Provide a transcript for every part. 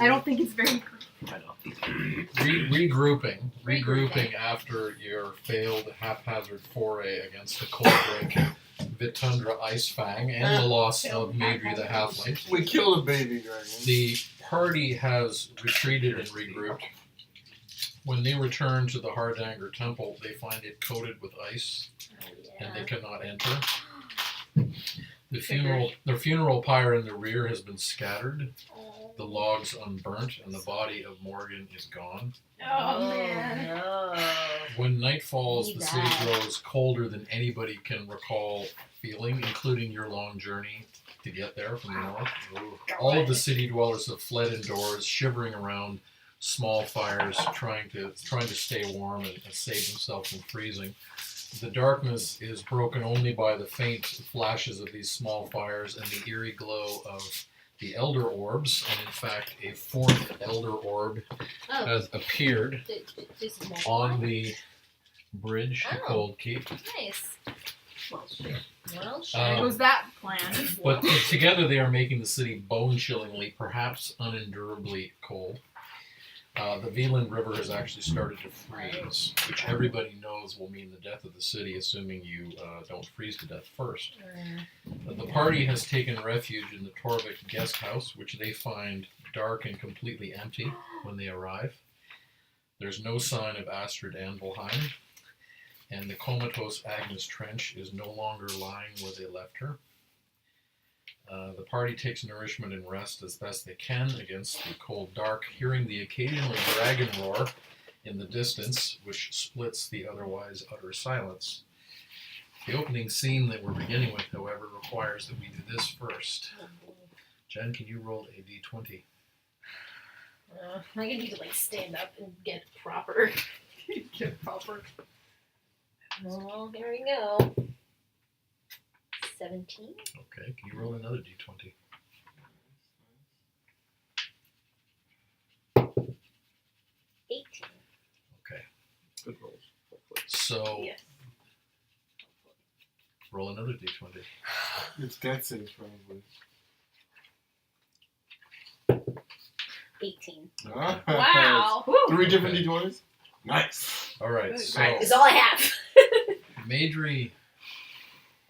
I don't think it's very. I know. Regrouping after your failed haphazard foray against the cold drink Vitundra Ice Fang and the loss of Madri the Halfling. We killed a baby dragon. The party has retreated and regrouped. When they return to the Hardanger Temple, they find it coated with ice, and they cannot enter. Their funeral pyre in the rear has been scattered, the logs unburnt, and the body of Morgan is gone. Oh man. No. When night falls, the city grows colder than anybody can recall feeling, including your long journey to get there from the north. All of the city dwellers have fled indoors, shivering around small fires, trying to stay warm and save themselves from freezing. The darkness is broken only by the faint flashes of these small fires and the eerie glow of the Elder Orbs, and in fact, a fourth Elder Orb has appeared on the bridge to Cold Keep. Nice. Well, Was that planned? But together they are making the city bone-chillingly, perhaps unendurably cold. The Veland River has actually started to freeze, which everybody knows will mean the death of the city, assuming you don't freeze to death first. The party has taken refuge in the Torvik guest house, which they find dark and completely empty when they arrive. There's no sign of Astrid Anvilheim, and the comatose Agnes Trench is no longer lying where they left her. The party takes nourishment and rest as best they can against the cold dark, hearing the occasional dragon roar in the distance, which splits the otherwise utter silence. The opening scene that we're beginning with, however, requires that we do this first. Jen, can you roll a d20? I'm gonna need to stand up and get proper. Get proper. Well, here we go. 17. Okay, can you roll another d20? 18. Okay. Good rolls. So, Yes. roll another d20. It's death saves, probably. 18. Wow. 3 different d20s? Nice. All right, so Right, is all I have. Madri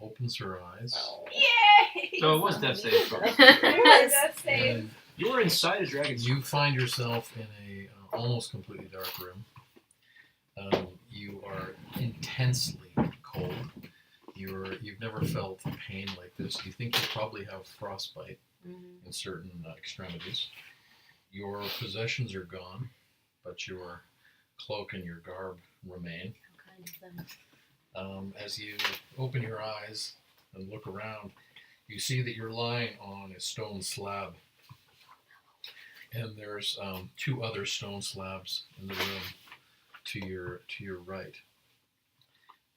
opens her eyes. Yay! So it was death save. That's safe. And You were inside a dragon's. you find yourself in a almost completely dark room. You are intensely cold. You've never felt pain like this. You think you probably have frostbite in certain extremities. Your possessions are gone, but your cloak and your garb remain. As you open your eyes and look around, you see that you're lying on a stone slab. And there's 2 other stone slabs in the room to your right.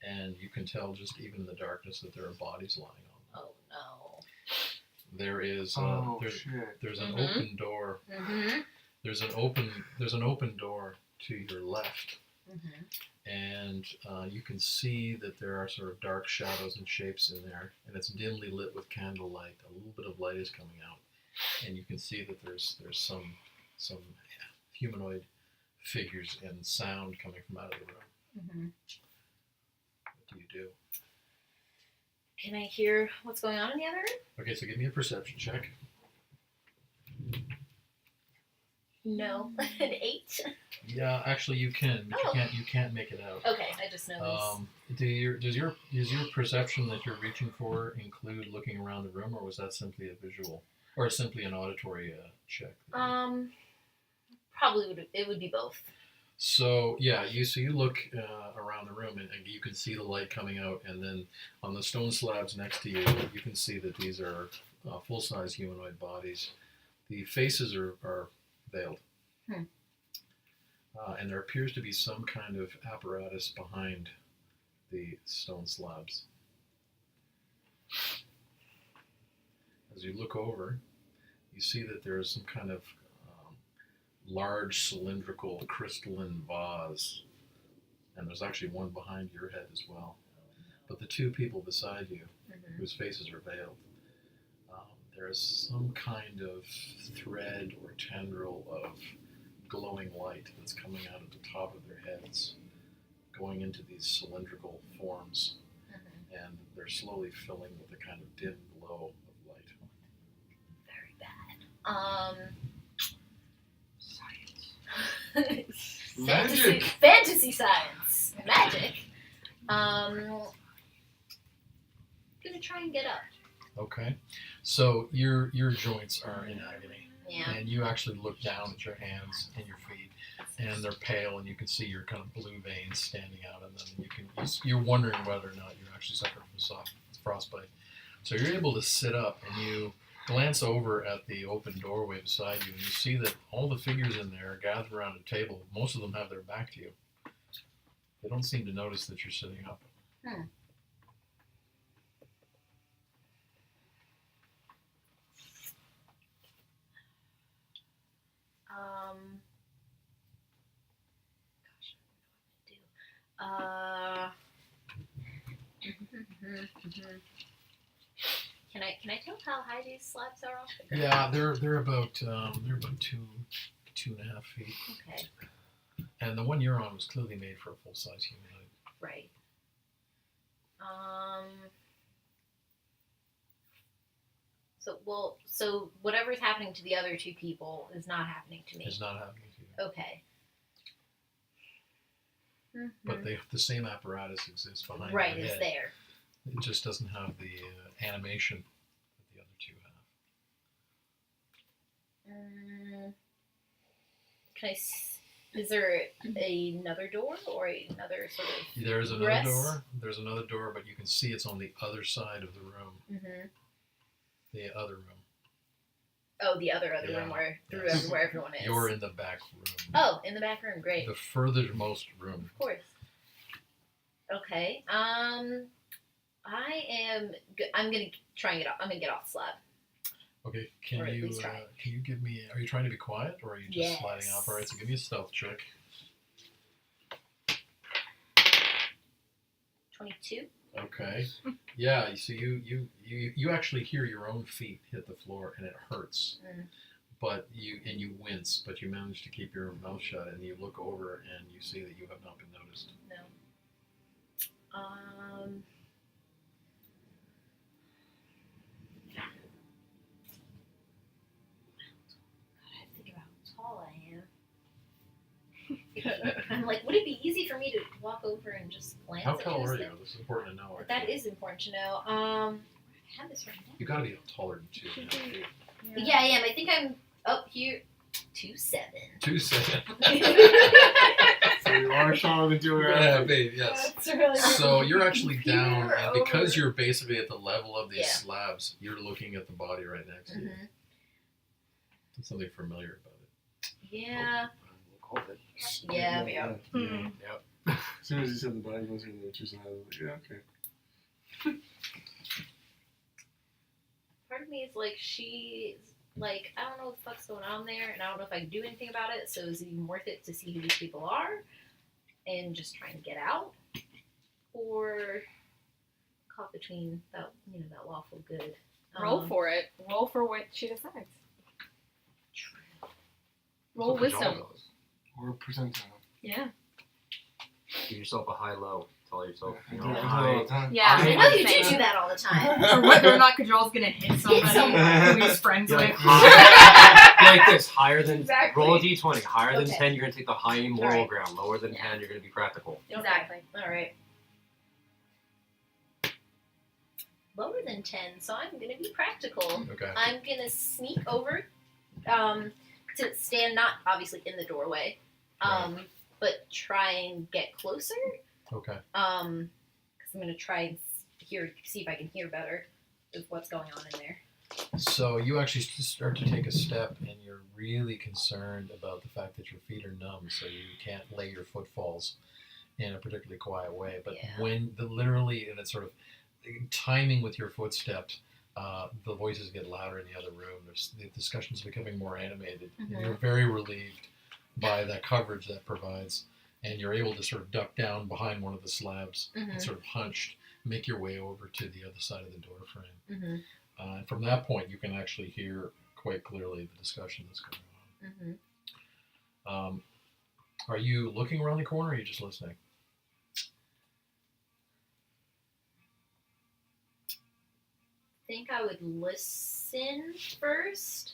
And you can tell just even in the darkness that there are bodies lying on them. Oh no. There is Shit. there's an open door. There's an open door to your left. And you can see that there are sort of dark shadows and shapes in there, and it's dimly lit with candlelight. A little bit of light is coming out, and you can see that there's some humanoid figures and sound coming from out of the room. What do you do? Can I hear what's going on in the other room? Okay, so give me a perception check. No. An 8? Yeah, actually you can, but you can't make it out. Okay, I just know Does your perception that you're reaching for include looking around the room, or was that simply a visual, or simply an auditory check? Probably it would be both. So yeah, you look around the room and you can see the light coming out, and then on the stone slabs next to you, you can see that these are full-size humanoid bodies. The faces are veiled. And there appears to be some kind of apparatus behind the stone slabs. As you look over, you see that there is some kind of large cylindrical crystalline vase, and there's actually one behind your head as well. But the 2 people beside you, whose faces are veiled, there's some kind of thread or tendril of glowing light that's coming out at the top of their heads, going into these cylindrical forms, and they're slowly filling with a kind of dim glow of light. Very bad. Science. Magic. Fantasy science. Magic. Gonna try and get up. Okay, so your joints are in agony, Yeah. and you actually look down at your hands and your feet, and they're pale, and you can see your kind of blue veins standing out, and then you're wondering whether or not you're actually suffering from frostbite. So you're able to sit up, and you glance over at the open doorway beside you, and you see that all the figures in there are gathered around a table. Most of them have their back to you. They don't seem to notice that you're sitting up. Gosh, I don't know what to do. Can I tell how high these slabs are off the ground? Yeah, they're about 2.5 feet, Okay, and the one you're on was clearly made for a full-size humanoid. right. So whatever's happening to the other two people is not happening to me. It's not happening to you. Okay. But the same apparatus exists behind Right, your it's head. there. It just doesn't have the animation that the other two have. Can I? Is there another door or another sort of? There's another Rest. door. There's another door, but you can see it's on the other side of the room. Mm-hmm. The other room. Oh, the other Yeah, room where yes. where everyone is. You're in the back room. Oh, in the back room. Great. The furthermost room. Of course. Okay. I am. I'm gonna try and get off. I'm gonna get off the slab. Okay, Or at least try. can you give me? Are you trying to be quiet, or are you just Yes. sliding off? All right, so give me a stealth check. 22. Okay. Yeah. So you actually hear your own feet hit the floor, and it hurts. Mm. But you wince, but you manage to keep your mouth shut, and you look over and you see that you have not been noticed. No. I have to think about how tall I am. I'm like, would it be easy for me to walk over and just glance How at tall this are thing? you? This is important to know. But that actually. is important to know. I have this right now. You got to be taller than 2.5 feet. Yeah, I am. I think I'm up here 2'7". 2.7. So you are taller than 2.5. Yeah, babe. Yes. That's really So you're actually down, Peer and because over. you're basically at the level of these Yeah. slabs, you're looking at the body right next to you. Mhm. There's something familiar about it. Yeah. Hold it. Yeah. Yeah. Mhm. Yep. As soon as you said the body was in there, Tristan, I was like, yeah, okay. Part of me is like, she's like, I don't know what the fuck's going on there, and I don't know if I can do anything about it, so is it even worth it to see who these people are and just try and get out? Or caught between that, that lawful good. Roll for it. Roll for what she decides. Roll wisdom. Or percentile. Yeah. Give yourself a high-low. Tell yourself, I you do know, it all high. the time. Yeah. I know you do that all the time. Or whether or not Kajol's gonna hit somebody someone. who he's friends You're with. like, high, like this, higher than, Exactly. roll a d20. Higher than Okay. 10, you're going to take the high moral Alright. ground. Lower than Yeah. 10, you're going to be practical. Exactly. All right. Lower than 10, so I'm gonna be practical. Okay. I'm gonna sneak over, to stand not obviously in the doorway, but try and get closer. Okay. Because I'm gonna try and see if I can hear better of what's going on in there. So you actually start to take a step, and you're really concerned about the fact that your feet are numb, so you can't lay your footfalls in a particularly quiet way. But Yeah. when literally, and it's sort of timing with your footsteps, the voices get louder in the other room. The discussion's becoming more animated. And Mhm. you're very relieved by that coverage that provides, and you're able to sort of duck down behind one of the slabs Mhm. and sort of hunched, make your way over to the other side of the door frame. Mm-hmm. And from that point, you can actually hear quite clearly the discussion that's going on. Mm-hmm. Are you looking around the corner, or are you just listening? I think I would listen first.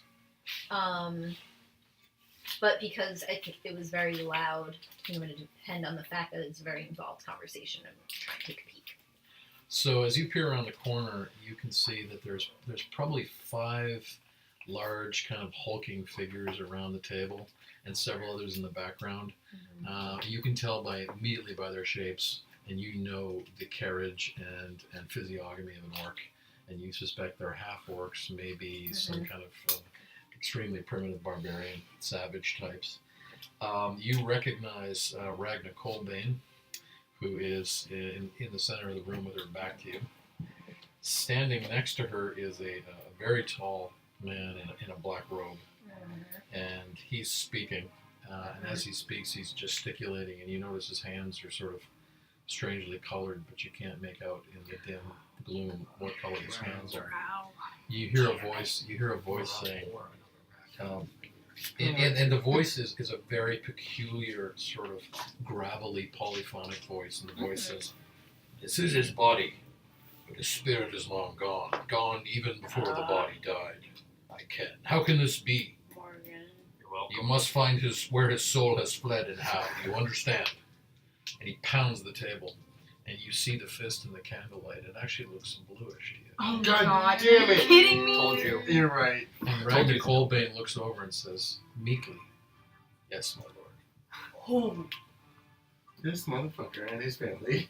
But because I think it was very loud, I'm going to depend on the fact that it's a very involved conversation and try and take a peek. So as you peer around the corner, you can see that there's probably 5 large kind of hulking figures around the table and several others in the background. You can tell immediately by their shapes, and you know the carriage and physiognomy of an orc, and you suspect they're half orcs, maybe some kind of extremely primitive barbarian, savage types. You recognize Ragna Colbane, who is in the center of the room with her back to you. Standing next to her is a very tall man in a black robe, and he's speaking. And as he speaks, he's gesticulating, and you notice his hands are sort of strangely colored, but you can't make out in the dim gloom what color his hands are. You hear a voice. You hear a voice saying, and the voice is a very peculiar, sort of gravelly, polyphonic voice, and the voice says, "This is his body, but his spirit is long gone, gone even before the body died. How can this be? Morgan. You're welcome. You must find where his soul has fled and how. Do you understand?" And he pounds the table, and you see the fist in the candlelight. It actually looks bluish to you. Oh God damn Are you it. kidding me? Told you. You're right. And Ragnar Colbane looks over and says, meekly, "Yes, my lord." Oh. This motherfucker and his family.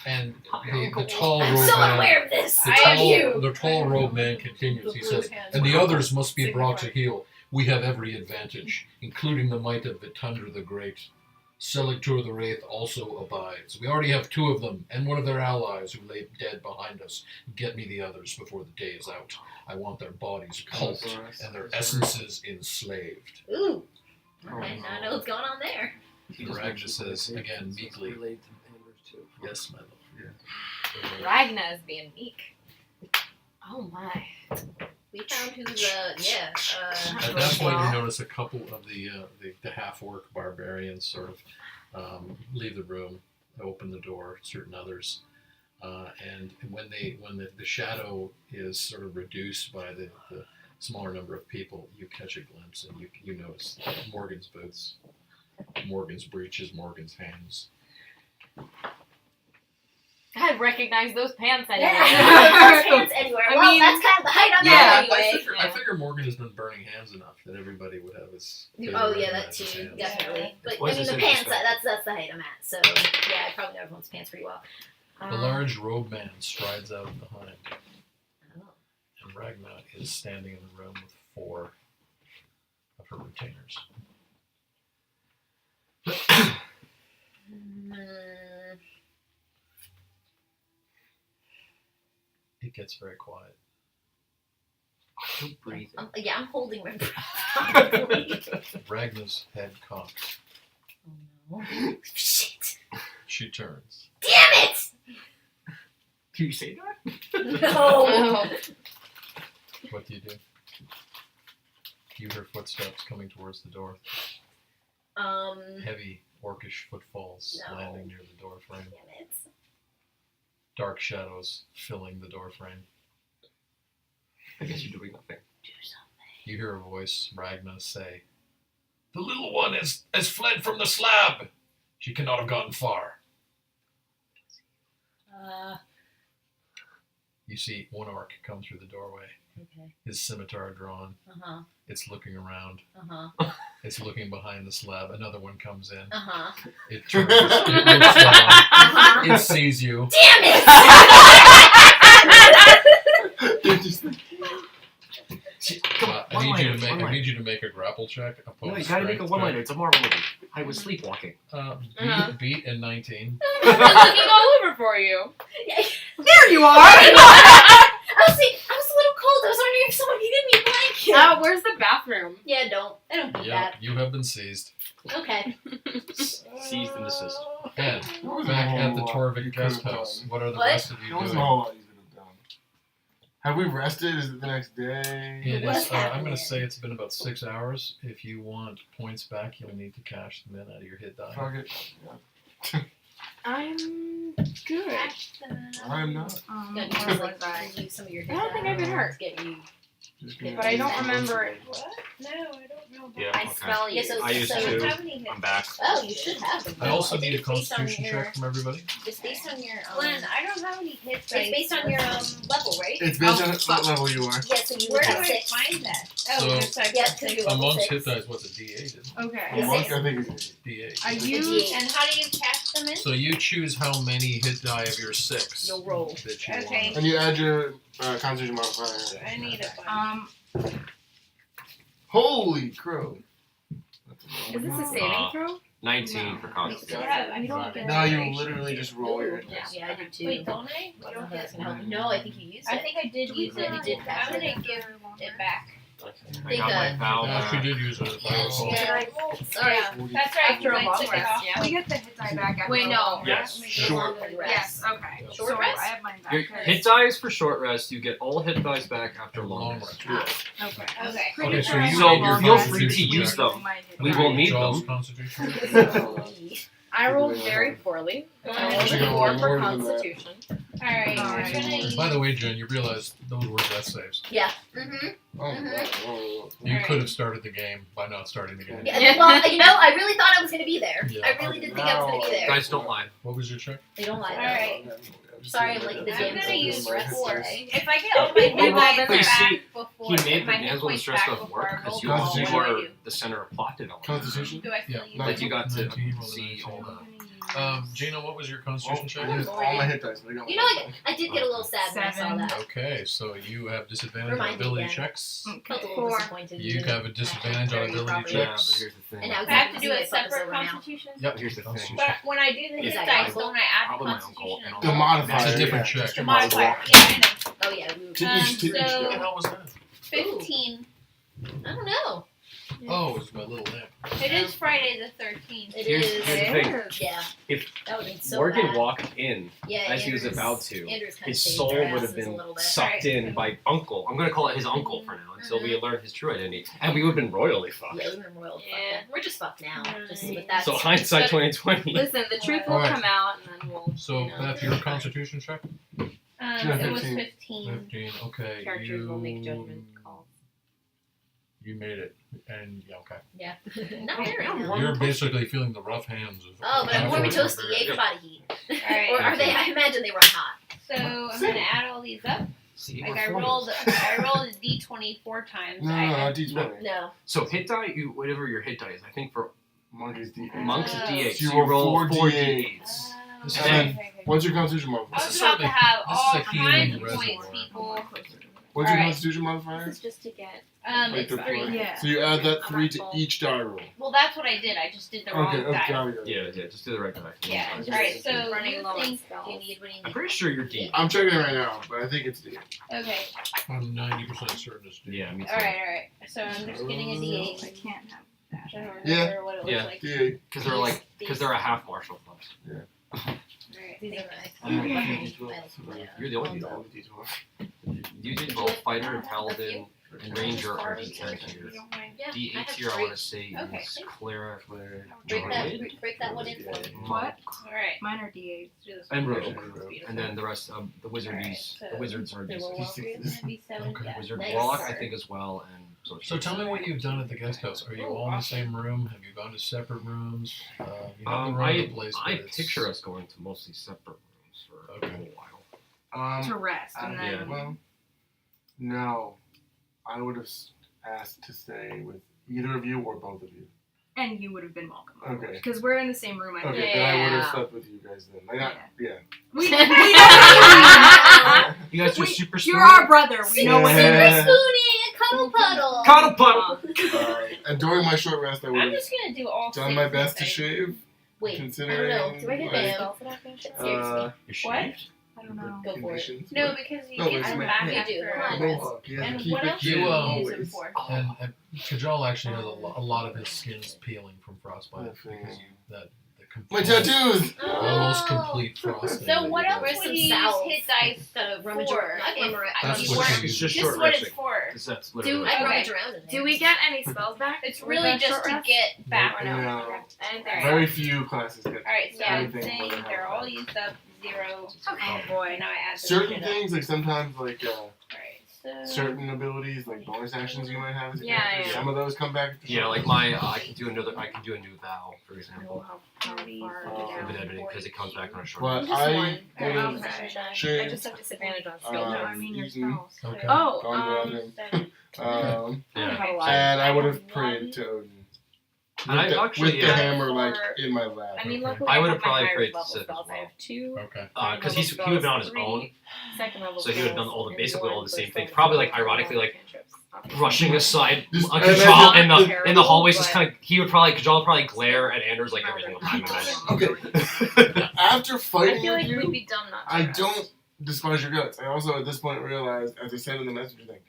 And the tall I'm robed so man, aware of this. the I am you. tall robed man continues. He says, "And the others must be brought to heel. We have every advantage, including the might of Vitundra the Great. Selectur the Wraith also abides. We already have 2 of them, and one of their allies who lay dead behind us. Get me the others before the day is out. I want their bodies pulped and their essences enslaved." Ooh. Okay, now I know what's going on there. Ragnar says, again, meekly, "Yes, my lord." Ragna is being meek. Oh my. We found who the At that point, you notice a couple of the half-orc barbarians sort of leave the room, open the door. Certain others, and when the shadow is sort of reduced by the smaller number of people, you catch a glimpse, and you notice Morgan's boots, Morgan's breeches, Morgan's hands. I recognize those pants Yeah, anyway. hands anywhere. I Well, mean, that's kind of the height I'm yeah, at anyway. I figure Morgan has been burning hands enough that everybody would have his. Oh yeah, that recognize his too, hands. definitely. But Why I is mean, this the pants, interesting? that's the height I'm at. So yeah, I probably know everyone's pants pretty well. The large robed man strides out behind, Oh. and Ragnar is standing in the room with 4 of her retainers. It gets very quiet. Still breathing. Yeah, I'm holding my breath. Ragnar's head cocks. Oh no. Shit. She turns. Damn it! Do you say that? No. Oh. What do? You hear footsteps coming towards the door. Heavy, orcish footfalls No. landing near the door frame. Damn it. Dark shadows filling the door frame. I guess you're doing nothing. Do something. You hear a voice, Ragnar, say, "The little one has fled from the slab. She cannot have gotten far." You see one orc come through the doorway, Okay. his scimitar drawn. Uh-huh. It's looking around. Uh-huh. It's looking behind the slab. Another one comes in. Uh-huh. It turns. It looks down. Uh-huh. It sees you. Damn it! I need you to make a grapple check. No, you gotta make a one-liner. It's a Marvel movie. I was sleepwalking. Beat in 19. I've been looking all over for you. There you are! I was a little cold. I was wondering if someone could give me a blanket. Where's the bathroom? Yeah, I don't do Yeah, you have been seized. that. Okay. Ceased and desist. And That wasn't back a at the whole lot Torvik you guest could've house, done. what are the What? rest of you That wasn't a doing? whole lot you could have done. Have we rested? Is it the next day? It What's is, I'm going happening? to say it's been about 6 hours. If you want points back, you'll need to cash them in out of your hit die. Fuck it. I'm good. I'm not. Gotta use, Or like, was I? use some of your I don't think I've been hurt. Get you. Just Yeah, But I don't remember it. What? No, I don't know. About Yeah, I okay. smell you. Yeah, so, I used so to. How many hits? I'm back. Oh, you should have them. I also think need a it's based on constitution your- check from everybody. It's based on your. Glenn, I don't have any hits. It's based on your level, right? It's based Oh, on fuck. what level you are. Yeah, so you Where would do have I 6. find that? So- Oh, just I Yeah, put because six. you're level Amongst 6. hit dice, what's a D8? Isn't it? Okay. A monk, I think, is D8. I It's a use. D8. And how do you cast them in? So you choose how many hit die of your 6 You'll roll. that you Okay. want. and you add your constitution modifier. I need a bunch. Holy crow! Is this a saving throw? 19 for We constitution. still have. I don't Right. get Now you duration. literally just roll your Yeah, dice. I did too. Wait, don't I? I don't know if that's gonna help you. No, I think you used it. I think I did use it. You did I'm cast gonna it. give it back. I got my foul Yeah, she back. did use it. If I recall. Yeah. Sorry. Yeah, that's right. After a I long took it rest, off. yeah. We get the hit die back after Wait, a no. long Yes. rest. Short. Yes, okay. Short So rest? I have mine back. Your hit dice for short rest, you get all hit dice back after long rest. Okay. Okay. Okay, so you So made your feel constitution free to check. use them. We Right. will need Jaws them. constitution. I rolled very poorly. I rolled Should a go 4 for more than that. Constitution. Alright, Alright. we're gonna use. By the way, Jen, you realize those were death saves. Yeah. Mm-hmm. Oh, wow. You Alright. could have started the game by not starting the game. Yeah. Well, you know, I really thought I was gonna be there. Yeah. I really did think I was gonna be there. Guys, don't lie. What was your check? They don't lie. Alright. Sorry, I'm like the I'm damsel gonna in use distress 4. today. If I get all my hit We've all dice been there. back See, before, He made my the hit damsel in points distress back stuff before work I because roll you call, all what do I were do? the center of plot development. Constitution? Do I still Yeah. use Like it? you got to 19, roll the see all the. Gina, what was your constitution check? I used all my hit dice. But I got You my know, hit I did get a little sad when I saw 7. that. Okay, so you have disadvantage on Remind me ability again. checks. Felt a Okay. little 4. disappointed. You have a disadvantage on Very ability properly. Yeah, but checks. here's the thing. And now I have to do See, a I fucked us separate over now. constitution? Yep. Here's the thing. Constitution. But when I do the Is hit that dice, uncle? don't I add Probably my uncle constitution? and and The all? modifier. It's a different yeah, check. just The your modifier. modifier. Yeah, I know. Oh yeah. We, To each, to each so- What the die. hell was that? 15. I don't know. Oh, it was my little lamp. It is Friday the 13th. It Here's- is. here's the thing. Yeah. If That would have been so Morgan bad. walked in Yeah, as he was Andrew's- about to, Andrew's kinda his saved soul our would have asses a been little bit. sucked in by Uncle. I'm gonna call it his uncle for now until we Mhm. learn his true identity, and we would have been royally fucked. Yeah, we've been royal. Yeah. Fucked. We're just fucked now. Just Mm. with that. So hindsight 2020. Listen, the truth will Alright. come out, and then we'll. So, you know, Beth, your constitution check? Yeah, It was 15. 15. 15. Okay. Characters will make judgment calls. You made it. And, yeah, okay. Yeah. Not there right now. You're basically feeling the rough hands of. Oh, but I'm warm and toasty. Yay for Yeah. body heat. Alright. Or are they? I imagine they run hot. So I'm gonna add all these up. See, Like we're I formals. rolled a d20 4 times. No, I no, had- D20. No. So hit die, you whatever your hit die is. I think for Monkey's D8. monks Oh. is D8. So you So you roll roll 4 4d8s. D8s. This is okay, a- okay. What's your constitution I modifier? was about to have This is all a healing kinds of reservoir. points, people. What's your Alright. constitution modifier? This is just to get. Like It's the 3. four. Yeah. So you add that I'm 3 at to full. each die roll. Well, that's what I did. I just did the wrong Okay, die. got it. Yeah, just do the right die. Yeah. Just Alright, so running you low on think. spells. Do you need what do you I'm need? pretty sure you're D. I'm checking it right now, but I think it's D. Okay. I'm 90% certain it's D. Yeah, me too. Alright. So I'm just getting a I D8. can't have I that. don't remember Yeah. what it Yeah. looks like. D8. Because they're a half martial class. Alright. These are nice. I'm gonna Lucky use me. well. Yeah. You're the only Well one. done. You did both fighter and paladin and ranger are D10 here. Yeah, I D8 have here I 3. want to say Okay. is cleric, Claire. Break that one in for me. monk, Alright. Mine are D8s. Let's do this and one. rogue. And then the rest of the wizardies, Alright, the wizards are The D6. warlock is gonna be 7. Okay. Yeah. Wizard Nice. warlock I think as well, and So tell me what you've done at the guest house. Are you all in the same room? Have you gone to separate rooms? You have the run of the place, I but it's- picture us going to mostly separate rooms for Okay. a little while. To rest, and yeah. then. Well, no. I would have asked to stay with either of you or both of you. And you would have been welcome. Okay. Because we're in the same room. I Okay, think. then I would have Yeah. slept with you guys then. Like, not, yeah. We You guys are We- super You're smart. our brother. We know what. Yeah. Super spooning and cuddle puddle. Cuddle puddle. And during my short rest, I would I'm have just gonna do all done 6 my best to things. shave. Wait, I don't Considering, know. Do I get like, a spell for that? Seriously. You're What? shaved? I don't know. Go for it. conditions. No, because you No, get it's them my- back you after. do. a Come on. rest. Mohawk, you have to And keep what it else do You, you um, use them always. for? And Kajal actually has a lot of his skin's peeling from frostbite Okay. because the My complete, tattoos! almost complete frosting. So that what you else Where's got. would some you use salve? hit dice Gotta rummage for? around. I can rummage. That's you what work. you It's use. just Just short what it's resting. for. That's literally I Okay. rummage around in Do we get any spells back? It's with really the just short to rest? get back. Or no? No. Okay. I didn't think Very few classes get Alright, so anything I'm saying more than they're half all that. used up, 0. Okay. Oh boy, now I add some Certain shit up. things, like sometimes, like Alright, so certain abilities, like bonus actions you might have as a Yeah, character, yeah. some of those come back. Yeah, like my I can do a new vow, for example. How far Because it comes back on a short But rest. Just I one. would have Okay. I changed, just have disadvantage on skill. No, Um, I mean your eaten. spells. Okay. Oh, gone to the bathroom. Yeah. And I would have prayed to Odin. And I With the, actually, with the yeah. hammer like in my lap. I mean, Okay. luckily I I would've have my probably higher prayed to level Sith as spells. I well. have 2 Okay. Because he would have been on his own, second level so he would have done all the spells, basically and all the 1 same first things. level Probably like spells, ironically like cantrips. brushing aside Just- a and Kajal then- in the hallways, just but- kind of Kajal would probably glare at Anders like every single time. Okay. After I fighting feel with like you, we'd be dumb not to I rest. don't despise your guts. I also at this point realized, as I said in the messenger thing,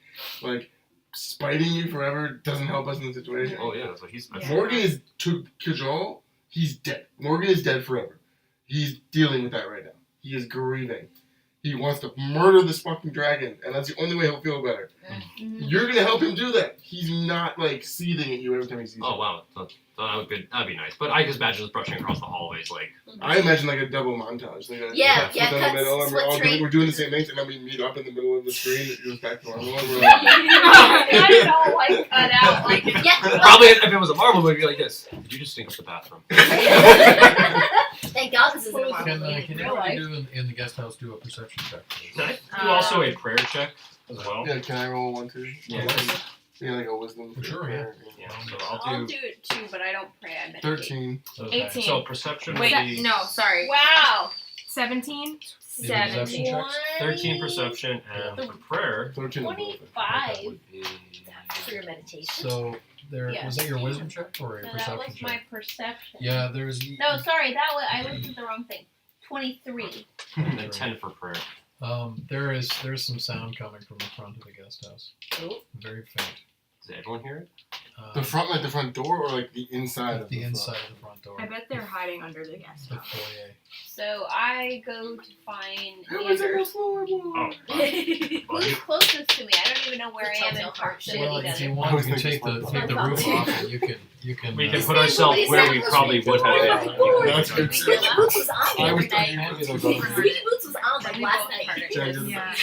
like spiting you forever doesn't help us in the situation. Oh yeah, so he's Yeah. Morgan is to Kajal, he's dead. Morgan is dead forever. He's dealing with that right now. He is grieving. He wants to murder this fucking dragon, and that's the only way he'll feel better. You're gonna help him do that. He's not like seething at you every time he sees you. Oh wow, that'd be nice. But I just imagine just brushing across the hallways like. I imagine like a double montage. Like a, Yeah, split yeah, down the cuts, middle, and we're split all screen. we're doing the same things, and then we meet up in the middle of the screen. It goes back to normal. And we're like, Got it all like cut out. Like Yeah. Probably if it was a Marvel movie like this. Did you just stink up the bathroom? Thank God this isn't a Marvel Can movie. can real everybody do in the guest house do a perception check? Please? Can I do also a prayer check as well? yeah, can I roll 1, 2? Yeah. Yeah, like a wisdom. Sure, prayer, Yeah, so I'll I'll do. do it too, but I don't pray. I meditate. 13. Okay. 18. So perception would Wait, be no, sorry. Wow. 17? Any perception 17. checks? 13 perception, and for prayer 13. 25. would be. For your meditation. So there Yeah. was that your wisdom check or a No, that perception was check? my perception. Yeah, there's No, sorry, that was I looked at the wrong thing. 23. And then 10 for prayer. there's some sound coming from the front of the guest house. Oh. Very faint. Does everyone hear it? The front, like the front door, or like the inside of the the inside of the front door. I bet they're hiding under the guest The house. foyer. So I go to find Front? It was in the Anders. floorboard. Who's closest to me? I don't even know where The I am in telltale Park heart City. shit. Well, if together. you I want, was you can thinking take the roof off, and you can. We can uh, put ourselves where we probably would have. That's good. Squeaky Boots was on I the was other night. Handy those Squeaky other- Boots was on like last night. Yeah.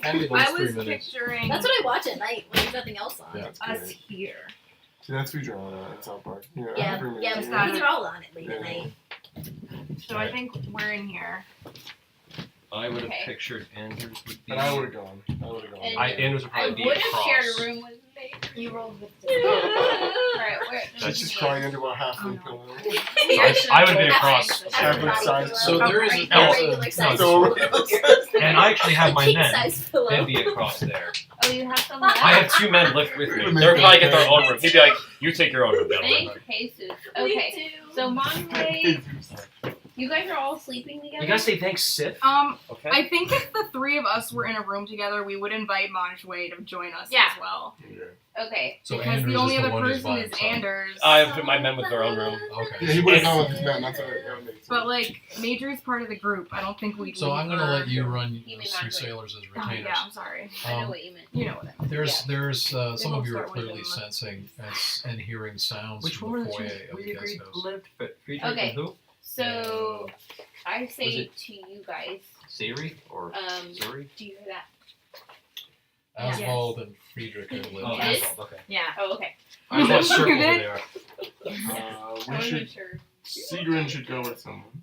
handy those I 3 was minutes. picturing That's what I watch at night when there's nothing else on. Yeah. That's us great. here. See, that's Futurama in South Park. Yeah, Yeah, every minute. yeah, Just but got these it. are all on it late Yeah. at night. So I think we're in here. I would have Okay. pictured Anders would be. And I would have gone. And Anders would I probably be would have across. shared a room with me. You rolled with Alright, where? She's just crying into a halfling pillow. I would have been across. Average size. So there is a no, regular size so- pillow. And I actually have my King men. size pillow. They'd be across there. Oh, you have some I have 2 men live with me. They're probably get their own room. He'd be like, "You take your own room, gentlemen." Thank Jesus. Okay. So Monday, you guys are all sleeping together? You gotta say thanks, Sith. Okay. I think if the 3 of us were in a room together, we would invite Manjway to join us Yeah. as well. Okay. So Because Anders the only is the other one who's person by is himself. Anders. I have my men with their own room. Okay. Yeah, he would have gone with his men. That's what that makes sense. But like, Major's part of the group. I don't think we'd So I'm leave gonna her. let you run You mean those 3 Andre. sailors as Oh, retainers. yeah, I'm sorry. I know Um, what you meant. You know what I mean. There's some will of you are start with clearly him. sensing and hearing sounds Which from one the were the foyer 2 of we the guest agreed house. lived? Friedrich Okay. and who? So I Was say it- to you guys, Sari or Suri? do you hear that? Oswald and Friedrich are living. Oh, Yes. Asphalt, okay. Yeah. Oh, okay. I was You circle did? there. we I wasn't should. sure. Sigrun should go with someone.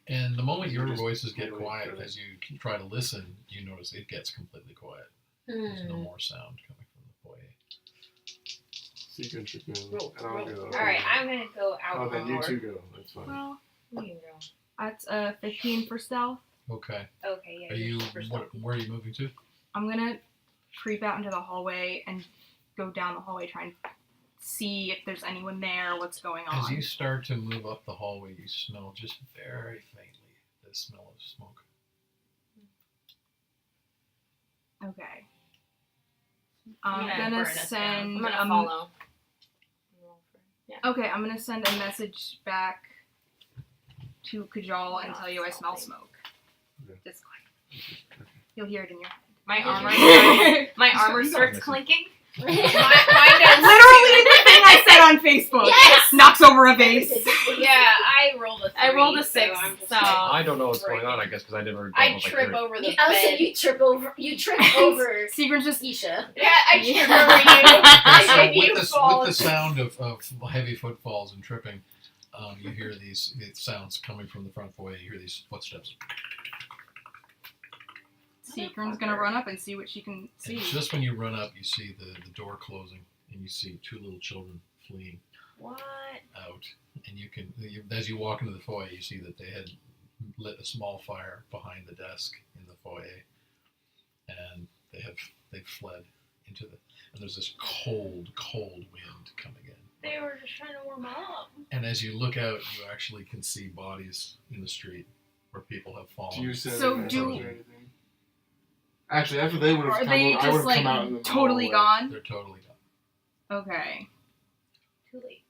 And the moment your Just voices get really quiet good. as you try to listen, you notice it gets completely quiet. There's no more sound coming from the foyer. Sigrun should go. Roll, And I'll roll. go. Alright, I'm gonna go out Oh, then you more. 2 go. That's fine. Well, You can go. that's 15 for stealth. Okay. Okay, yeah. Are you? Where are you moving to? I'm gonna creep out into the hallway and go down the hallway, try and see if there's anyone there, what's going on. As you start to move up the hallway, you smell just very faintly the smell of smoke. Okay. I'm I'm gonna gonna burn us down. send. I'm gonna follow. Okay, I'm gonna send a message back to cajole and tell you I smell Something. smoke. Yeah. Just quiet. You'll hear it in your head. My armor, Literally my armor You got starts it. clinking. Mine Mine does. the thing I said on Facebook. Yes! Knocks over a vase. Yeah, I rolled a 3. I rolled a so 6, I'm just so- like, I don't know what's going on, I guess, because I never. I don't know if trip heard. over the I was bed. saying you trip over Seagram's just Isha. Yeah, I trip over you. I So think you with fall. the sound of heavy footfalls and tripping, you hear these sounds coming from the front foyer. You hear these footsteps. Seagram's gonna run up and see what she can see. And just when you run up, you see the door closing, and you see 2 little children fleeing What? out. And as you walk into the foyer, you see that they had lit a small fire behind the desk in the foyer, and they've fled into and there's this cold wind coming in. They were just trying to warm up. And as you look out, you actually can see bodies in the street where people have fallen. Do you send So a message do- or anything? Actually, after they would have Are come they over, I just would have come out in like the totally hallway. gone? They're totally gone. Okay. Too late.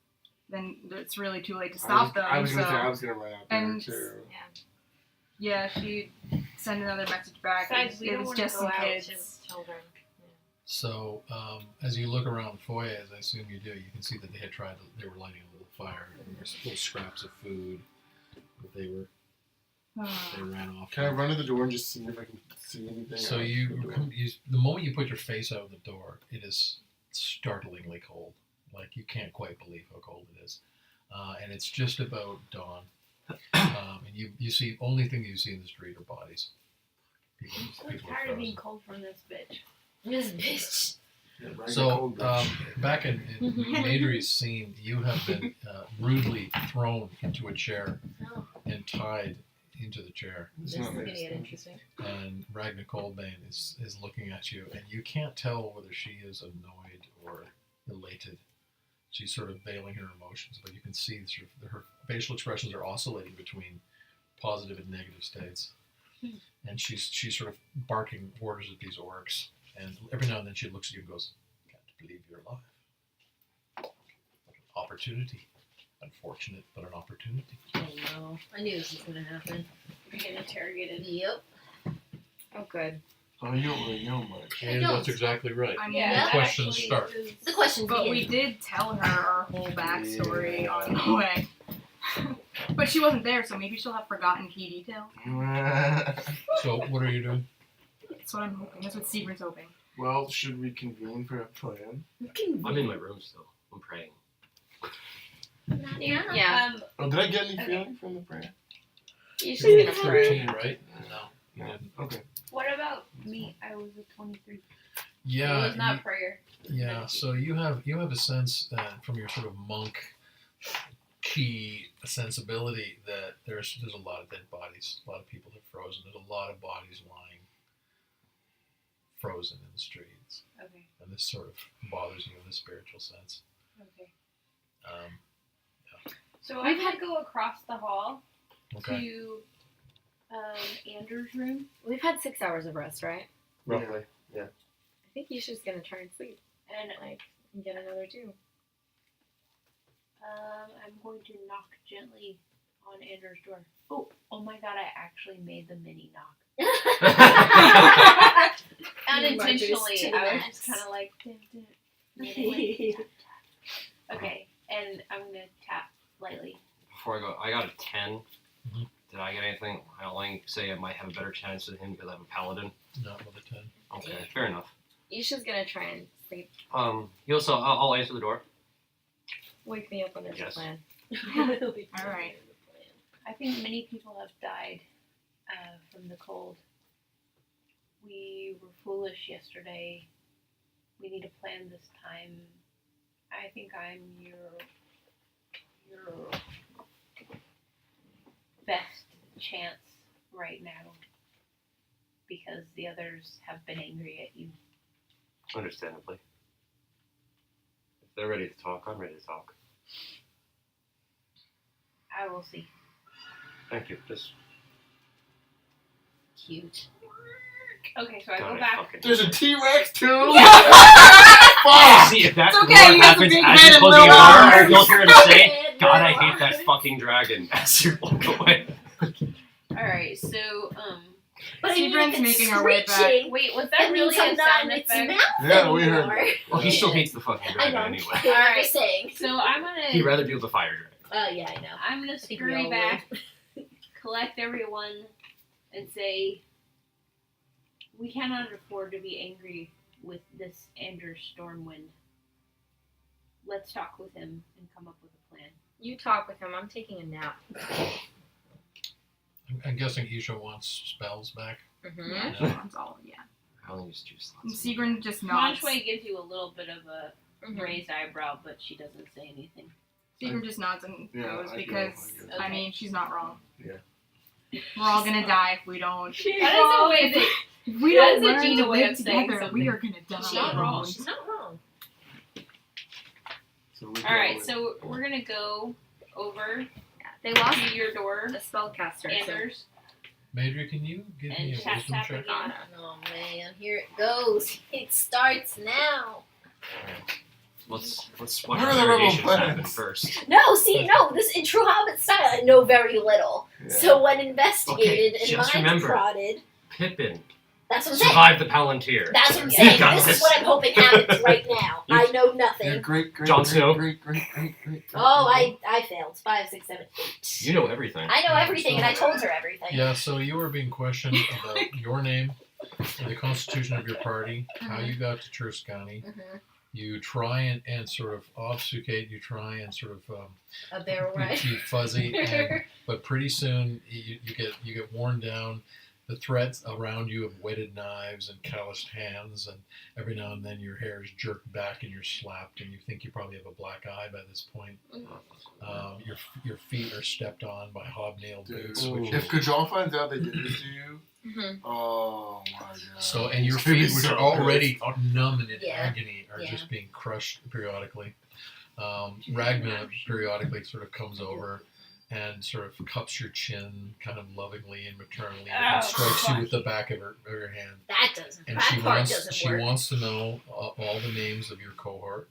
Then it's really too late to stop them. I was gonna so say I was gonna run out there and- too. yeah, she send another message back. Besides, we it don't was want to just go in out case. to children. So as you look around the foyer, as I assume you do, you can see that they were lighting a little fire, and there's little scraps of food that they ran off. Can I run to the door and just see if I can see anything? So out you the door? the moment you put your face out the door, it is startlingly cold. Like you can't quite believe how cold it is, and it's just about dawn. And you see only thing you see in the street are bodies. I'm People are tired of being frozen. cold from this bitch. This bitch. Yeah, right, So cold bitch. back in Madry's scene, you have been rudely thrown into a chair Oh, and tied into the chair. It's this is not gonna nice. get interesting. And Ragnar Coldbane is looking at you, and you can't tell whether she is annoyed or elated. She's sort of veiling her emotions, but you can see sort of her facial expressions are oscillating between positive and negative states. And she's sort of barking orders at these orcs, and every now and then she looks at you and goes, "Can't believe you're alive. What an opportunity. Unfortunate, but an opportunity." Oh no. I knew this was gonna happen. You're getting interrogated. Yep. Oh, good. Oh, you don't really know much. And don't. that's exactly right. I mean, Yeah, the that questions actually start. is- The questions but begin. we did tell her our whole backstory Yeah. on the way. But she wasn't there, so maybe she'll have forgotten key details. So what are you doing? That's what I'm hoping. That's what Seagram's hoping. Well, should we convene for a plan? I'm in my room still. I'm praying. Yeah. Yeah. Oh, did I get any Okay. feeling from the prayer? You You should were get a prayer. 13, right? No, you No. didn't. Okay. What about me? I was a 23. Yeah, it was not prayer. yeah. So you have a sense that from your sort of monk key sensibility that there's a lot of dead bodies. A lot of people have frozen. There's a lot of bodies lying frozen in the streets, Okay. and this sort of bothers you in the spiritual sense. Okay. Um, So I'm gonna go across the hall okay. to Andrew's room. We've had 6 hours of rest, right? Roughly. I think Isha's gonna try and sleep. And Like, get another 2. I'm going to knock gently on Andrew's door. Oh my god, I actually made the mini knock. Unintentionally, to the I was max. just kind of like, dun, dun. Okay, and I'm gonna tap lightly. Before I go, I got a 10. Mhm. Did I get anything? I only say I might have a better chance than him because I'm a paladin. Not with a 10. Okay, fair enough. Isha's gonna try and sleep. He also, I'll answer the door. Wake me up when there's Yes. a plan. Alright. I think many people have died from the cold. We were foolish yesterday. We need to plan this time. I think I'm your best chance right now because the others have been angry at you. Understandably. If they're ready to talk, I'm ready to talk. I will see. Thank you. Just Cute. Okay, so I got go it. back. Fucking- There's a T-Rex too. Fuck! See, if that It's okay, more he has a happens big as head you're and closing little your door, arms. you'll hear him say, God, I hate that fucking dragon. As you walk away. Alright, so, But I mean, Seagram's if it's making her way back. screeching, wait, was that that means really I'm a not sound in its effect? mouth Yeah, we anymore. heard. Well, he still hates the fucking I dragon know, I'm anyway. kidding, I'm Alright. just saying. So I'm He'd gonna, rather deal with the fire dragon. Yeah, I know. I'm gonna I think we scurry all back, collect everyone, and say, we cannot afford to be angry with this Anders Stormwind. Let's talk with him and come up with a plan. You talk with him. I'm taking a nap. I'm guessing Isha wants spells back. Mm-hmm. Yeah, she wants all. Yeah. I only use 2 slots. And Seagrin just nods. Monchway gives you a little bit of a Mm-hmm. raised eyebrow, but she doesn't say anything. Seagrin just nods and Yeah, goes I because go. I mean she's not wrong. Yeah. We're all gonna die if we don't. That is a way that If we That's don't a learn Gina to way live of saying together, something. we are gonna die. She's not wrong. She's not wrong. So we Alright, go so we're gonna go over They lost to your door, a spellcaster. So. Anders, Major, can you give me and a tap wisdom tap check? again. Oh man, here it goes. It starts now. Let's watch What are the rebel interrogations happen plans? first. No, see, no, this in true Hobbit style, I know very little. Yeah. So when investigated Okay, and just mind remember. prodded, Pippin that's what I'm saying. survived the Palantir. That's what I'm You saying. got This this. is what I'm hoping happens right now. I know You're nothing. great, great, Jon great, Snow. great. Oh, I failed. 5, 6, 7, 8. You know everything. I know everything, and I told her everything. Yeah, so you were being questioned about your name, the constitution of your party, how you got to Truskani. Mhm. You try and sort of obfuscate. You try and sort of A barrel ride. be fuzzy, but pretty soon you get worn down. The threats around you of whetted knives and calloused hands, and every now and then your hair is jerked back and you're slapped, and you think you probably have a black eye by this point. Your feet are stepped on by hobnailed boots. Dude, Which if is, Kajal finds out they did this to you, Mm-hmm. oh my god. so and your It's gonna be feet, which so are already numb and in Yeah. agony, are Yeah. just being crushed periodically. Ragna periodically sort of comes over and sort of cups your chin kind of lovingly and maternally and Oh, strikes you fuck. with the back of her hand. That doesn't. And That part doesn't work. wants to know all the names of your cohort.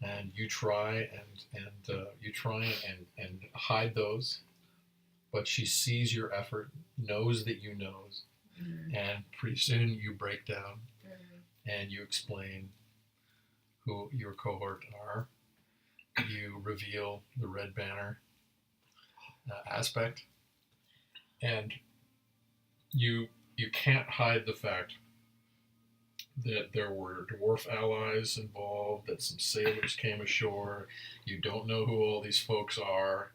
And you try and hide those, but she sees your effort, knows that you know, and pretty soon you break down and you explain who your cohort are. You reveal the red banner aspect, and you can't hide the fact that there were dwarf allies involved, that some sailors came ashore. You don't know who all these folks are,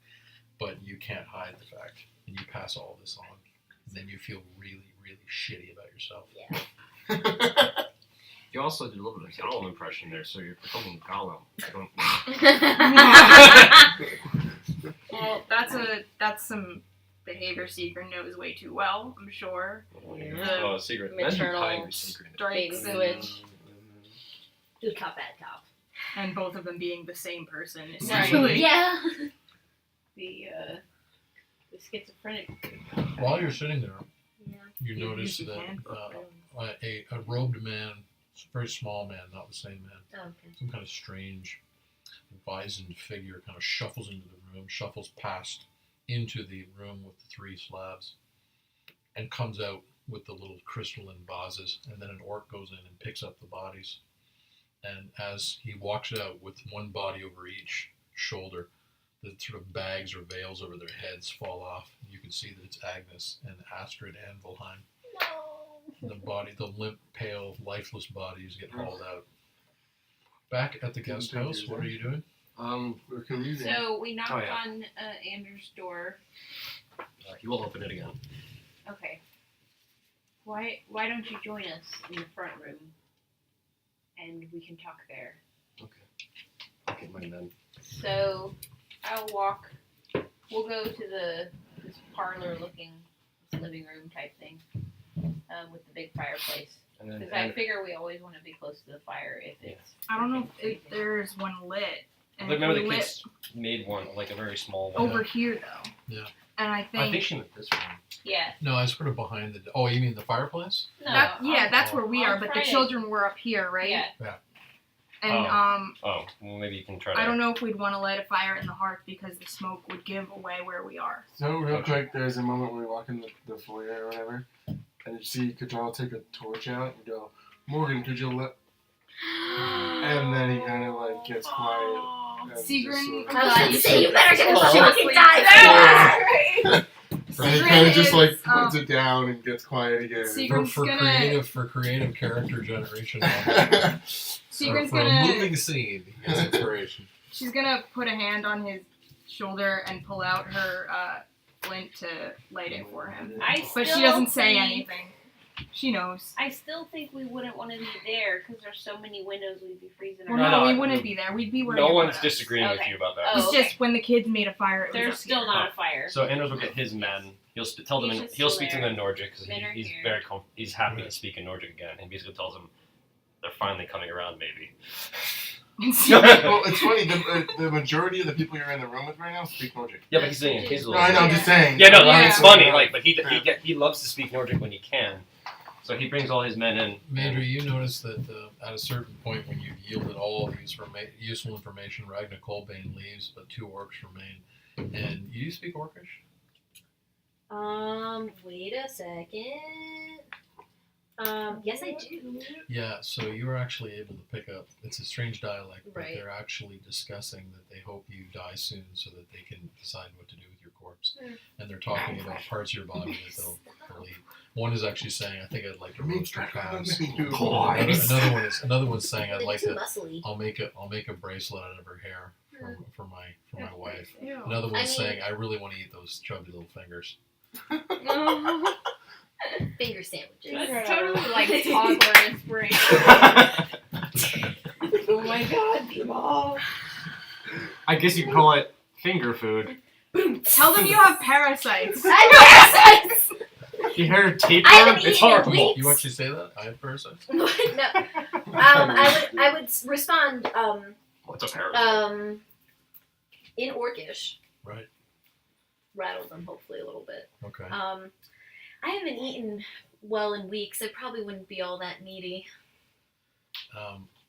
but you can't hide the fact, and you pass all this on, and then you feel really, really shitty about yourself. Yeah. You also did a little bit of Gollum impression there, so you're becoming Gollum. Well, that's some behavior Seagrin knows way too well, I'm sure. Yeah. Secret. Maternal secret. Strikes Baby and, switch. Good cop, bad cop. and both of them being the same person, Right. essentially. Yeah. The schizophrenic. While you're sitting there, Yeah. you You notice use your that handbook, a robed man, a very small man, not the same man, Oh, okay. some kind of strange, wizened figure kind of shuffles into the room, shuffles past into the room with the 3 slabs, and comes out with the little crystalline vases, and then an orc goes in and picks up the bodies. And as he walks out with one body over each shoulder, the sort of bags or veils over their heads fall off. You can see that it's Agnes and Astrid and Volheim. No. The body, the limp, pale, lifeless bodies get hauled out. Back at the guest house, what are you doing? We're confusing. So we knocked Oh, yeah. on Anders' door. You will open it again. Okay. Why don't you join us in the front room, and we can talk there. I'll get mine then. So I'll walk. We'll go to this parlor-looking living room type thing with the big fireplace. And then Because I figure we always want to be close to the fire if it's. I don't know if there's one lit. And But remember if the we kids made one, like a very small one. over here though. Yeah. And I I think, think she meant this one. Yeah. No, I sort of behind the. Oh, you mean the fireplace? No. that's I'll where we I'll are. But try the to- children were up here, right? Yeah. And Oh, well, maybe you can try to. I don't know if we'd want to light a fire in the hearth because the smoke would give away where we are. So real quick, there's a moment when we walk in the foyer or whatever, and you see Kajal take a torch out and go, Morgan, could you let... And then he kind of like gets quiet. And Seagrin- just sort I of was about to sits say, you there. better get Oh. fucking die. And he Seagrin kind of just like is, puts it down and gets quiet again. Seagrin- For gonna- creative character generation. Seagrin's for a gonna. moving scene, he gets inspiration. She's gonna put a hand on his shoulder and pull out her flint to light it for him. But she doesn't say anything. She knows. I still think we wouldn't want to be there because there's so many windows we'd be freezing Well, our no, no, we no. wouldn't be there. We'd be where No you one's put us. disagreeing with Okay. you about that. Oh, It's okay. just when the kids made a fire. It was There's up still here. not a fire. So Anders will get his men. He'll tell them. He's In, just he'll still speak to them in Nordic because Men are he's here. very he's happy to speak in Nordic again, and basically tells them they're finally coming around. Maybe. Well, it's funny. The majority of the people you're in the room with right now speak Nordic. Yeah, but he's saying he's a No, little. I know. I'm just saying. Yeah, no, Yeah. it's funny. Like, but he loves to speak Nordic when he can. So he brings all his men in. Major, you notice that at a certain point when you've yielded all the useful information, Ragnar Colbane leaves, but 2 orcs remain. And you speak Orcish? Wait a second. Yes, I do. Yeah, so you were actually able to pick up. It's a strange dialect, but Right. they're actually discussing that they hope you die soon so that they can decide what to do with your corpse. And they're talking about parts of your body that they'll eat. One is actually saying, "I think I'd like to roast your calves." Another one's saying, "I'd They're like too to. muscly. I'll make a bracelet out of her hair for my wife." Ew. Another one's mean- saying, "I really want to eat those chubby little fingers." Finger sandwiches. That's totally like toddler inspiration. Oh my god, people. I guess you call it finger food. Tell them you have parasites. I You heard I tapeworm? haven't It's eaten in horrible. weeks. You actually say that? I have parasites. know. I would respond What's a parasite? in Orcish. Right. Rattle them hopefully a little bit. Okay. I haven't eaten well in weeks. I probably wouldn't be all that needy.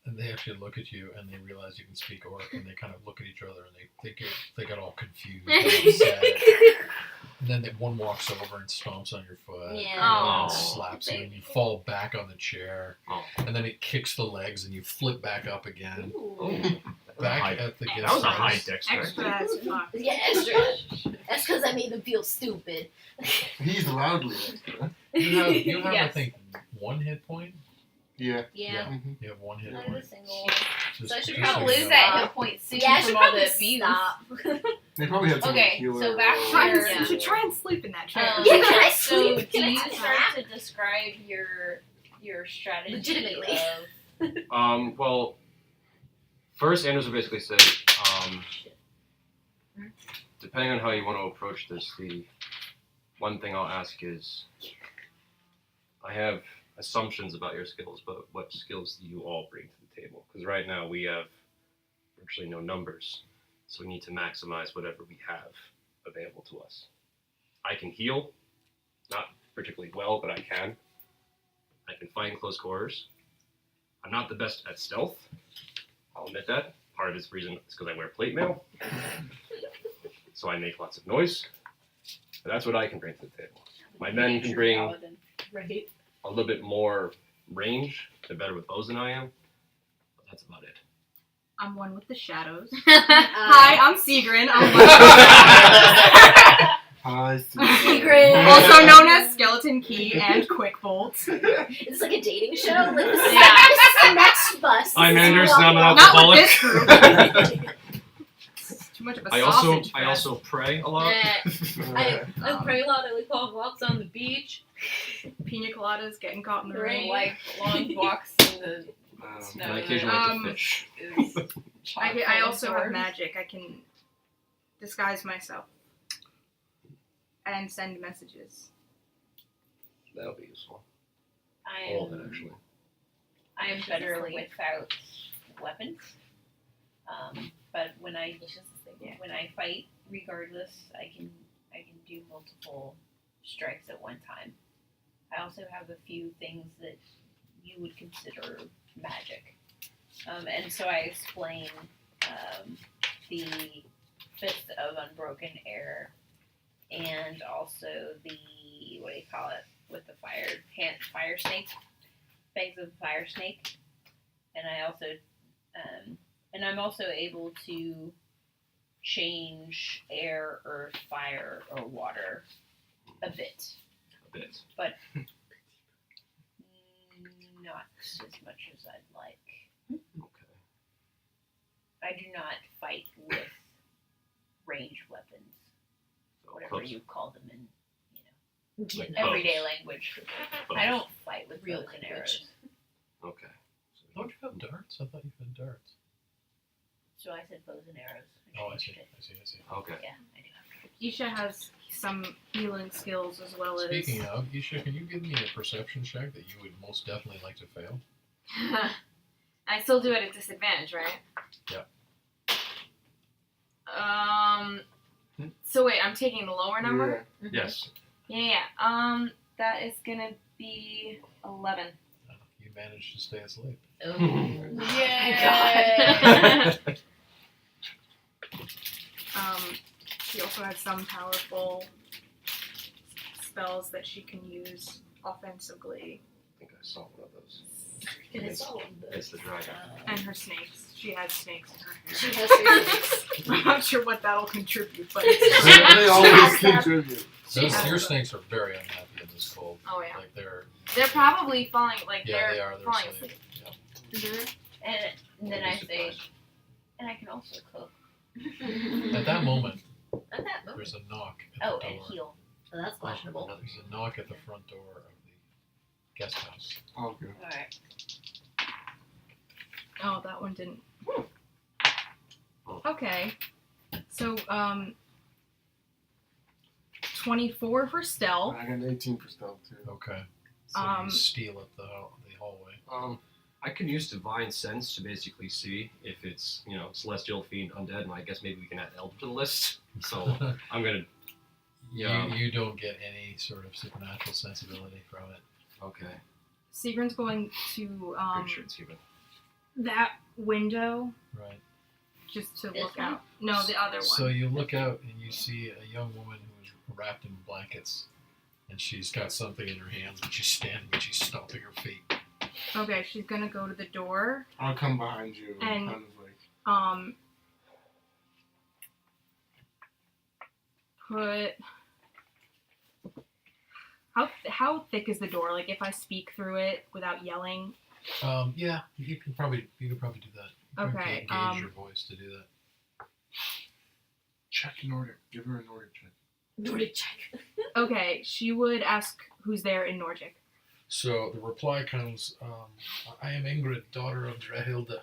And they actually look at you and they realize you can speak Orc and they kind of look at each other and they get all confused and upset. And then one walks over and stomps on your foot Yeah. and Oh. slaps you and you fall back on the chair Oh. and then it kicks the legs and you flip back up again. Ooh. Back at the That guest was a high house. deck strike. Extra as fuck. Yeah, extra. That's because I made them feel stupid. He's loudly extra. You have I Yes. think 1 hit point. Yeah. Yeah. Mhm. You have 1 hit Not a point. single. Just, So I should just Probably so you lose know. that hit point soon Yeah, I should from all the probably abuse. stop. They probably had some Okay, healer. so back to Try your- and, you should try and sleep in that chair. Yeah, can I So sleep? do Can I you have a start nap? to describe your strategy Legitimately. of Well, first Anders will basically say, depending on how you want to approach this, the one thing I'll ask is, I have assumptions about your skills, but what skills do you all bring to the table? Because right now we have virtually no numbers, so we need to maximize whatever we have available to us. I can heal, not particularly well, but I can. I can fight in close quarters. I'm not the best at stealth. I'll admit that. Part of this reason is because I wear plate mail. So I make lots of noise. But that's what I can bring to the table. My men can bring Right. a little bit more range. They're better with bows than I am. But that's about it. I'm one with the shadows. Hi, Hi, I'm Seagrin. I'm Hi, Secret. also known as Skeleton Key and Quick Bolt. It's like a dating show. Like this is the next bus. I'm This is Anders, what and I'm an I'll Not with alcoholic. this group. Too much of a I sausage fest. also pray a lot. I pray a lot. I like long walks on the beach. Pina coladas getting caught in the Right. rain. like long walks in the And I occasionally like to fish. is I also have magic. I can disguise myself and send messages. That'll be useful. I All of it, am actually. I am better without weapons. But when I fight, regardless, I can do multiple strikes at one time. I also have a few things that you would consider magic. And so I explain the Fist of Unbroken Air and also the, what do you call it, with the fire snake, fangs of fire snake. And I also, and I'm also able to change air, earth, fire, or water a bit. A bit. But not as much as I'd like. Okay. I do not fight with ranged weapons, So whatever close. you call them in Like everyday bows. language. Bows. I don't fight with Real bows and language. arrows. Okay. Don't you have darts? I thought you had darts. So I said bows and arrows. Oh, I see. changed it. I see. Okay. Yeah, I do have darts. Isha has some healing skills as well as. Speaking of, Isha, can you give me a perception check that you would most definitely like to fail? I still do it at disadvantage, right? Yep. So wait, I'm taking the lower number. Yes. Yeah. That is gonna be 11. You managed to stay asleep. Oh. Yeah. She also has some powerful spells that she can use offensively, I think I saw one of those. It's all of those. It's the dragon. and her snakes. She has snakes in her hair. She has three. I'm not sure what that'll contribute, but They always contribute. Those, has your them. snakes are very unhappy in this cold. Oh yeah. Like they're They're falling. Like yeah, they they're are. They're falling asleep. asleep. Yeah. And then I'd I be say, surprised. and I can also cook. At that moment, At that moment. there's a knock at Oh, the and door. heal. So that's questionable. Another. There's a knock at the front door of the guest house. Oh, good. Alright. Oh, that one didn't. Oh. Okay. So, 24 for stealth. I got an 18 for stealth too. Okay. So you steal at the hallway. I can use divine sense to basically see if it's celestial, fiend, undead, and I guess maybe we can add elder to the list. So I'm gonna. Yeah. You don't get any sort of supernatural sensibility from it. Okay. Sigrin's going to Pretty sure it's human. that window Right. just to This look one? out. No, the other one. So you look out and you see a young woman who's wrapped in blankets, and she's got something in her hands, and she's standing and she's stomping her feet. Okay, she's gonna go to the door. I'll come behind you. And- kind of like, Put. How thick is the door? Like if I speak through it without yelling. Yeah, you could probably do that. You can Okay, Gauge your voice to do that. check in order. Give her an order check. Nordic check. Okay, she would ask who's there in Nordic. So the reply comes, I am Ingrid, daughter of Drehilda.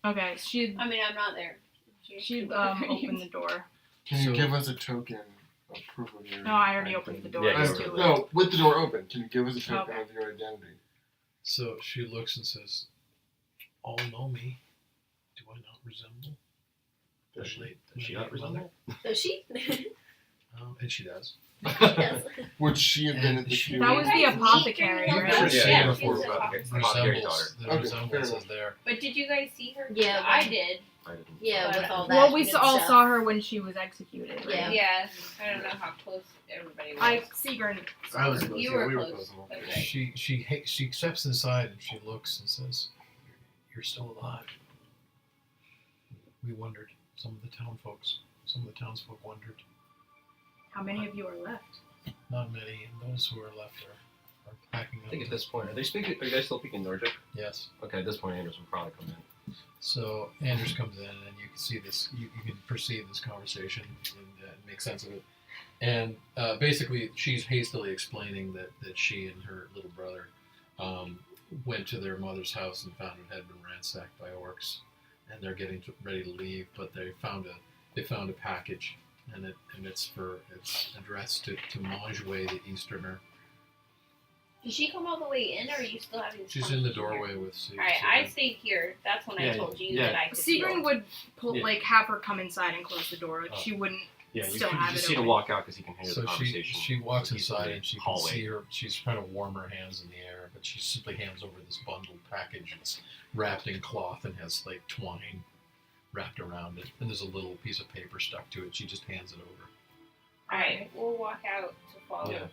Okay, she'd I mean, I'm not there. she'd open the door. Can you So- give us a token of proof of your No, I already opened the door. Yeah, Let's you do it. No, with the door open. Can you give us a token Okay. of your identity? So she looks and says, all know me. Do I not resemble? Does she, late- does she my not late mother?" resemble? Does she? And she does. Yes. Would she have been at the She- funeral? That was the Guys, apothecary, meet right? her. Yeah, Yeah, before she's a about apothecary. the daughter. Resembles, the Okay, resemblance fair is there. But did you guys see her? Yeah, I when- did. I didn't. Yeah, with all that. Well, we good all stuff. saw her when she was executed. Right? Yeah. Yeah, I don't know how close everybody was. Sigurd. I was close. You yeah, were we close. enough. Okay. She steps inside and she looks and says, "You're still alive." We wondered. Some of the townsfolk wondered. How many of you are left? Not many, and those who are left are packing I up. think at this point, are they still speaking Nordic? Yes. Okay, at this point, Anderson will probably come in. So Anders comes in, and you can see this. You can perceive this conversation and make sense of it. And basically, she's hastily explaining that she and her little brother went to their mother's house and found it had been ransacked by orcs, and they're getting ready to leave, but they found a package, and it's addressed to Manjway the Easterner, Did she come all the way in, or are you still having this She's in the conversation doorway with Sig. Alright, I stayed here. That's when Yeah, I told you yeah. that I could Seagreen feel. would pull, Yeah. like have her come inside and close the door. Like Oh. she wouldn't. Yeah, you Still can have just it see to open. walk out because he can hear So the conversation. she walks He's in inside the and she can hallway. see her. She's trying to warm her hands in the air, but she simply hands over this bundled package that's wrapped in cloth and has like twine wrapped around it, and there's a little piece of paper stuck to it. She just hands it over. Alright, we'll walk out to follow. Yeah.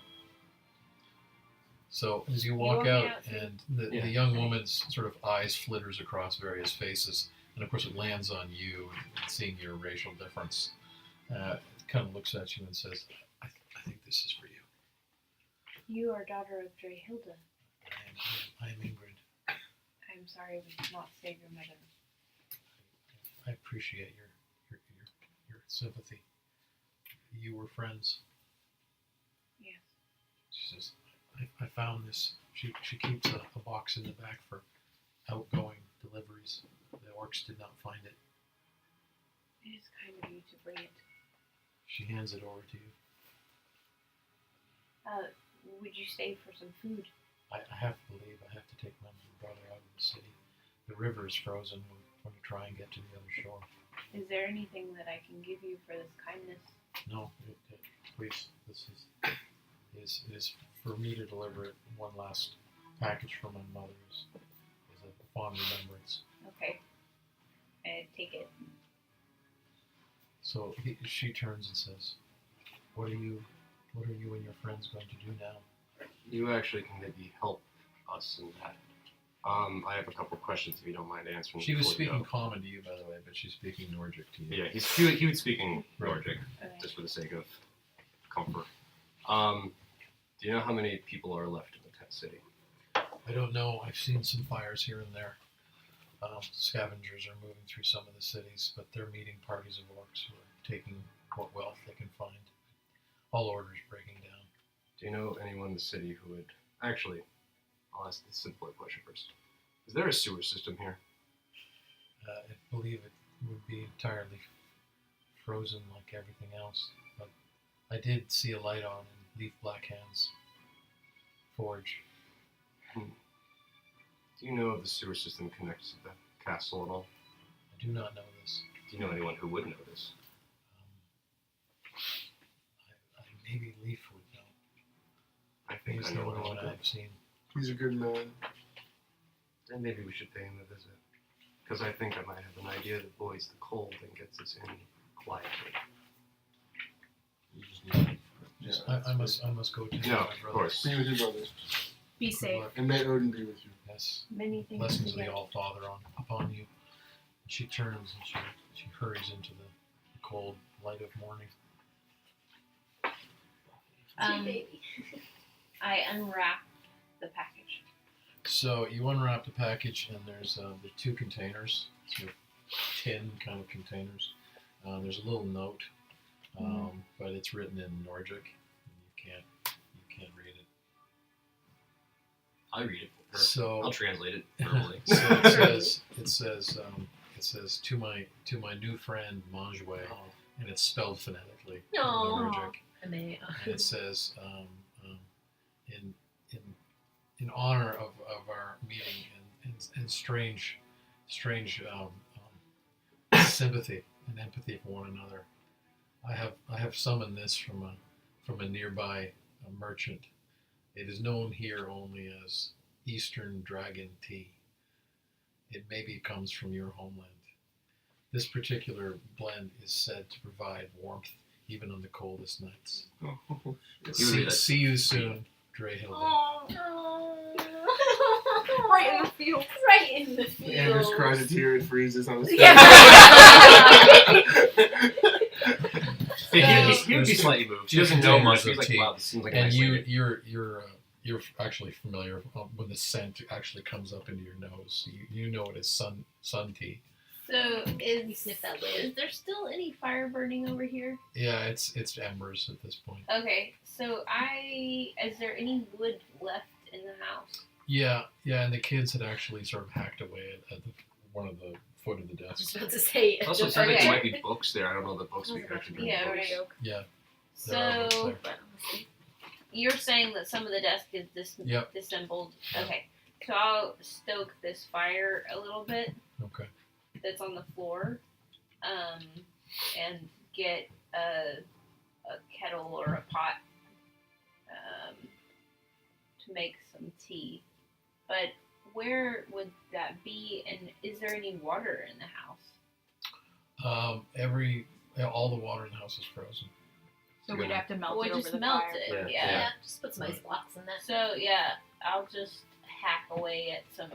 So as you walk walking out, out too? and Yeah. the young woman's sort of eyes flitters across various faces, and of course it lands on you, and seeing your racial difference, it kind of looks at you and says, I think this is for you. You are daughter of Drehilda. I am Ingrid. I'm sorry we did not save your mother. I appreciate your sympathy. You were friends. Yes. She says, I found this. She keeps a box in the back for outgoing deliveries. The orcs did not find it. It is kind of you to bring it. She hands it over to you. Would you stay for some food? I have to leave. I have to take my brother out of the city. The river is frozen. We're going to try and get to the other shore. Is there anything that I can give you for this kindness? No, please. This is for me to deliver it. One last package from my mother is a fond remembrance. Okay. I take it. So she turns and says, "What are you and your friends going to do now?" You actually can maybe help us in that. I have a couple questions if you don't mind answering. She was before you speaking go. common to you, by the way, but she's speaking Nordic to you. Yeah, he would speaking Right. Nordic Okay. just for the sake of comfort. Do you know how many people are left in the tent city? I don't know. I've seen some fires here and there. Scavengers are moving through some of the cities, but they're meeting parties of orcs who are taking what wealth they can find. All orders breaking down. Do you know anyone in the city who would actually? I'll ask the simpler question first. Is there a sewer system here? I believe it would be entirely frozen like everything else, but I did see a light on in Leaf Blackhand's forge. Do you know if the sewer system connects to the castle at all? I do not know this. Do you know anyone who would know this? Maybe Leaf would know. I think He's I the know only one anyone. I've seen. He's a good man. Then maybe we should pay him a visit. Because I think I might have an idea that voids the cold and gets us in quietly. You just leave. Yeah. I must go to No, my of brother. course. Be with your brothers. Be Good safe. luck. And may Odin be with you. Yes. Many things Blessings of together. the All-Father upon you. She turns and she hurries into the cold light of morning. Baby. I unwrap the package. So you unwrap the package, and there's the two containers, sort of tin kind of containers. There's a little note, but it's written in Nordic, and you can't read it. I read it for her. So I'll translate it verbally. so it says to my new friend Manjue, and it's spelled phonetically in Aw. Nordic. And they, And it says in honor of our meeting and strange sympathy and empathy for one another, I have summoned this from a nearby merchant. It is known here only as Eastern Dragon Tea. It maybe comes from your homeland. This particular blend is said to provide warmth even on the coldest nights. Oh, See you soon, Drehilda. Right in the field. right in the field. Anders cries a tear and freezes on his face. He would be slightly moved. He doesn't know much. He's like, tea. wow, this seems like a And nice lady. you're actually familiar when the scent actually comes up into your nose. You know it is sun tea. So You is sniff that lid. is there still any fire burning over here? Yeah, it's embers at this point. Okay, so is there any wood left in the house? Yeah, and the kids had actually sort of hacked away at one of the foot of the I was desk. just about to say. Also, it sounds like Okay. there might be books there. I don't know that books we could actually bring Yeah, books. right. Yeah, there are So books there. you're saying that some of the desk is Yep. disassembled. Okay. So I'll stoke this fire a little bit Okay. that's on the floor, and get a kettle or a pot to make some tea. But where would that be, and is there any water in the house? All the water in the house is frozen. So we'd have to melt We'll it over just the melt fire. it. Yeah. Yeah, just put some ice blocks in that. So yeah, I'll just hack away at some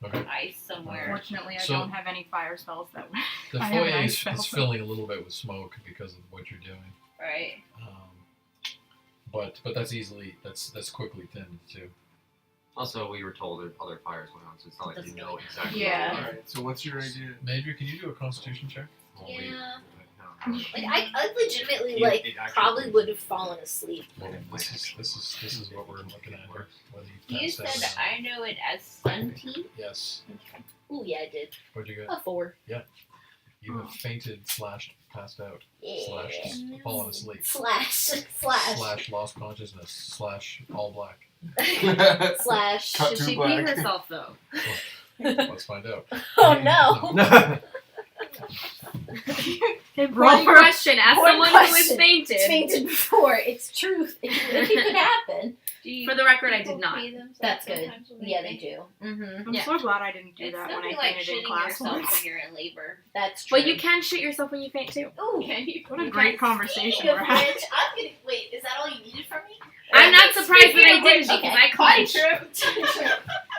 Okay. ice somewhere. Unfortunately, I So- don't have any fire spells that way. The I have an foyer ice is spell. filling a little bit with smoke because of what you're doing. Right. But that's quickly thinned too. Also, we were told that other fires went on, so it's not like you know exactly. Yeah. What Alright, so what's your idea? Major, can you do a Constitution check? Yeah. No. Like I legitimately You- like it actually- probably would have fallen asleep. Well, this is what we're looking at here. Whether you You pass that said or not. I know it as sun tea. Yes. Ooh, yeah, I did. What'd you get? A 4. You have fainted / passed out Yeah. / fallen asleep Slash. / lost consciousness / all black. Slash. Cut Should to she black. pee herself though? Let's find out. Oh no. One question. As One someone who has question. fainted. It's fainted before. It's truth. It could happen. For the record, I did not. That's good. Yeah, they do. Mm-hmm. I'm Yeah. so glad I didn't do It's that when nothing I like fainted in shitting class yourself once. when you're in labor. That's true. But you can shit yourself when you faint too. Ooh. What a great conversation Speaking of we're having. which, I'm gonna wait. Is that all you needed from me? I'm not surprised that I Speaking of didn't which- because okay, I clinched.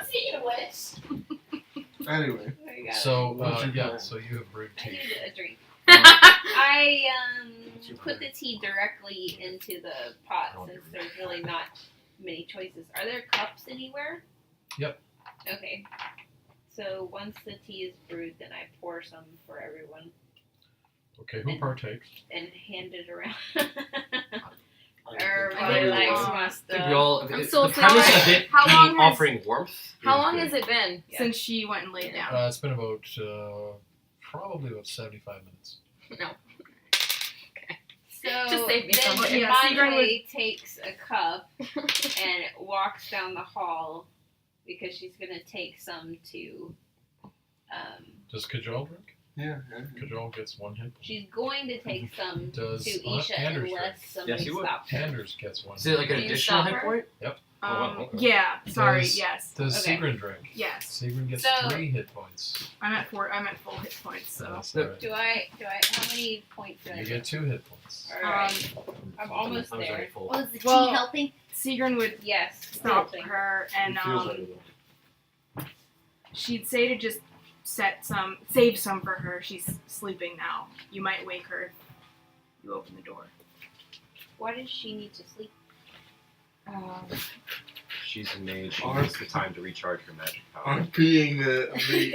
Speaking of which, Anyway, So What's your yeah, plan? so you have brewed I tea. need a drink. I put the tea directly into the pot since there's really not many choices. Are there cups anywhere? Yep. Okay. So once the tea is brewed, then I pour some for everyone Okay, who partakes? and hand it around. I Everybody think likes we- my I think stuff. we all. I'm so the premise sorry. of it How being long has- offering warmth. How is long good. has it been? Since she went and laid down. It's been about probably about 75 minutes. No. So Just save me then some. Yeah, Seagram Madre takes a cup and walks down the hall because she's gonna take some to. Does Kajal drink? yeah. Kajal gets 1 hit. She's going to take some Does to Isha Anders unless drink? somebody Yes, he would. stops her. Anders gets 1 Is it like an Do you additional stop hit her? point? Yep. Oh, wow, okay. Yeah. Sorry. Does- Yes. Does Okay. Sigrun drink? Yes. Sigrun gets So- 3 hit points. I'm at 4. I'm at full hit points. So. That's all right. Do I? How many points do I You get? get 2 hit points. All right. I'm almost I was already there. full. was the tea Well- helping? Sigrun would Yes. stop something. her and It feels like it. she'd say to just save some for her. She's sleeping now. You might wake her if you open the door. Why does she need to sleep? She's a mage. She Arc. needs the time to recharge her magic power. Aren't being the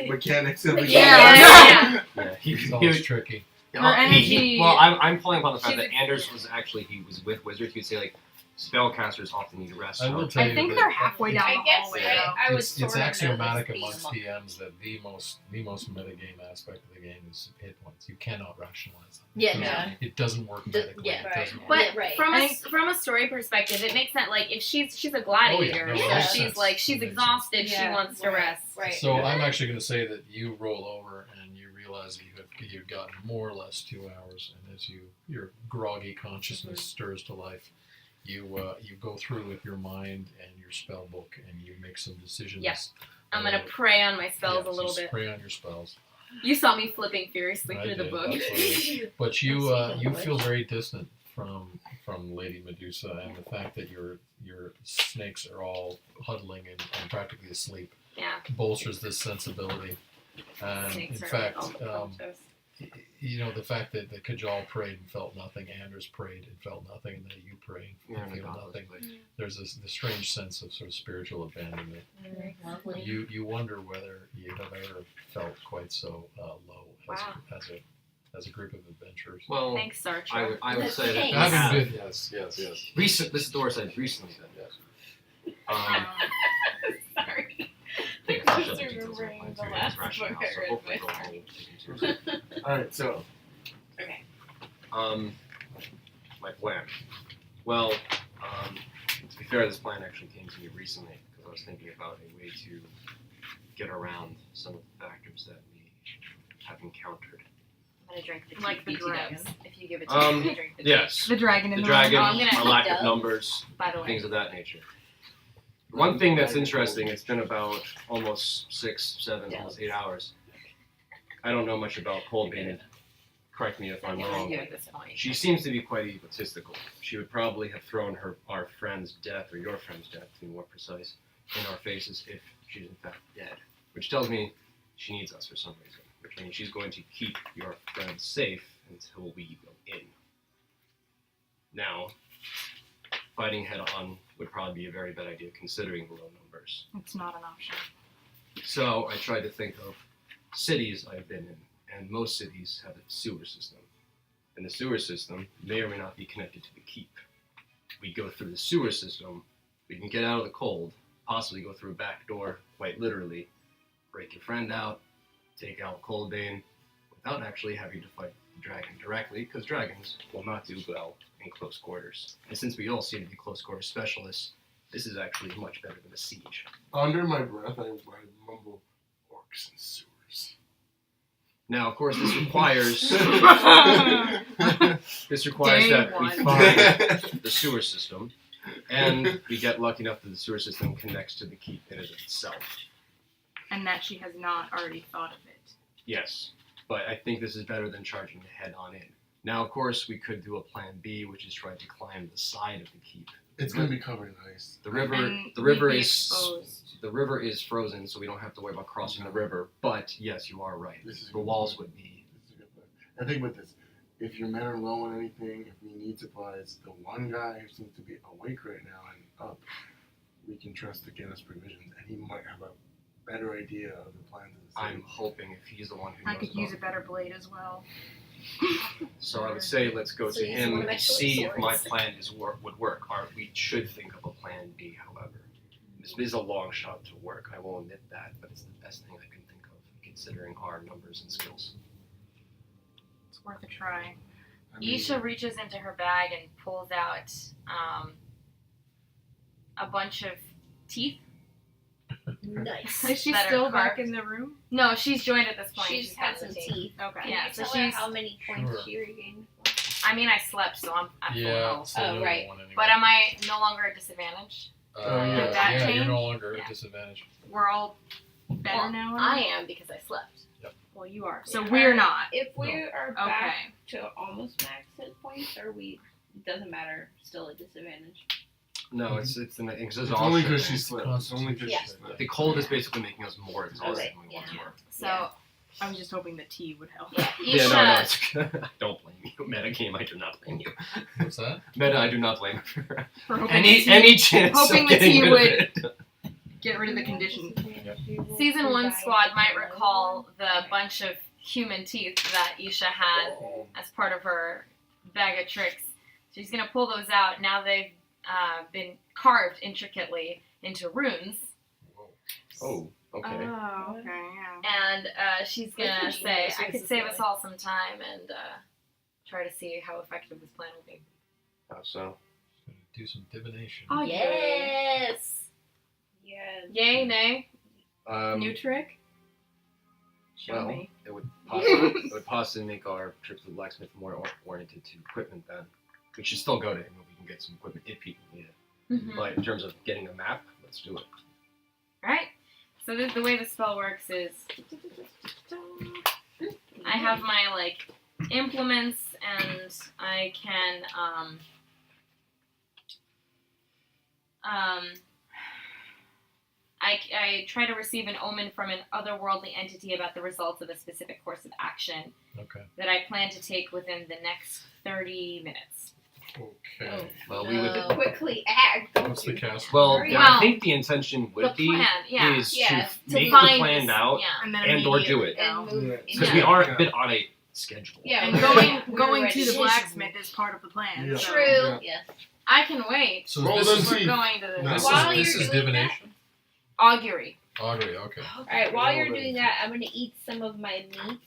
mechanics of the Yeah. Yeah, It's always tricky. Her energy- well, I'm pulling upon the fact She's that Anders was actually he was with wizards. He would say like spellcasters often need rest. I so- will tell I you think that they're halfway down I the guess hallway. I though. would it's sort of know axiomatic this being amongst a monk. TMs that the most metagame aspect of the game is hit points. You cannot rationalize them. Yeah, It no. doesn't- It doesn't work The- medically. yeah. It doesn't work. But Yeah, right. from I a think- from a story perspective, it makes sense. Like if she's a gladiator, no, it so makes she's sense. like she's It makes exhausted. She Yeah, wants to right, rest. Right. So I'm actually going to say that you roll over and you realize that you've gotten more or less 2 hours, and as your groggy consciousness stirs to life, you go through with your mind and your spell book, and you make some decisions. Yeah. I'm gonna pray on my spells a little bit. Spray on your spells. You saw me flipping furiously I through the did, book. absolutely. But you Speaking you of feel which. very distant from Lady Medusa, and the fact that your snakes are all huddling and practically asleep Yeah. bolsters this sensibility. And Snakes in are fact, all comatose. the fact that the Kajal prayed and felt nothing, Anders prayed and felt nothing, and that you pray Yeah, and my feel God, nothing. that's like- There's this strange sense of sort of spiritual abandonment. Lovely. You wonder whether you have ever felt quite so low Wow. as a group of adventurers. Well, Thanks, Star I Trek. would, I would say that Thanks. we Having have been, yes. recent. This door said recently said yes. Sorry. I think I it's was just details of remembering my the experience last rationale, book I so read hopefully with they'll all take into account. Alright, so Okay. My plan. Well, To be fair, this plan actually came to me recently because I was thinking about a way to get around some of the factors that we have encountered. I'm gonna drink the Like the BT dragon. dubs. If you give it to me, I'm gonna drink the tea. Yes, The dragon in the the dragon, Oh, I'm gonna our lack of dubs. numbers, By the way. things of that nature. One thing that's interesting, it's been about almost 6, 7, almost 8 hours. I don't know much about Coldbane. Correct me if I'm wrong. You at this point. She seems to be quite egotistical. She would probably have thrown our friend's death, or your friend's death, to be more precise, in our faces if she's in fact dead. Which tells me she needs us for some reason. Which means she's going to keep your friend safe until we go in. Now, fighting head on would probably be a very bad idea considering the low numbers. It's not an option. So I tried to think of cities I've been in, and most cities have a sewer system. And the sewer system may or may not be connected to the keep. We go through the sewer system, we can get out of the cold, possibly go through a back door, quite literally, break your friend out, take out Coldbane, without actually having to fight the dragon directly, because dragons will not do well in close quarters. And since we all seem to be close quarters specialists, this is actually much better than a siege. Under my breath, I mumble, orcs and sewers. Now, of course, this requires Day that we one. find the sewer system, and we get lucky enough that the sewer system connects to the keep in and of itself. And that she has not already thought of it. Yes, but I think this is better than charging head on in. Now, of course, we could do a plan B, which is try to climb the side of the keep. It's gonna be covered in ice. The river, And the river we'd be is exposed. the river is frozen, so we don't have to worry about crossing the river. But yes, you are right. This is The walls would be. This is a good plan. I think with this, if your men are low on anything, if we need supplies, the one guy who seems to be awake right now and up, we can trust to get us provisions, and he might have a better idea of the plans of the city. I'm hoping if he's the one who I knows could use a about better blade as well. So I would say let's go So to use him one of and my short see if my swords. plan would work. Or we should think of a plan B, however. This is a long shot to work, I will admit that, but it's the best thing I can think of considering our numbers and skills. It's worth a try. I mean, Isha reaches into her bag and pulls out a bunch of teeth. Nice. Is she That are still carved. back in the room? No, she's joined at this point. She's had got some teeth. teeth. Okay. Yeah, Can so you tell her she's. how many points Sure. she regained? I mean, I slept, so I'm at full Yeah, health. so Oh, no right. one anyway. But am I no longer at disadvantage? Oh, yeah. Did that yeah, you're change? no longer Yeah. at disadvantage. We're all better Well, now? I am because I slept. Well, you are. So Yeah. we're not. If we are back Okay. to almost max hit points, or we doesn't matter, still at disadvantage. No, it's an It's only exhaustion. because she slept. It's only because Yeah. she slept. The cold is basically making us more exhausted Okay, than we yeah. once were. So, Yeah. I was just hoping the tea would help. yeah, Yeah, Isha, no, it's I don't blame you. Meta game, I do not blame you. What's that? Meta, I do not blame you for For hoping the tea- any chance hoping of the getting tea rid would- of it. get rid of the condition. Season 1 squad might recall the bunch of human teeth that Isha had as part of her bag of tricks. She's going to pull those out. Now they've been carved intricately into runes. Oh, okay. Oh, okay, yeah. And she's going to That's say, pretty I could nice, save really. us all some time and try to see how effective this plan will be. How so? Do some divination. Oh, Yes. Yes. Yay, nay? New trick? Show well, me. it would possibly make our trip to the blacksmith more oriented to equipment then. We should still go to him and we can get some equipment if people need it. Mm-hmm. But in terms of getting a map, let's do it. Right? So the way the spell works is I have my like implements and I can I try to receive an omen from an otherworldly entity about the results of a specific course of action Okay. that I plan to take within the next 30 minutes. Okay. Well, we would. No. Quickly act. What's the cast? Well, Hurry what I up. think the intention would The be plan, yeah. is Yeah, to To make the find plan this- out Yeah. And then and or do immediately it. And go. move. Because Yeah. we are a bit on a schedule. Yeah, And we're- going we're going ready. to the blacksmith is part of the plan. Yeah. So. True. Yeah. Yeah. I can wait. So Roll this them is, We're teeth. going to the Nice. While this you're is doing divination? augury. Augury, okay. Alright, while you're Roll doing them. that, I'm gonna eat some of my meat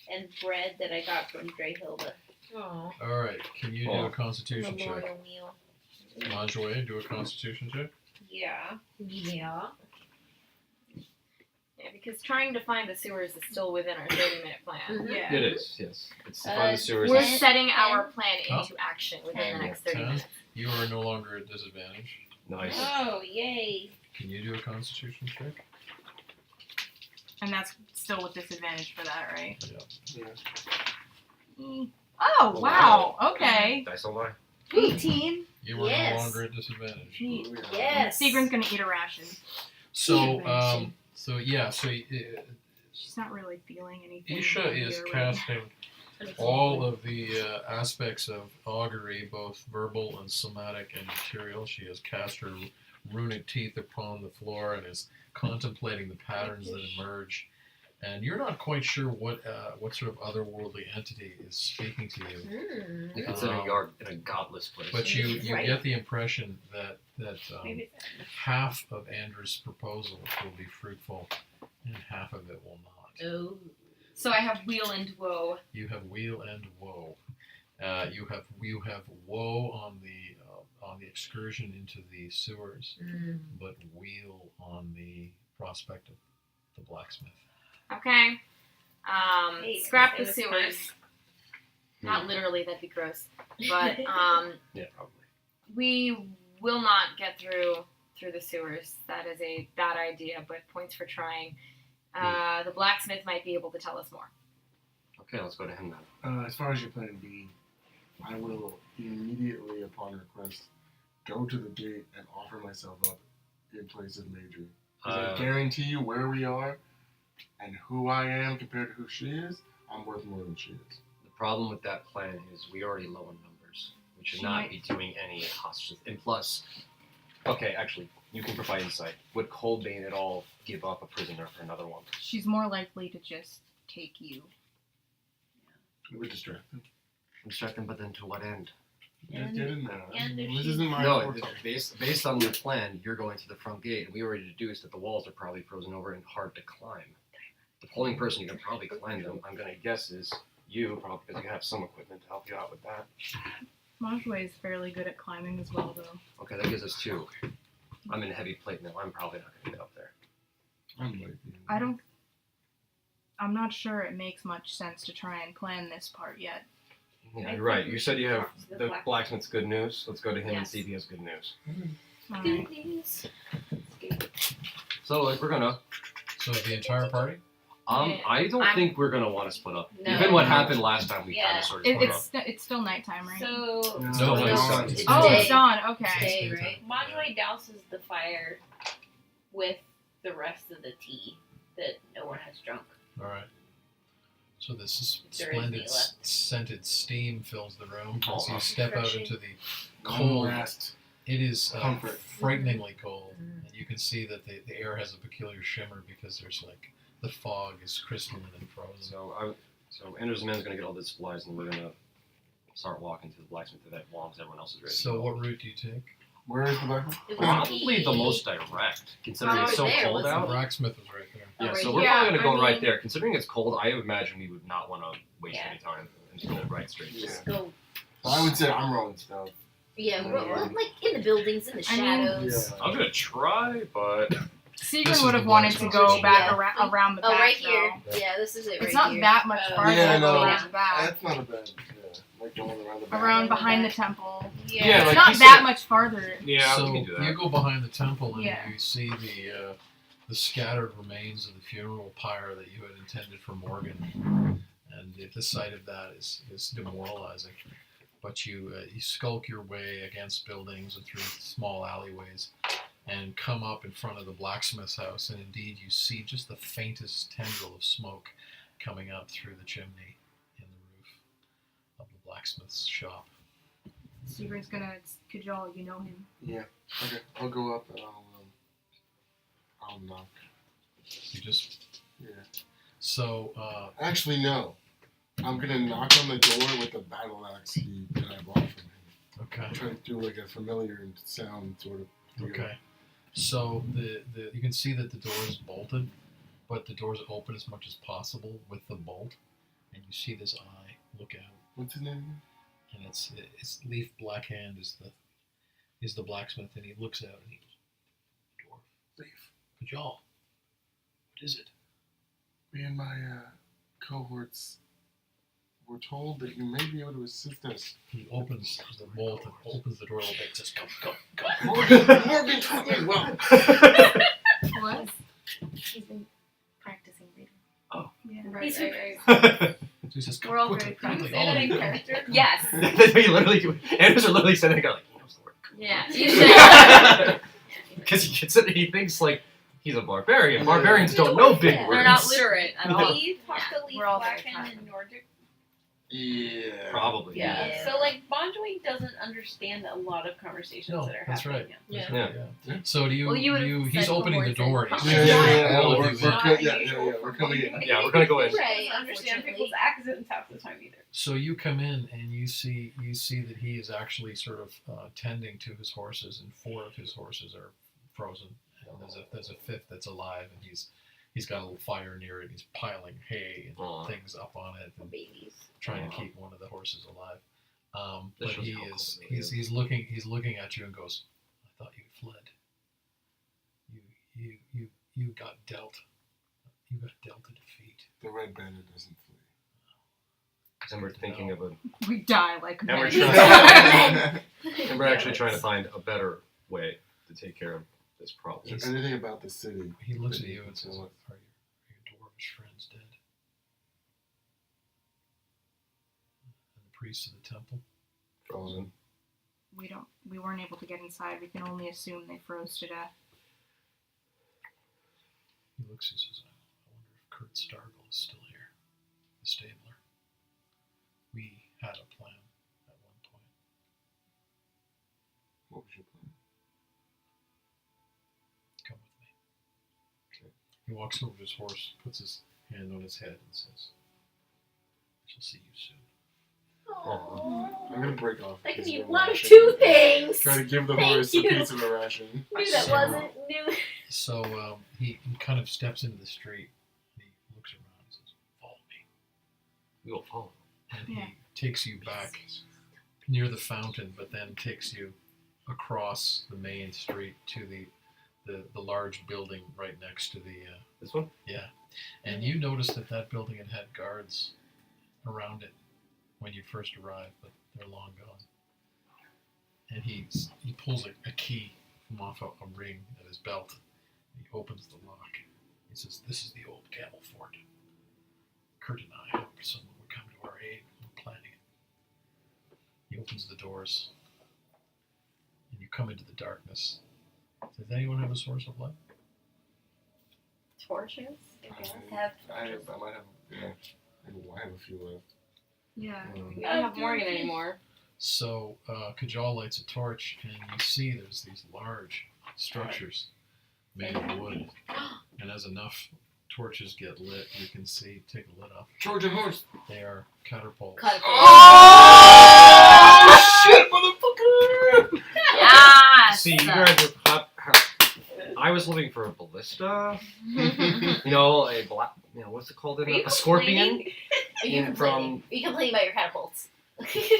and bread that I got from Drehilda. Oh. Alright, can you do Oh. a constitution check? Memorial meal. Manjue, do a Constitution check. Yeah. Yeah. Yeah, because trying to find the sewers is still within our 30-minute plan. Mhm. Yeah. It is, yes. It's to find the sewers. We're Ten. setting our plan Oh. into action within the Ten. next 30 10. minutes. You are no longer at disadvantage. Nice. Oh, yay. Can you do a Constitution check? And that's still with disadvantage for that, right? Yeah. Oh, wow. Okay. Dice don't lie. 18. You are Yes. no longer at disadvantage. Neat. Yes. Seagram's gonna eat a ration. So, Eat She's not really feeling anything. Isha is here right casting all of the aspects of augury, both verbal and somatic and material. She has cast her runic teeth upon the floor and is contemplating the patterns that emerge. And you're not quite sure what sort of otherworldly entity is speaking to you. Mm. Considering you are in a godless place. But you Right. get the impression that Maybe it's half of Andrew's proposal will be fruitful and half of it will not. Oh. So I have wheel and woe. You have wheel and woe. You have woe on the excursion into the sewers, Mm. but wheel on the prospect of the blacksmith. Okay. Hey, Scrap it the was sewers. Not literally, that'd be gross. But Yeah, probably. we will not get through the sewers. That is a bad idea, but points for trying. The blacksmith might be able to tell us more. Okay, let's go to him then. As far as your plan B, I will immediately, upon request, go to the gate and offer myself up in place of Major. Because I guarantee you where we are and who I am compared to who she is, I'm worth more than she is. The problem with that plan is we already low in numbers. We should She not might- be doing any hostages. And plus, okay, actually, you can provide insight. Would Coldbane at all give up a prisoner for another one? She's more likely to just take you. It would distract them. Distract them, but then to what end? Just get in there. and if This she- isn't my No, forte. based on your plan, you're going to the front gate, and we already deduced that the walls are probably frozen over and hard to climb. The only person you can probably climb them, I'm going to guess, is you, probably because you have some equipment to help you out with that. Manjue is fairly good at climbing as well, though. Okay, that gives us two. I'm in heavy plate now. I'm probably not going to get up there. I'm not sure it makes much sense to try and plan this part yet. Yeah, I you're right. think You said you have talk to the the blacksmith. blacksmith's good news. Let's go to him and Yes. see if he has good news. Alright. Good news. So, like, we're gonna. So the entire party? I don't I'm- think we're gonna want to split up. No. Given what happened last time, we kind Yeah. of sort of split up. It's still nighttime, right? So, No, No, it's it's Oh, day. it's dawn. Okay. Day, It's right? Manjue douses the fire with the rest of the tea that no one has drunk. All right. So this is There is splendid tea left. scented steam fills the room as you Oh, step out refreshing. into the Long cold. rest. It is Comfort. frighteningly cold, Mm. and you can see that the air has a peculiar shimmer because there's like the fog is crystalline and frozen. So Andrew's man's gonna get all the supplies, and we're gonna start walking to the blacksmith event while everyone else is ready. So what route do you take? Where is the blacksmith? It was Probably the most direct, considering it's so There, cold wasn't The out. blacksmith was right there. Yeah, Oh, so right we're here. probably gonna Yeah, go I right mean- there. Considering it's cold, I imagine we would not want to waste Yeah. any time and just go right straight. to Just there. go. I would say I'm rolling stealth. Yeah, Yeah. like in the buildings, in the I mean- shadows. I'm gonna try, but This Seagrin is would the have wanted to blacksmith. go back Yeah. around the Oh, back. right here. though. Yeah, this is it. It's right not here. that much farther Yeah, to go no. around the back. That's not a bad. Yeah, like going around the back. Around behind the temple. Yeah, It's like not he that said- much farther. yeah, so we can do that. you go behind the temple and Yeah. you see the scattered remains of the funeral pyre that you had intended for Morgan, and the sight of that is demoralizing. But you skulk your way against buildings and through small alleyways, and come up in front of the blacksmith's house, and indeed you see just the faintest tendril of smoke coming up through the chimney in the roof of the blacksmith's shop. Seagrin's gonna cajole. You know him. Yeah. Okay. I'll go up and I'll knock. You just Yeah. so Actually, no. I'm gonna knock on the door with the battle axe that I bought from him. okay. Try to do like a familiar sound sort of deal. Okay. So the you can see that the door is bolted, but the door's open as much as possible with the bolt, and you see this eye look out, What's his name? and it's Leaf Blackhand is is the blacksmith, and he looks out and he goes, "Dwarf, thief, Kajal, what is it?" Me and my cohorts were told that you may be able to assist us. He opens the bolt and opens the door a little bit and says, "Come, come, come." Morgan taught me well. What? He's been practicing reading. Yeah. Right. So he says, "Come, We're all quickly, very quickly, Say all that of in you." character. Yes. They literally, Anders are literally sitting there like, he knows the word. Yeah. You should. Because he thinks like he's a barbarian. Barbarians don't know big They're words. They're not literate at all. Do you talk to Leaf We're all very Blacken tired. in Nordic? Yeah. Probably. Yeah. Yeah. So like Bonjoy doesn't understand a lot of conversations No, that are that's happening. right. Yeah. That's right, yeah. So do you? Well, you would've he's said opening the before door. it And said, he says, Yeah, "All of we're, you we're, in." Not co- unusual we're for coming in. Bonjoy. Yeah, we're gonna go in. Right. Understand Unfortunately. people's accents half the time either. So you come in and you see that he is actually sort of tending to his horses, and 4 of his horses are frozen, and there's a 5th that's alive, and he's got a little fire near it. He's piling hay and Aw. things up on it and Babies. trying to keep one of the horses alive. This But shows he how is cool it is. he's looking at you and goes, "I thought you fled. You got dealt. You got dealt a defeat." The red bandit doesn't flee. And we're thinking of a. We die like And we're men. trying. And we're actually trying to find a better way to take care of this problem. Is there anything about the city? He looks that at you can and says, tell "Are us? your dwarvish friends dead?" And the priests of the temple. Frozen. We weren't able to get inside. We can only assume they froze to death. He looks and says, "I wonder if Kurt Stargle is still here, the stabler. We had a plan at one point." What was your plan? "Come with me." Okay. He walks over to his horse, puts his hand on his head, and says, "I shall see you soon." I'm gonna break off. I a can piece eat of a one of ration. 2 things. Try to give the Thank horse you. a piece of a ration. Knew that wasn't new. So he kind of steps into the street, and he looks around and says, "Follow me." We will follow. And Yeah. he takes you back near the fountain, but then takes you across the main street to the large building right next to the This one? and you noticed that building had guards around it when you first arrived, but they're long gone. And he pulls a key from off a ring at his belt. He opens the lock. He says, "This is the old camel fort. Kurt and I hoped someone would come to our aid. We're planning it." He opens the doors, and you come into the darkness. Does anyone have a source of light? Torches? I Have might have. Yeah. I have a few left. Yeah. We don't have Morgan anymore. So Kajal lights a torch, and you see there's these large structures made of wood. And as enough torches get lit, you can see, take a lid off, Trojan horse. they are catapults. cut. Oh shit, motherfucker! Yes. See, you guys are. I was looking for a ballista. You know, a black. You know, what's it called? Are you A scorpion. complaining? Are you And complaining? Are you complaining about your catapults?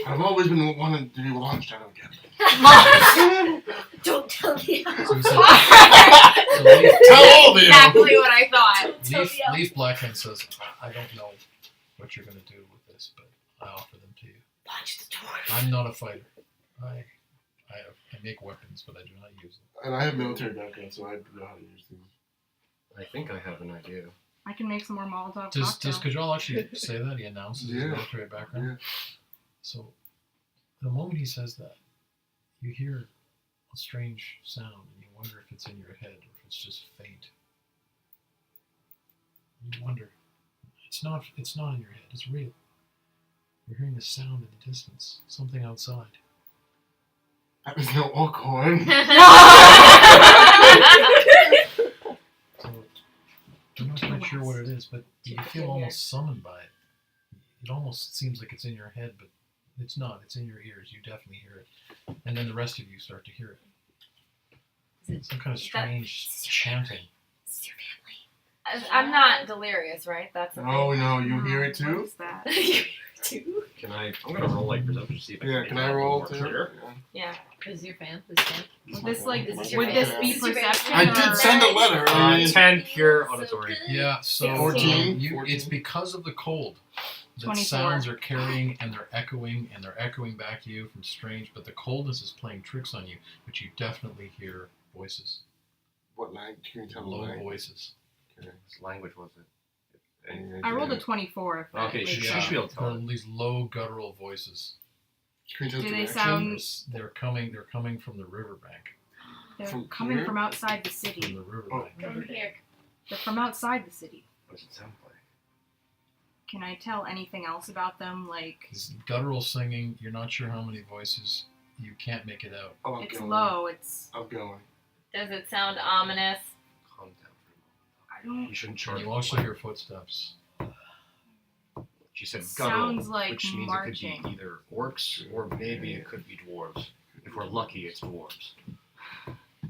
I've always been wanting to be launched out of a gun. Don't tell me. So he said, so Leaf, Tell all of you. Exactly what I thought. Leaf Blackhand says, "I don't know what you're going to do with this, but I offer them to you. Punch the door. I'm not a fighter. I make weapons, but I do not use them." And I have military background, so I know how to use these. I think I have an idea. I can make some more Molotov Does cocktails. Kajal actually say that? He announces his Yeah. military background? Yeah. So, the moment he says that, you hear a strange sound, and you wonder if it's in your head or if it's just faint. You wonder. It's not in your head. It's real. You're hearing a sound in the distance. Something outside. That was no Alcorn. So, I'm not quite sure what it is, but you feel almost summoned by it. It almost seems like it's in your head, but it's not. It's in your ears. You definitely hear it. And then the rest of you start to hear it. Some kind of strange chanting. It's your I'm not delirious, right? That's the Oh thing. no, you hear it What too? is that? family. Can I'm gonna roll like perception to see if I Yeah, can can make I it roll more too? clear. Yeah. Who's your fan? Who's fan? Would this like This is your would this fan. be This is your perception? I or- did send a letter. I mean, 10 pure auditory. Yeah, so 14, you, 14. it's because of the cold that 24. sounds are carrying and they're echoing back to you from strange, but the coldness is playing tricks on you, but you definitely hear voices, what language? Can you tell me? low language? voices. What language was it? I rolled a 24. If that Okay, makes she sense. should be able to tell. These low guttural voices. Can you tell Do they direction? sound- They're coming from the riverbank. They're From coming here? from outside the From city. the riverbank. From here. They're from outside the city. What does it sound like? Can I tell anything else about them? Like, This guttural singing, you're not sure how many voices, you can't make it out. Oh, I'm it's going. low. It's I'm going. Does it sound ominous? Calm down for I a don't. moment. You shouldn't charge. And you also hear footsteps. She said Sounds guttural, like which means marching. it could be either orcs or maybe it could be dwarves. If we're lucky, it's dwarves.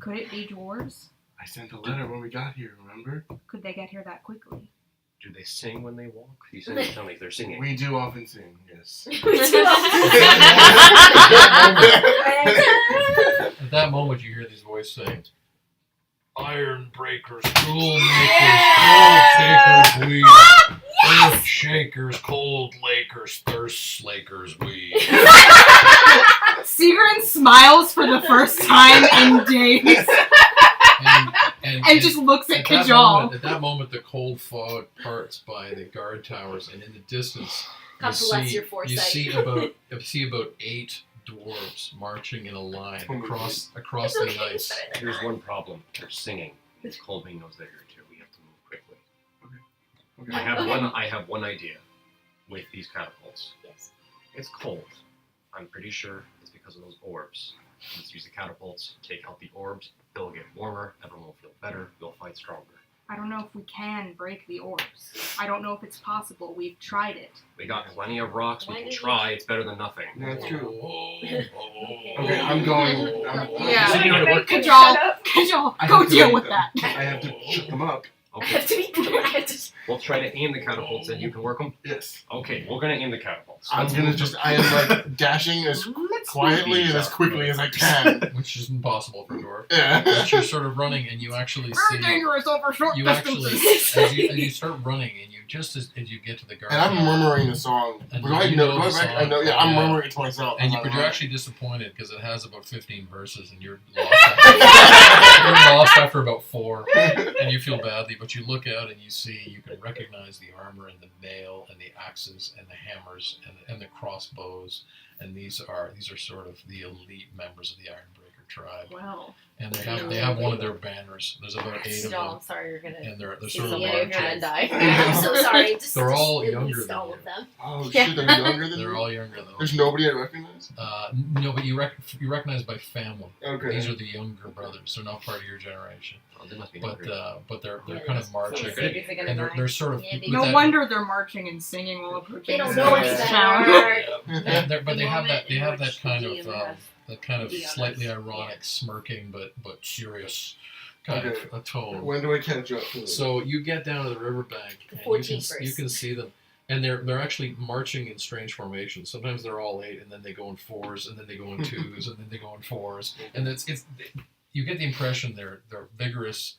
Could it be dwarves? I sent a letter when we got here. Remember? Could they get here that quickly? Do they sing when they walk? You said it sounded like they're singing. We do often sing. Yes. At that moment, you hear these voices saying, "Iron breakers, tool makers, gold takers, we. Earth shakers, cold lakers, thirst slakers, we." Sigrun smiles for the first time in days and just looks at Kajal. At that moment, the cold fog parts by the guard towers, and in the distance, God bless your you foresight. see about 8 dwarves marching in a line across the ice. Here's one problem. They're singing. Colbane knows they're here too. We have to move quickly. Okay. I have one idea with these catapults. Yes. It's cold. I'm pretty sure it's because of those orbs. Let's use the catapults, take out the orbs, they'll get warmer, everyone will feel better, we'll fight stronger. I don't know if we can break the orbs. I don't know if it's possible. We've tried it. We got plenty of rocks, we Why can did try, it's better than nothing. That's true. Oh. Okay, I'm going. Yeah. So you know how to work it? Kajal, I go have to deal make with them. that. I have to shut them up. I have Okay, to be. we'll try to aim the catapults and you can work them. Yes. Okay, we're gonna aim the catapults. I'm gonna just. I am like dashing as quietly and as quickly as I can. Which is impossible for a dwarf. Yeah. But you're sort of running, and you actually Very see. dangerous over short You actually, distances. as you start running, and you just as you get to the guard, And I'm murmuring the song. And Do I you know? know Do the I song. I know. Yeah, I'm Yeah. murmuring it to myself. and as you, I'm but you're running. actually disappointed because it has about 15 verses, and you're lost. You're lost after about 4, and you feel badly. But you look out and you see, you can recognize the armor and the mail and the axes and the hammers and the crossbows, and these are sort of the elite members of the Ironbreaker tribe. Well, And they have one of their banners. There's about 8 of No, them, I'm sorry, you're gonna. and they're see sort of the you're gonna marching. die. I'm so sorry. Just, They're all just younger release than all you. of them. Oh Yeah. shit! They're younger than They're me. all younger than There's nobody I recognize. No, but you recognize by family. Okay. These are the younger brothers. They're not part of your generation. Oh, they must be But hungry. they're Yeah, kind of so marching, the babies are gonna and die. they're sort of Yeah, they with no that- wonder they're marching and singing while approaching. They don't the know any it's next better. town. and but they The have moment that in which kind the of DM has that kind of be honest. slightly ironic, smirking but serious kind Okay. of a tone. When do I catch up to them? So you get down to the riverbank, and 14 you can see them, and they're actually marching in strange formations. Sometimes they're all 8, and then they go in 4s, and then they go in 2s, and then they go in 4s, and it's you get the impression they're vigorous,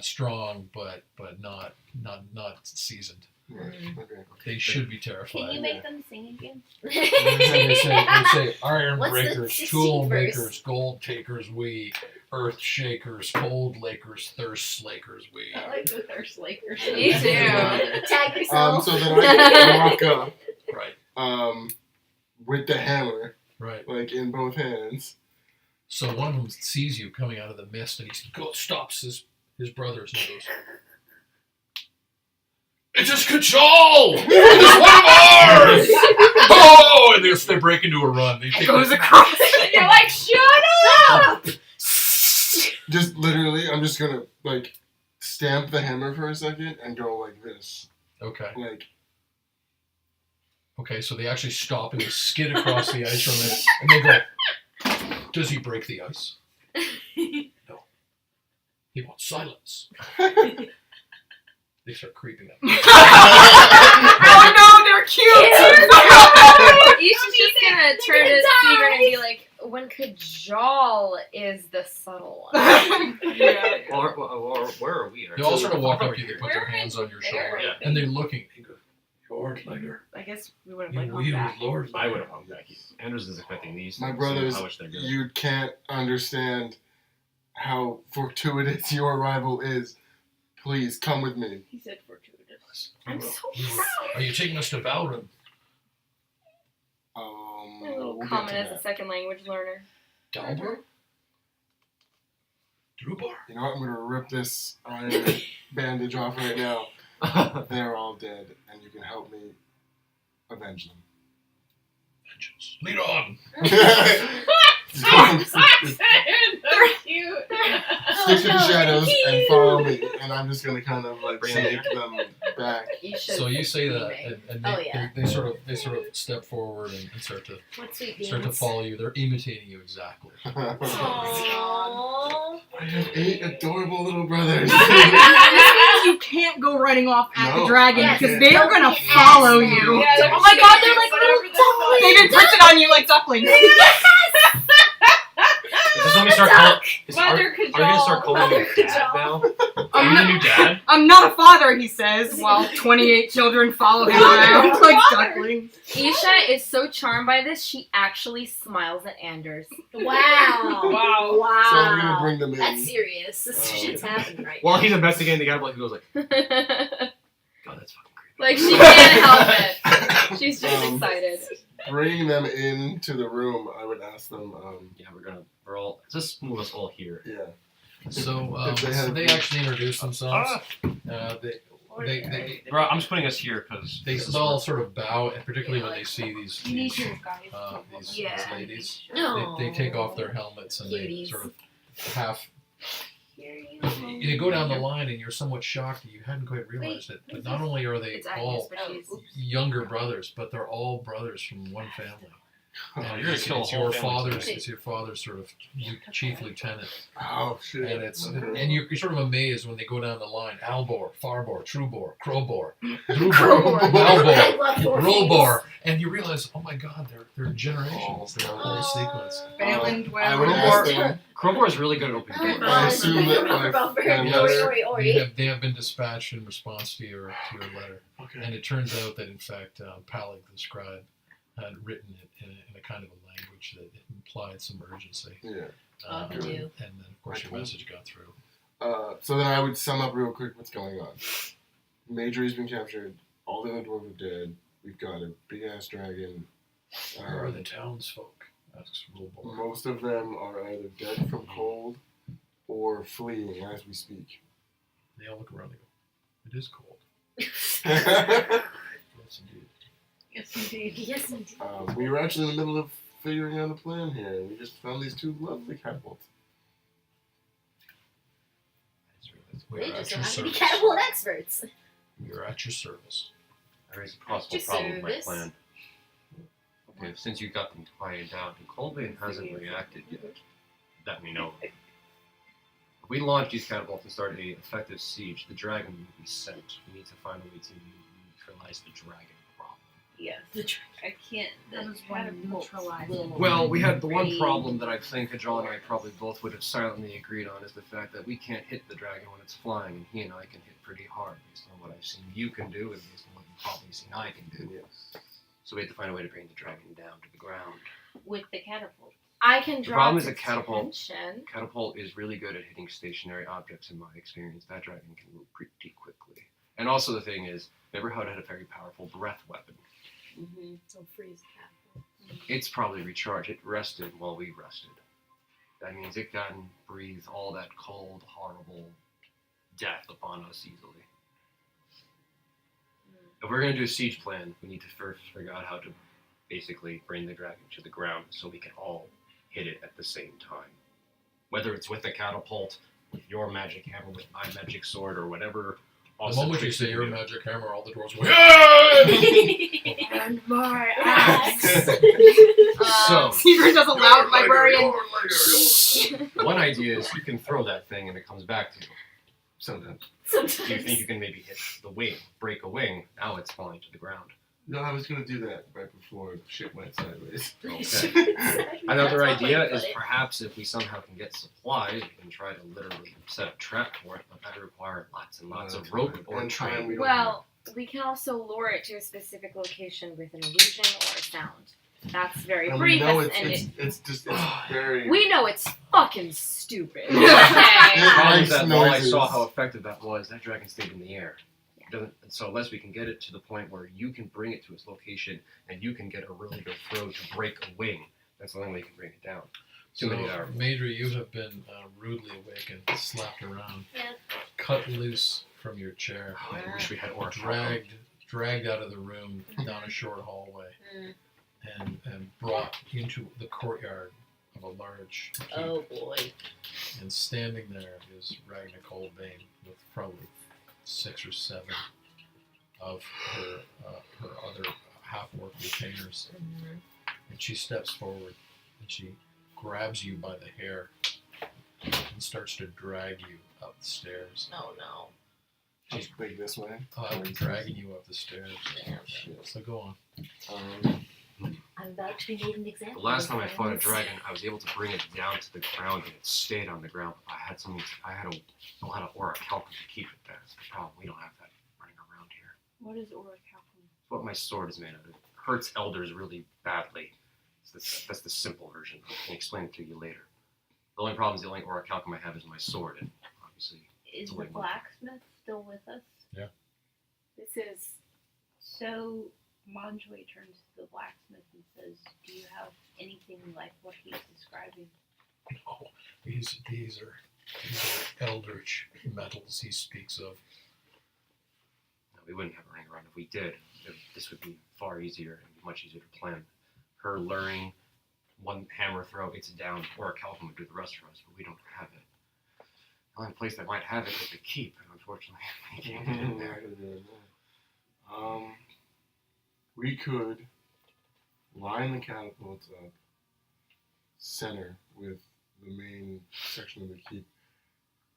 strong, but not seasoned. Right, okay. They should be terrified. Can you make them sing again? they say iron What's the breakers, 16th tool verse? makers, gold takers, we, earth shakers, cold lakers, thirst slakers, we. I like the thirst lakers. Me too. Tag yourself. So then I walk up, Right, with the hammer, right. like in both hands. So one of them sees you coming out of the mist, and stops his brothers and goes, "It is Kajal! It is one of ours! Oh!" And they break into a run. They take Goes across. You're like, shut up! Just literally, I'm just gonna like stamp the hammer for a second and go like this, Okay. like. Okay, so they actually stop and they skid across the ice from it, and they go, "Does he break the ice?" No. He wants silence. They start creeping up. Oh they're cute. Isha's just gonna turn to Secret and be like, when Kajal is the subtle one. Yeah. Or where are we? They all sort of walk up to you, they put their We're hands on your there, shoulder, I Yeah. and they're looking. They go, Lord Lager. I guess we would have You like hung wield back. Lord I Lager. would have hung back. Anders is expecting these. My things, brothers, so how much they're good. You can't understand how fortuitous your arrival is. Please come with me. He said fortuitous. I'm so You- proud. Are you taking us to Balrin? A little We'll common get to as a that. second language learner. Dalbor? Drubar? You know what? I'm gonna rip this iron bandage off right now. They're all dead, and you can help me avenge them. Vengeance. Lead on! They're cute. Stick to the shadows and follow me, and I'm just gonna kind of like Bring snake them back. So you say that, and they, Oh, yeah. they sort of step forward and start to What sweet beans. follow you. They're imitating you exactly. Aww. I have 8 adorable little brothers. This means you can't go running off at No, the dragon I because can't. they are gonna Don't be follow an ass you. now. Oh my god, they're like little ducklings. They've imprinted on you like ducklings. Just let me start calling. Mother Are you gonna start calling Mother me dad Kajal. now? Are you the new dad? I'm not a father, he says, while 28 children follow him around like ducklings. Isha is so charmed by this, she actually smiles at Anders. Wow. Wow. Wow. So I'm gonna bring them in. That's serious. This Oh. shit's happening right While now. he's investigating the guy, like he goes like, Like God, that's fucking creepy. she can't help it. She's just excited. Bringing them into the room, I would ask them, Yeah, we're all. Just move us all here. yeah. So, If they have- they actually introduce themselves. Bro, I'm just putting us here because They all sort of bow, and particularly when they see these You need your guys. these Yeah. ladies, No. they take off their helmets and they Cuties. sort of half. Here You go down the line and you're somewhat shocked that you hadn't quite realized it. But not only are they It's Agnes, all but she's... younger brothers, but they're all brothers from one family. Oh, And you're it's, gonna kill it's a whole your family father's. today. It's your father's sort of chief lieutenant, Oh shit. and it's Okay. and you're sort of amazed when they go down the line. Albor, Farbor, Trubor, Crowbor, Crowbor. Drubor, I Malbor, love your Rolbor, and you realize, oh my God, they're generations. They're a Oh. whole sequence. Balin I dwell. would ask them. Crowbar is really good at opening Oh, doors. God. I assume that my They have been dispatched in response to your letter, Okay. and it turns out that in fact Palig the scribe had written it in a kind of a language that implied some urgency. Yeah. Oh, he knew. And then of course your message got through. So then I would sum up real quick what's going on. Majory's been captured. All the other dwarves are dead. We've got a big ass dragon. Where are the townsfolk? Asks Rolbor. Most of them are either dead from cold or fleeing as we speak. They all look around and go, it is cold. Yes, Yes, indeed. Yes, indeed. Yes, indeed. we were actually in the middle of figuring out a plan here, and we just found these 2 lovely catapults. We They are just at don't your have to be service. catapult experts. We are at your service. There is a possible Just problem with my service. plan. Okay, since you got them quieted down, and Colbane hasn't reacted yet, let me know. If we launch these catapults and start a effective siege, the dragon will be sent. We need to find a way to neutralize the dragon problem. Yes. I can't. That The is one catapults neutralized. will Well, we had the one raise- problem that I think Ajal and I probably both would have silently agreed on is the fact that we can't hit the dragon when it's flying, and he and I can hit pretty hard based on what I've seen you can do and based on what you've probably seen I can do. Yes. So we have to find a way to bring the dragon down to the ground. with the catapult. I can The draw problem is its a catapult. attention. Catapult is really good at hitting stationary objects in my experience. That dragon can move pretty quickly. And also the thing is, remember how it had a very powerful breath weapon? Mm-hmm. So freeze the catapult. It's probably recharged. It rested while we rested. That means it got and breathed all that cold, horrible death upon us easily. If we're going to do a siege plan, we need to first figure out how to basically bring the dragon to the ground so we can all hit it at the same time. Whether it's with a catapult, with your magic hammer, with my magic sword, or whatever. The moment you tricks say we your do. magic hammer, all the dwarves go, "Yeah!" And my Axe. So, Secret does a loud librarian. one idea is you can throw that thing and it comes back to you. Sometimes. You think you can maybe hit the wing, break a wing, now it's falling to the ground. No, I was gonna do that right before shit went sideways. Okay. Another That's one way to idea put is it. perhaps if we somehow can get supplies and try to literally set a trap for it, but that would require lots and lots of rope or And time train. we don't Well, we can also lure it to a specific location with an illusion or a sound. That's very And we brief, know and it's very. we know it's fucking stupid. The Okay. problem is that while I Noises. saw how effective that was, that dragon stayed in the air. So unless we can get it to the point where you can bring it to its location and you can get a really good throw to break a wing, that's the only way you can bring it down. Too many hours. Madri, you have been rudely awakened, slapped around, Yeah. cut loose from your chair, Oh, I wish we had Aura dragged out of the room down a short hallway, Mm. and brought into the courtyard of a large keep. Oh boy. And standing there is Ragnar Colbane with probably 6 or 7 of her other half-orc retainers. Mhm. And she steps forward and she grabs you by the hair and starts to drag you up the stairs. Oh no. She's big this way. I'm dragging you up the stairs. Yeah. So go on. I'm about to be made an example. The last time I of fought a things. dragon, I was able to bring it down to the ground and it stayed on the ground. I had a lot of aura calcum to keep it there. That's the problem. We don't have that running around here. What is orichalcum? It's what my sword is made of. It hurts elders really badly. That's the simple version. I can explain it to you later. The only problem is the only aura calcum I have is my sword, and obviously Is the Wait, what? blacksmith still with us? This is So Monjoy turns to the blacksmith and says, "Do you have anything like what he's describing?" Oh, these are eldritch metals he speaks of. no, we wouldn't have a ring around if we did. This would be far easier and much easier to plan. Her luring, one hammer throw, it's down, or a calcum would do the rest for us, but we don't have it. The only place that might have it is the keep, and unfortunately, we can't get in there. We could line the catapults up center with the main section of the keep,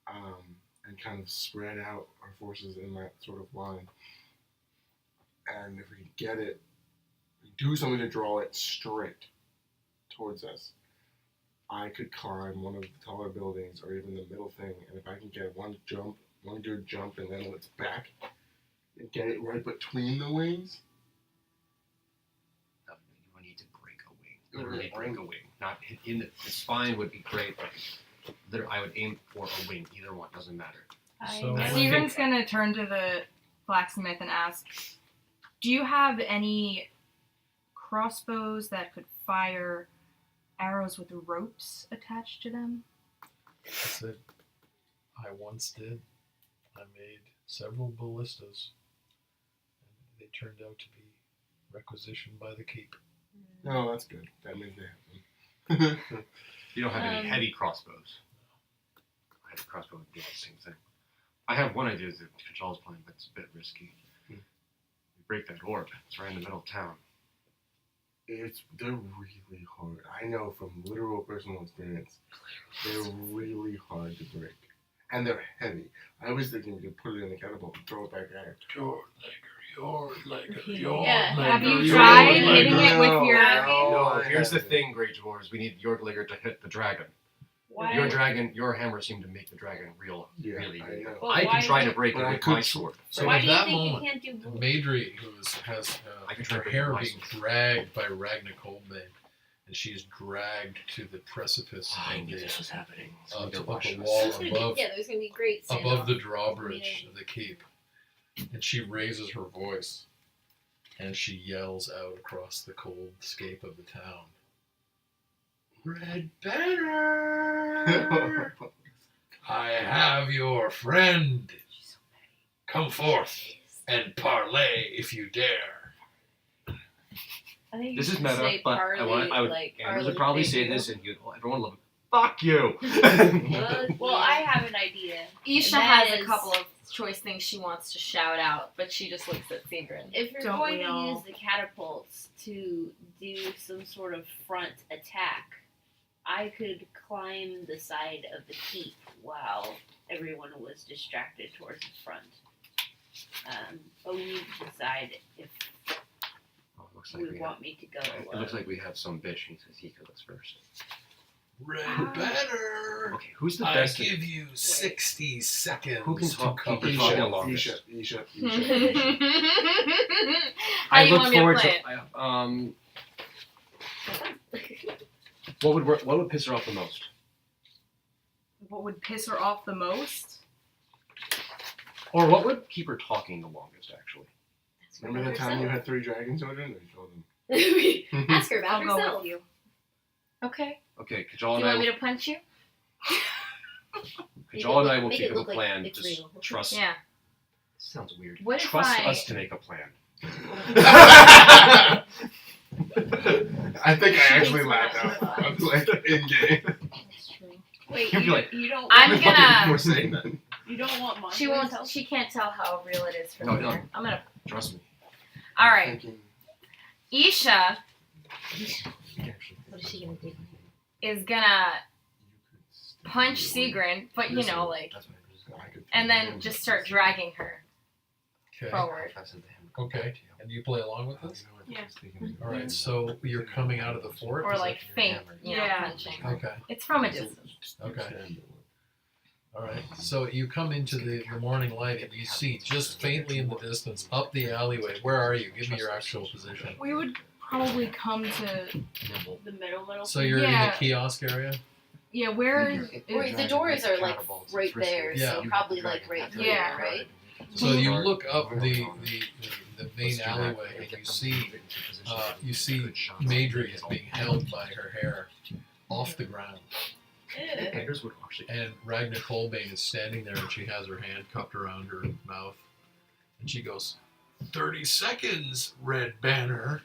and kind of spread out our forces in that sort of line. And if we get it, do something to draw it straight towards us. I could climb one of the taller buildings or even the middle thing, and if I can get one good jump and then it's back and get it right between the wings. You would need to break a wing. Literally break a wing. Not in the spine would be great, but I would aim for a wing. Either one, doesn't matter. So- Steven's gonna turn to the blacksmith and ask, "Do you have any crossbows that could fire arrows with ropes attached to them?" I said, I once did. I made several ballistas, and they turned out to be requisitioned by the keep. No, that's good. That means they have them. You don't have any heavy crossbows. A heavy crossbow would do the same thing. I have one idea that Kajal is playing, but it's a bit risky. We break that orb. It's right in the middle of town. They're really hard. I know from literal personal experience. They're really hard to break. And they're heavy. I was thinking we could put it in the catapult and throw it back at her. Your legger, Yeah, Have you your tried legger. hitting it with your... No, here's the thing, Great Dwarves. We need Yorgliger to hit the dragon. Why? Your hammer seemed to make the dragon really, I really. know. Well, I why can try to would- break it but I with could- my sword. So Why at do you that think moment, you can't do both? Madri, has I can try her to hair break being my sword. dragged by Ragnar Colbane, and she is dragged to the precipice I of knew the, this was happening. up They're the rushing us. wall There's gonna be, above there's gonna be great above the standoff. drawbridge Yeah. of the keep, and she raises her voice, and she yells out across the cold scape of the town. Red Banner! I have your friend. Come forth and parley if you dare. I think you This is should meta, say but parley, I would. like Anders would parley probably say figure. this, and everyone would love it. Fuck you. Well, I have an idea. Isha And that has a is- couple of choice things she wants to shout out, but she just looks at Seagrin. If you're Don't going we to all? use the catapults to do some sort of front attack, I could climb the side of the keep while everyone was distracted towards the front. But we need to decide if looks like would we have, want me to go. it looks like we have some bitch. He says he goes first. Red Ah. Banner. Okay, who's the I best? give you 60 seconds Who can to talk- keep complete it talking it. along? Isha. How I you look want me to forward play it? What would piss her off the most? What would piss her off the most? Or what would keep her talking the longest, actually? Remember that time you had 3 dragon children? Or you told them? Ask her about I'll go herself. with you. Okay. Okay, Do Kajal you and want I me to punch you? Kajal and I will Make keep it up a look like plan. it's Just real. trust. Yeah. Sounds weird. What if Trust I- us to make a plan. I think I actually laughed out loud, like in game. That's true. Wait, You'd be like, you don't. I'm What the fuck gonna- you were saying that. You don't want mom. She won't. She can't tell how real it is from No, here. no. I'm gonna. Trust me. All right, Thinking, Isha What is she gonna do? is gonna punch Sigrid, but you know, like, and then just start dragging her Okay. forward. Okay. And you play along with this? Yeah. All right. So you're coming out of the fort. Or is like that- faint, you know, Yeah. punching. Okay. It's from a distance. Okay. All right. So you come into the morning light and you see just faintly in the distance up the alleyway. Where are you? Give me your actual position. We would probably come to. The middle. So you're in the Yeah. kiosk area. Yeah, where Or is. the doors are like right there, Yeah. so probably like right here, Yeah. right? So you look up the main alleyway and you see Madry is being held by her hair off the ground. Here's what actually. And Ragnar Colbane is standing there and she has her hand cupped around her mouth. And she goes, 30 seconds, Red Banner.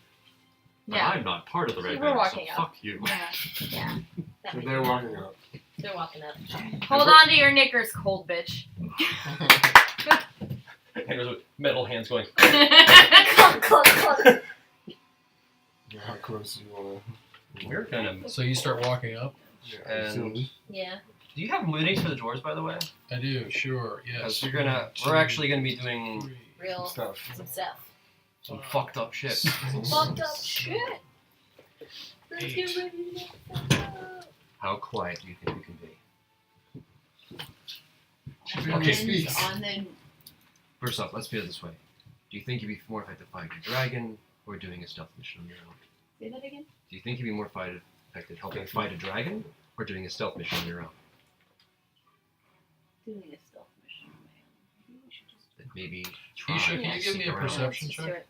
But Yeah. I'm not part of the See, Red we're Banner, walking so up. fuck you. Yeah. Yeah. so they're walking up. They're walking up. Hold on to your knickers, cold bitch. And there's a metal hands going. Clunk, clunk, clunk. How close do you want We're gonna. So you start walking up. to? And- Yeah. Do you have moonies for the doors, by the way? I do, sure, yes. Because we're actually gonna be doing Three. Real stuff. some stuff. some fucked up shit. Fucked up shit. Let's get 8. ready to get fucked up. How quiet do you think we can be? Okay, speaks. On the First off, let's put it this way. Do you think you'd be more effective fighting a dragon or doing a stealth mission on your own? say that again. Do you think you'd be more effective helping fight a dragon or doing a stealth mission on your own? Doing a stealth mission on my own. Maybe we should just. That maybe try Isha, and can you give me sneak a around. perception Let's just check? do it.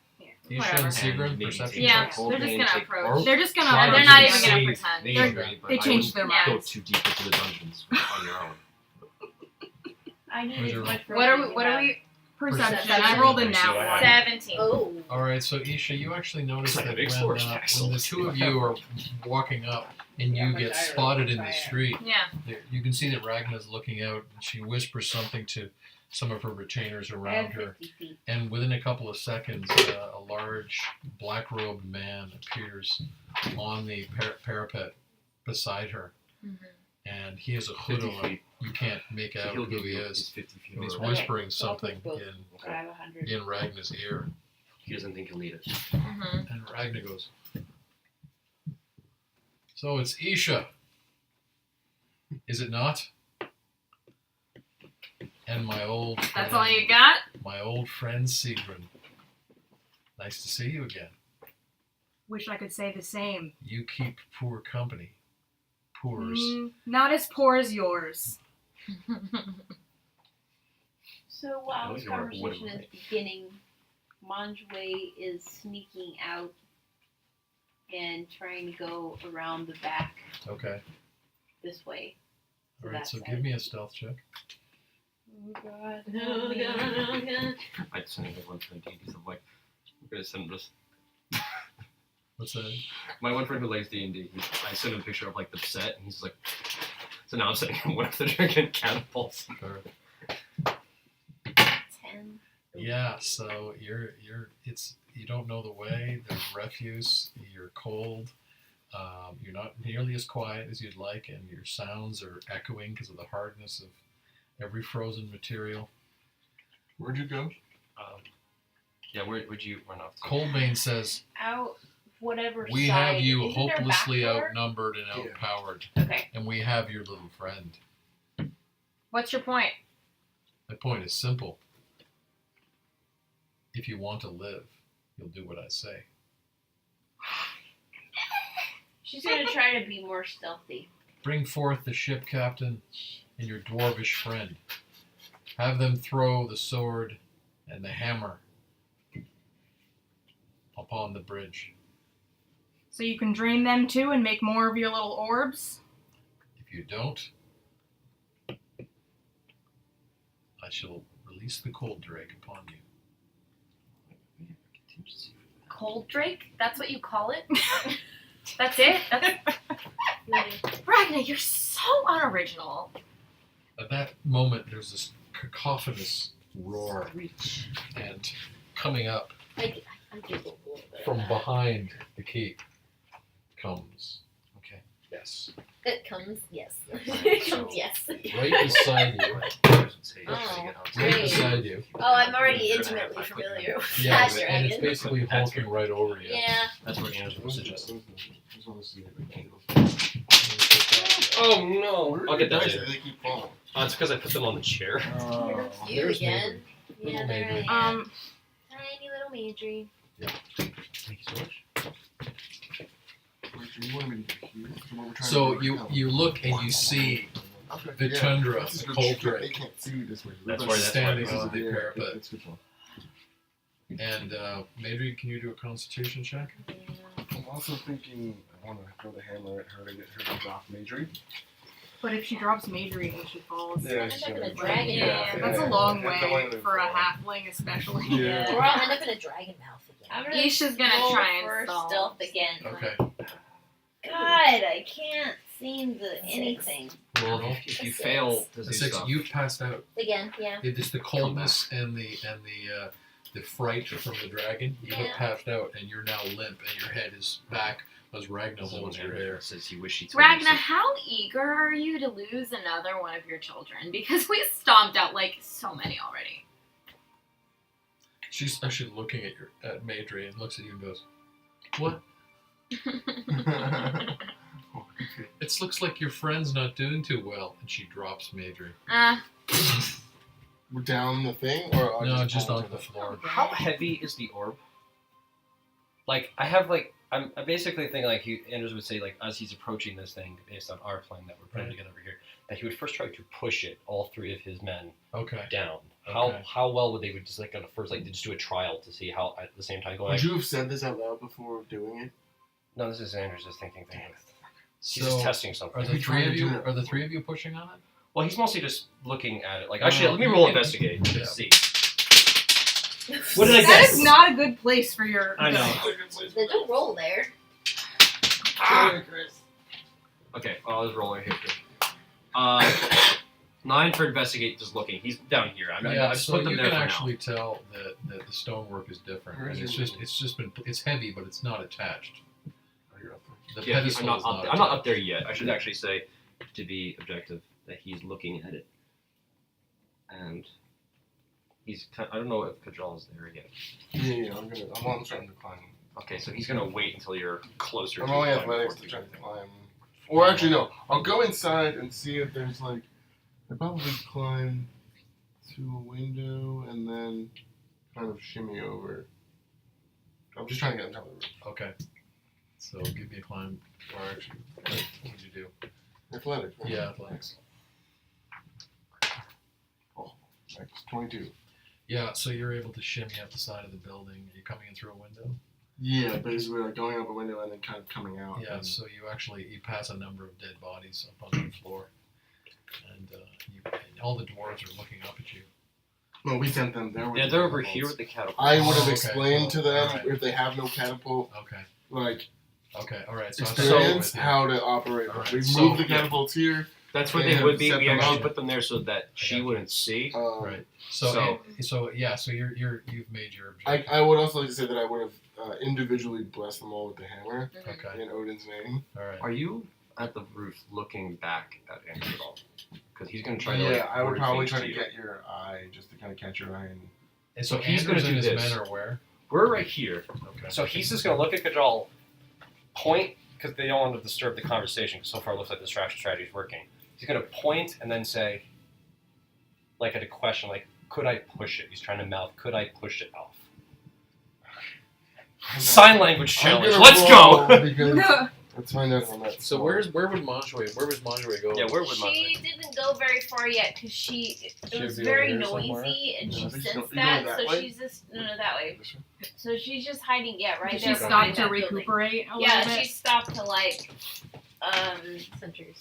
Isha Whatever. and Sigrid, And maybe perception take Yeah, check. Cold they're just Bane, gonna take approach. Orc. They're just gonna. Try They're to not be even gonna safe. pretend. They They're- agree, but They I changed their wouldn't minds. go too deep into the dungeons on your own. I need Where's as your- much. What are we? rope What as are you we? Perception. Perception. I rolled a So nat I- one. 17. Oh. All right, so Isha, you actually notice It's that like a big when storage the castle. two of you are walking up and you Yeah, get but I spotted in rolled the fire. street, Yeah. you can see that Ragna's looking out and she whispers something to some of her retainers have. I around have her. 50 feet. And within a couple of seconds, a large black-robed man appears on the parapet beside her, Mhm. and he has a hood 50 on. feet. You can't make So out he'll who give he you is. his 50 feet. And he's over. whispering So I'll something take both. in So I have 100. Ragna's ear, He doesn't think he'll need it. Mhm. and Ragna goes, "So it's Isha, is it not? And my old That's friend, all you got? my old friend Sigrid. Nice to see you again. Wish I could say the same. You keep poor company. Poors. Not as poor as yours. So while know this you are conversation wooden. is beginning, Manjway is sneaking out and trying to go around the back Okay. this way. All right. So That give side. me a stealth check. Oh god. Oh my god, oh my god. I'd send him one friend D&D, I'm like, I'm gonna send him this. What's that? My one friend who likes D&D, I sent him a picture of like the set, and he's like, so now I'm sending him one of the dragon catapults. Or- 10. Yeah. So you don't know the way. There's refuse. You're cold. You're not nearly as quiet as you'd like, and your sounds are echoing because of the hardness of every frozen material. Where'd you go? Yeah, would you run off to? Coldbane says, Out whatever we side. have you Isn't there a hopelessly back door? outnumbered and Yeah. outpowered, Okay. and we have your little friend. What's your point? My point is simple. If you want to live, you'll do what I say. She's gonna try to be more stealthy. Bring forth the ship captain and your dwarvish friend. Have them throw the sword and the hammer upon the bridge. So you can drain them too and make more of your little orbs? If you don't, I shall release the cold drake upon you. Cold Drake? That's what you call it? That's it? Ragnar, you're so unoriginal. At that moment, there's this cacophonous roar, and coming up I giggled a little bit. from behind the keep comes. Okay. Yes. It comes, yes. It comes, yes. Right beside you. Oh, Right great. beside you. Oh, I'm already intimately familiar with that Yes, and it's dragon. basically hulking right over you. Yeah. That's what Andrew was suggesting. Just want to see it. Oh no! I'll get that Nice, later. They keep falling. Oh, it's because I put them on the chair. Here's you there's again. Little Yeah, there I Maidry. am. Tiny little Maidry. Thank you so much. Wait, you want me to get here? What we're trying So to do you right now. you look and you see Okay, the yeah. tundra, This is the good cold shit. drake. They can't see this way. That's We're where standing this is on the yeah, parapet. it's good one. And Maidry, can you do a Constitution check? Yeah. I'm also thinking I want to throw the hammer at her to get her to drop Majory. But if she drops Majory and she falls, End up in a dragon yeah, mouth. that's a Yeah, long yeah, way yeah. for a halfling, especially. Yeah. Or I'll end up in a dragon mouth I'm again. gonna Isha's gonna roll try and for stall. stealth again. Okay. God, I can't seem the anything. Roll. If you A fail to A do 6. stuff, You've passed out. Again, yeah. It is the coldness and the fright from the dragon. You have Yeah. passed out, and you're now limp, and your head is back as Ragnar holds your hair. says he wished he told you Ragnar, so. how eager are you to lose another one of your children? Because we stomped out like so many already. She's actually looking at Maidry and looks at you and goes, "What? It looks like your friend's not doing too well." And she drops Maidry. We're down the thing, or No, just fall on to the floor. How heavy is the orb? Like, I have like, I'm basically thinking like Andrews would say like as he's approaching this thing based on our plan that we're putting Right. together over here, that he would first try to push it, all three of his men Okay. down. Okay. How well would they would just like on the first like just do a trial to see how at the same time going? Would Like, you have said this out loud before doing it? no, this is Andrews just thinking things. He's So, just testing something. Are the We three tried of to you? do it. Are the three of you pushing on it? Well, he's mostly just looking at it. Like, actually, let me you roll can- investigate to yeah. see. What did I That guess? is not a good place for your. I know. Then don't roll there. Okay, I'll just roll right here. 9 for investigate, just looking. He's down here. I Yeah. just So put them you there can for actually tell that the stonework is different. Where And is it's heavy, but it's not attached. Oh, you're up there. The now. Yeah, pedestal I'm not is up not there. I'm not up attached. there yet. I should actually say, to be objective, that he's looking at it. And he's. I don't know if Kajal is there yet. Yeah, I'm on trying to climb. Okay, so he's gonna wait until you're closer. I'm to only the point athletics before to he try goes to climb. Or actually, no. I'll go inside and see if there's like. I probably climb to a window and then kind of shimmy over. I'm just trying to get on top of the roof. Okay. So give me a climb. Or actually, what would you do? Athletics. Right? Yeah, athletics. Like 22. Yeah. So you're able to shimmy up the side of the building. Are you coming in through a window? Yeah, basically like going out the window and then kind of coming out. Yeah. and- So you pass a number of dead bodies up on the floor, and and all the dwarves are looking up at you. Well, we sent them. Yeah, they're over here with the catapult. I would have Okay, explained so- to them alright. if they have no catapult, Okay. like Okay. All right. So experience I'm how to operate. Alright, We so- moved the catapults here. That's where Yeah, they would be. set We them actually up. put them there so that she got wouldn't see. Right. So yeah. So you've made your objective. I would also like to say that I would have individually blessed them all with the hammer Okay. in Odin's name. All right. Are you at the roof looking back at Andrew at all? Because he's gonna try to. Yeah, like, I would word probably things try to you. get your eye just to kind of catch your eye and And so he's gonna Anders and do his this. men are where? We're right here. Okay. So he's just going to look at Kajal, point, because they don't want to disturb the conversation, because so far it looks like the distraction strategy is working. He's going to point and then say, like at a question, like, could I push it? He's trying to mouth, could I push it off? Sign language challenge. Let's go! Because let's find out how much. So where was Manjway go? Yeah, where would She didn't go very far yet because it was be very over here somewhere? noisy and she Yeah, I think sensed you that, go that so way? she's just no that way. So she's just hiding, right Did there. she behind stop to that building. recuperate a Yeah, little she bit? stopped to like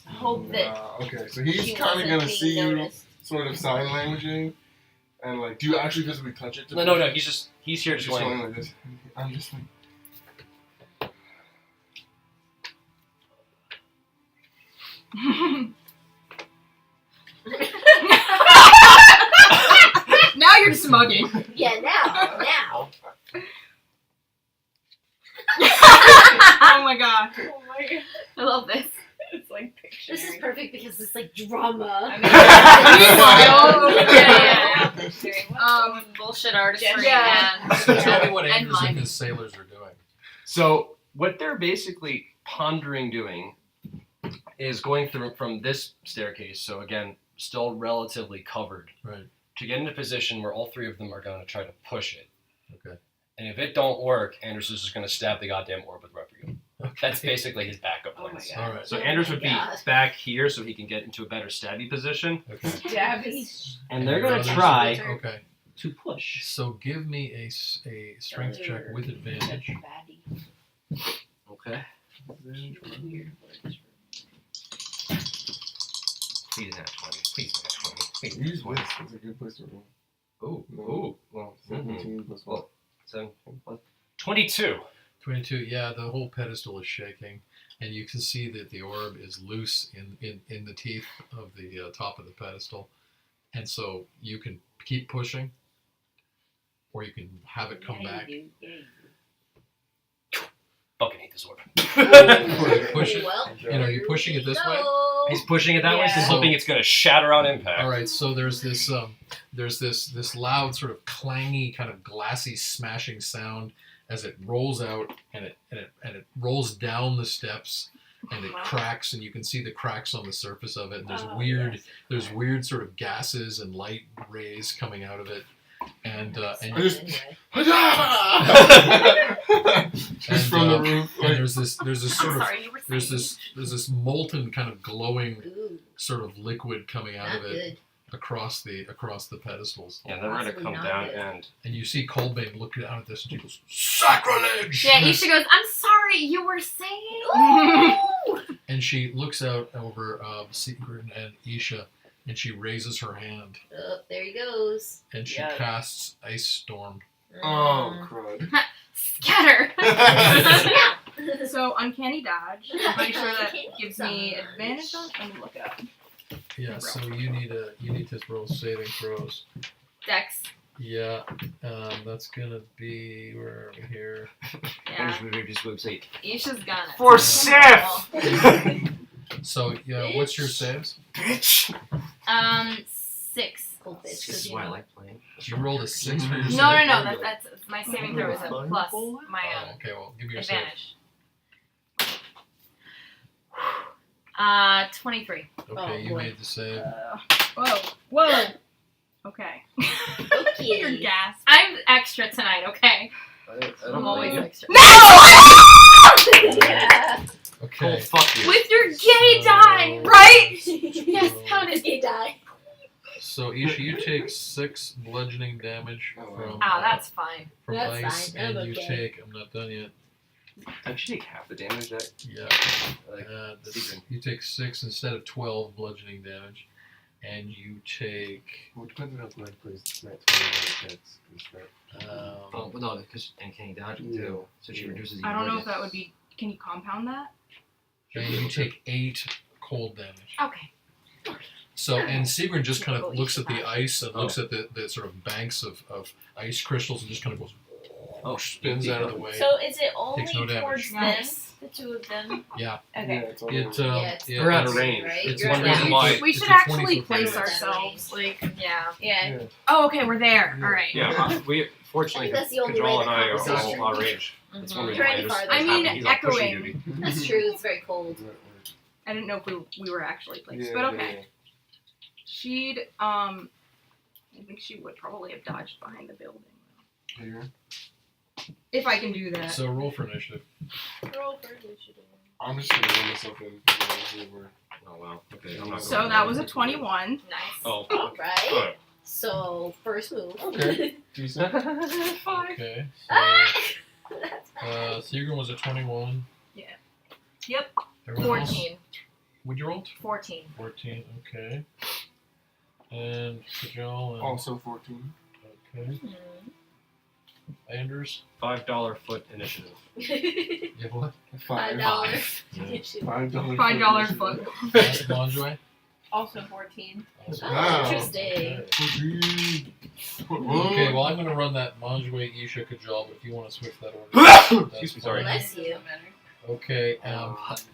hope that Okay, so he's she kind of wasn't gonna being see you noticed. sort of sign languaging, and like, do you actually physically touch it? No, he's here Just just going going. like this. I'm just like. Now you're smugging. Yeah, now. Oh my god. Oh my god. I love this. It's like picture. This is perfect because it's like drama. Bullshit artistry Yeah. and So tell me what and Anders and miming. his sailors are doing. So what they're basically pondering doing is going through from this staircase, so again, still relatively covered, Right. to get into a position where all three of them are going to try to push it. Okay. And if it don't work, Anders is just going to stab the goddamn orb with Reprium. Okay. That's basically his backup Oh my plans. god. All right. So Oh Anders my would be God. back here so he can get into a better stabby position. Okay. Jabbies. And they're your going to others- try Okay. to push. So give me a strength check with advantage. Okay. Weird words. Please not 20. Please not 20. Please Use not this. It's a good place to roll. 20. Ooh. Well, 17 plus 1. Well, 17 plus 22. 22. Yeah, the whole pedestal is shaking, and you can see that the orb is loose in the teeth of the top of the pedestal, and so you can keep pushing, or you can have it come back. Fucking hate this orb. Push it. Well, And are you pushing it this way? no. He's pushing it that way, so he's Yeah. hoping it's going to shatter on impact. All right, so there's this loud sort of clangy kind of glassy smashing sound as it rolls out and it rolls down the steps and it cracks, and you can see the cracks on the surface of it. And there's weird sort of gases and light rays coming out of it, and Just from the roof. and there's this sort of Sorry, you were there's saying. this molten kind of glowing Ooh, sort of liquid coming out not of it good. across the pedestals. Yeah, then we're going to Possibly come not down good. and... And you see Colbane look down at this and she goes, "Sacrilege!" Yeah, Isha goes, I'm sorry, you were saying? Ooh! And she looks out over Sigrid and Isha, and she raises her hand, Oh, there he goes. and she Yeah. casts Ice Storm. Oh, crud. Scatter! So uncanny dodge. I'm pretty sure that Uncanny gives me dodge. advantage on. Let me look it up. Yeah, so you need to roll saving throws. Dex. Yeah, that's gonna be where are we here? Yeah. website. Isha's got it. For Sif! So yeah, what's your saves? Bitch! 6. Cool bitch, This 'cause is you why I know. like playing. You rolled a 6 for your save. No, that's my saving throw is a plus my Oh, okay, well, give me your advantage. 23. save. Okay, Oh, you boy. made the save. Whoa. Okay. Okay. You're gassed. I'm extra tonight, okay? I I'm always extra. Yeah. Okay. Oh, fuck you. With your gay So- die, right? Yes, Yes, how did he die? So Isha, you take 6 bludgeoning damage from Oh, that's fine. from That's ice, fine, I'm and you okay. take. I'm not done yet. Don't you take half the damage that... Yeah. Like, You take 6 instead of 12 bludgeoning damage, and you take. Well, it depends on how Glenn plays that 20 hits. oh, no, because uncanny dodge too. So she reduces the I don't know if that would be. Can you compound that? And you take 8 cold damage. Okay. So, and Sigrid just kind of Typical looks at Isha the ice and looks at the sort of banks of ice crystals and just kind of goes, Oh, spins out of the way. So is it only Takes no damage. towards them Nice. The two of them. Yeah. Okay. Yeah, it's all It, it's We're out of crazy, range. right? It's You're one at reason that why- range. We It's should a actually 20 foot place range. ourselves. Like, Yeah. Yeah. Yeah. oh, okay, we're there. Yeah. All right. Yeah, we fortunately, I think that's the only way Kajal the and I are conversation- all out of range. That's one Mhm. reason why Trying to Anders farther. is I mean, happy. He's on pushing echoing. duty. That's true. It's very cold. I didn't know if we were actually placed, Yeah, but yeah, okay. She'd I think she would probably have dodged behind the building yeah. Here. if I can do that. So roll for initiative. Roll for initiative. I'm just gonna roll myself in. Because I were. Oh wow. Okay, I'm not So going that was a 21. Nice. Oh. All right. Alright. So first move. Okay. Decent. 5. Okay. Ah! So Seagram was a 21. Yeah. Yep. Everyone else? 14. Would you roll? 14. 14. Okay. And Kajal and Also 14. okay. Anders. $5 foot initiative. You have what? $5. Yeah. $5 foot. Monjoy. Also 14. Also. Oh, interesting. Okay, Okay, well I'm going to run that Monjoy, Isha, Kajal, but if you want to switch that order, that's Excuse me, sorry. fine. Bless you. Okay.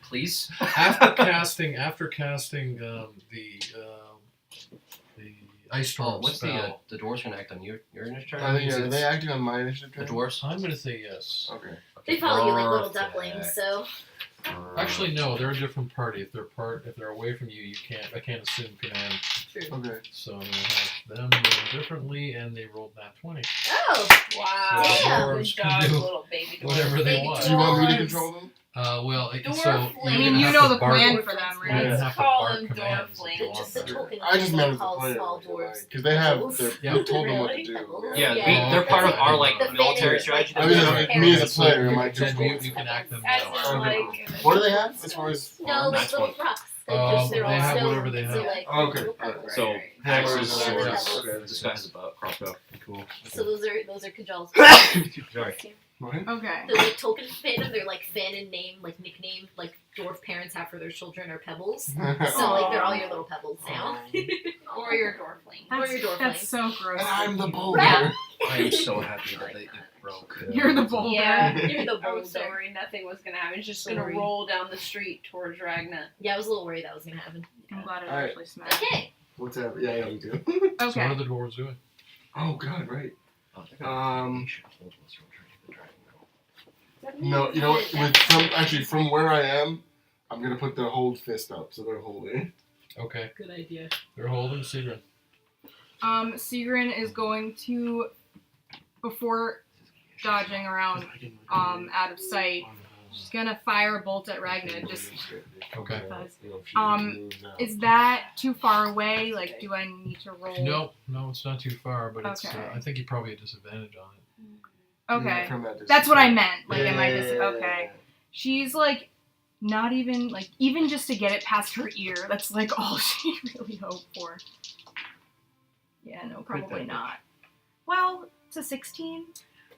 Please. After casting the ice storm Oh, what's spell, the dwarves gonna act on your initiative? I think, are they acting on my initiative? The turn? dwarves? I'm going to say yes. Okay. They follow you like little Perfect. ducklings, so Actually, no, they're a different party. If they're away from you, I can't assume command. true. Okay. So I'm gonna have them roll differently, and they rolled that 20. Oh, Wow. So Damn. the Good dwarves dog, can do little baby dog. whatever they Baby want. Do you want me to Dwarves. control them? Well, Dwarf so link. I mean, gonna you have know to the bark- plan for them, You're gonna right? Let's have to call bark them commands if dwarf you want just a them. token. I just meant as a call player. small dwarves. Because they have, Pebbles. Yeah. we told them what to Really? do. Pebbles? Yeah, Yeah. they're part of our The military fan- strategy. I mean, the me as a parents- player, am I Then just you can act them As now. in, Okay, like, What do they have as far as No, arms? like That's little one. rocks. Like, just They they're all have stone, whatever they so, have. like, Okay, little alright. pebbles. So Right. axes, Yeah, swords. pebbles. Okay. This guy has a crossbow. Cool. So those are Kajal's. Sorry. What? Okay. They're like token fandom. They're like fan and name, like nickname, like dwarf parents have for their children are pebbles. So like they're all your little pebbles now. or your dwarfling. Or your dwarf That's so gross. And I'm the boulder. Right. I am so happy that it broke. You're the boulder. Yeah. You're the I boulder. was so worried nothing was gonna happen. It's just gonna Sorry. roll down the street towards Ragna. Yeah, I was a little worried that was gonna happen. I'm glad it Alright. actually smashed. Okay. What's that? Yeah, me too. So what Okay. are the dwarves doing? Oh God, right. Oh, they're gonna- Um, should hold this real trying to get the dragon now. No, you know what? From where I am, I'm gonna put the hold fist up, so they're holding. Okay, Good idea. they're holding Seagrin. Sigrin is going to, before dodging around, out of sight, she's gonna fire a bolt at Ragna. Just Okay. is that too far away? Like, do I need to roll? No, it's not too far, but it's. Okay. I think you probably have a disadvantage on it. Okay. From that distance. That's what I meant. Like, Yeah, am I yeah, just yeah, okay? She's like, not even like, even just to get it past her ear. That's like all she really hoped for. Yeah, no, probably not. Well, it's a 16.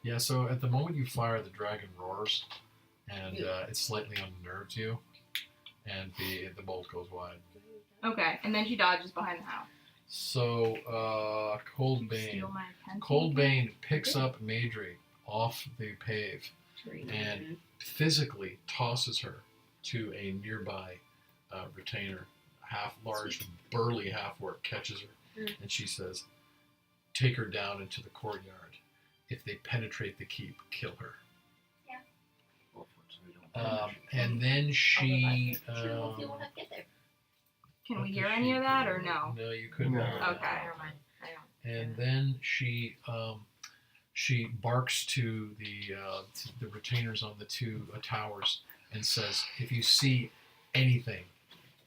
Yeah. So at the moment you fire, the dragon roars, and it slightly unnerves you, and the bolt goes wide. Okay, and then she dodges behind the house. So Coldbane. Steal my pencil. Coldbane picks up Madry off the pave and physically tosses her to a nearby retainer. Large, burly half-orc catches her, and she says, "Take her down into the courtyard. If they penetrate the keep, kill her." And then she. Hopefully we'll have to get there. Can we hear any of that or no? No, you couldn't. No. Okay. Never mind. I don't. And then she barks to the retainers on the two towers and says, "If you see anything,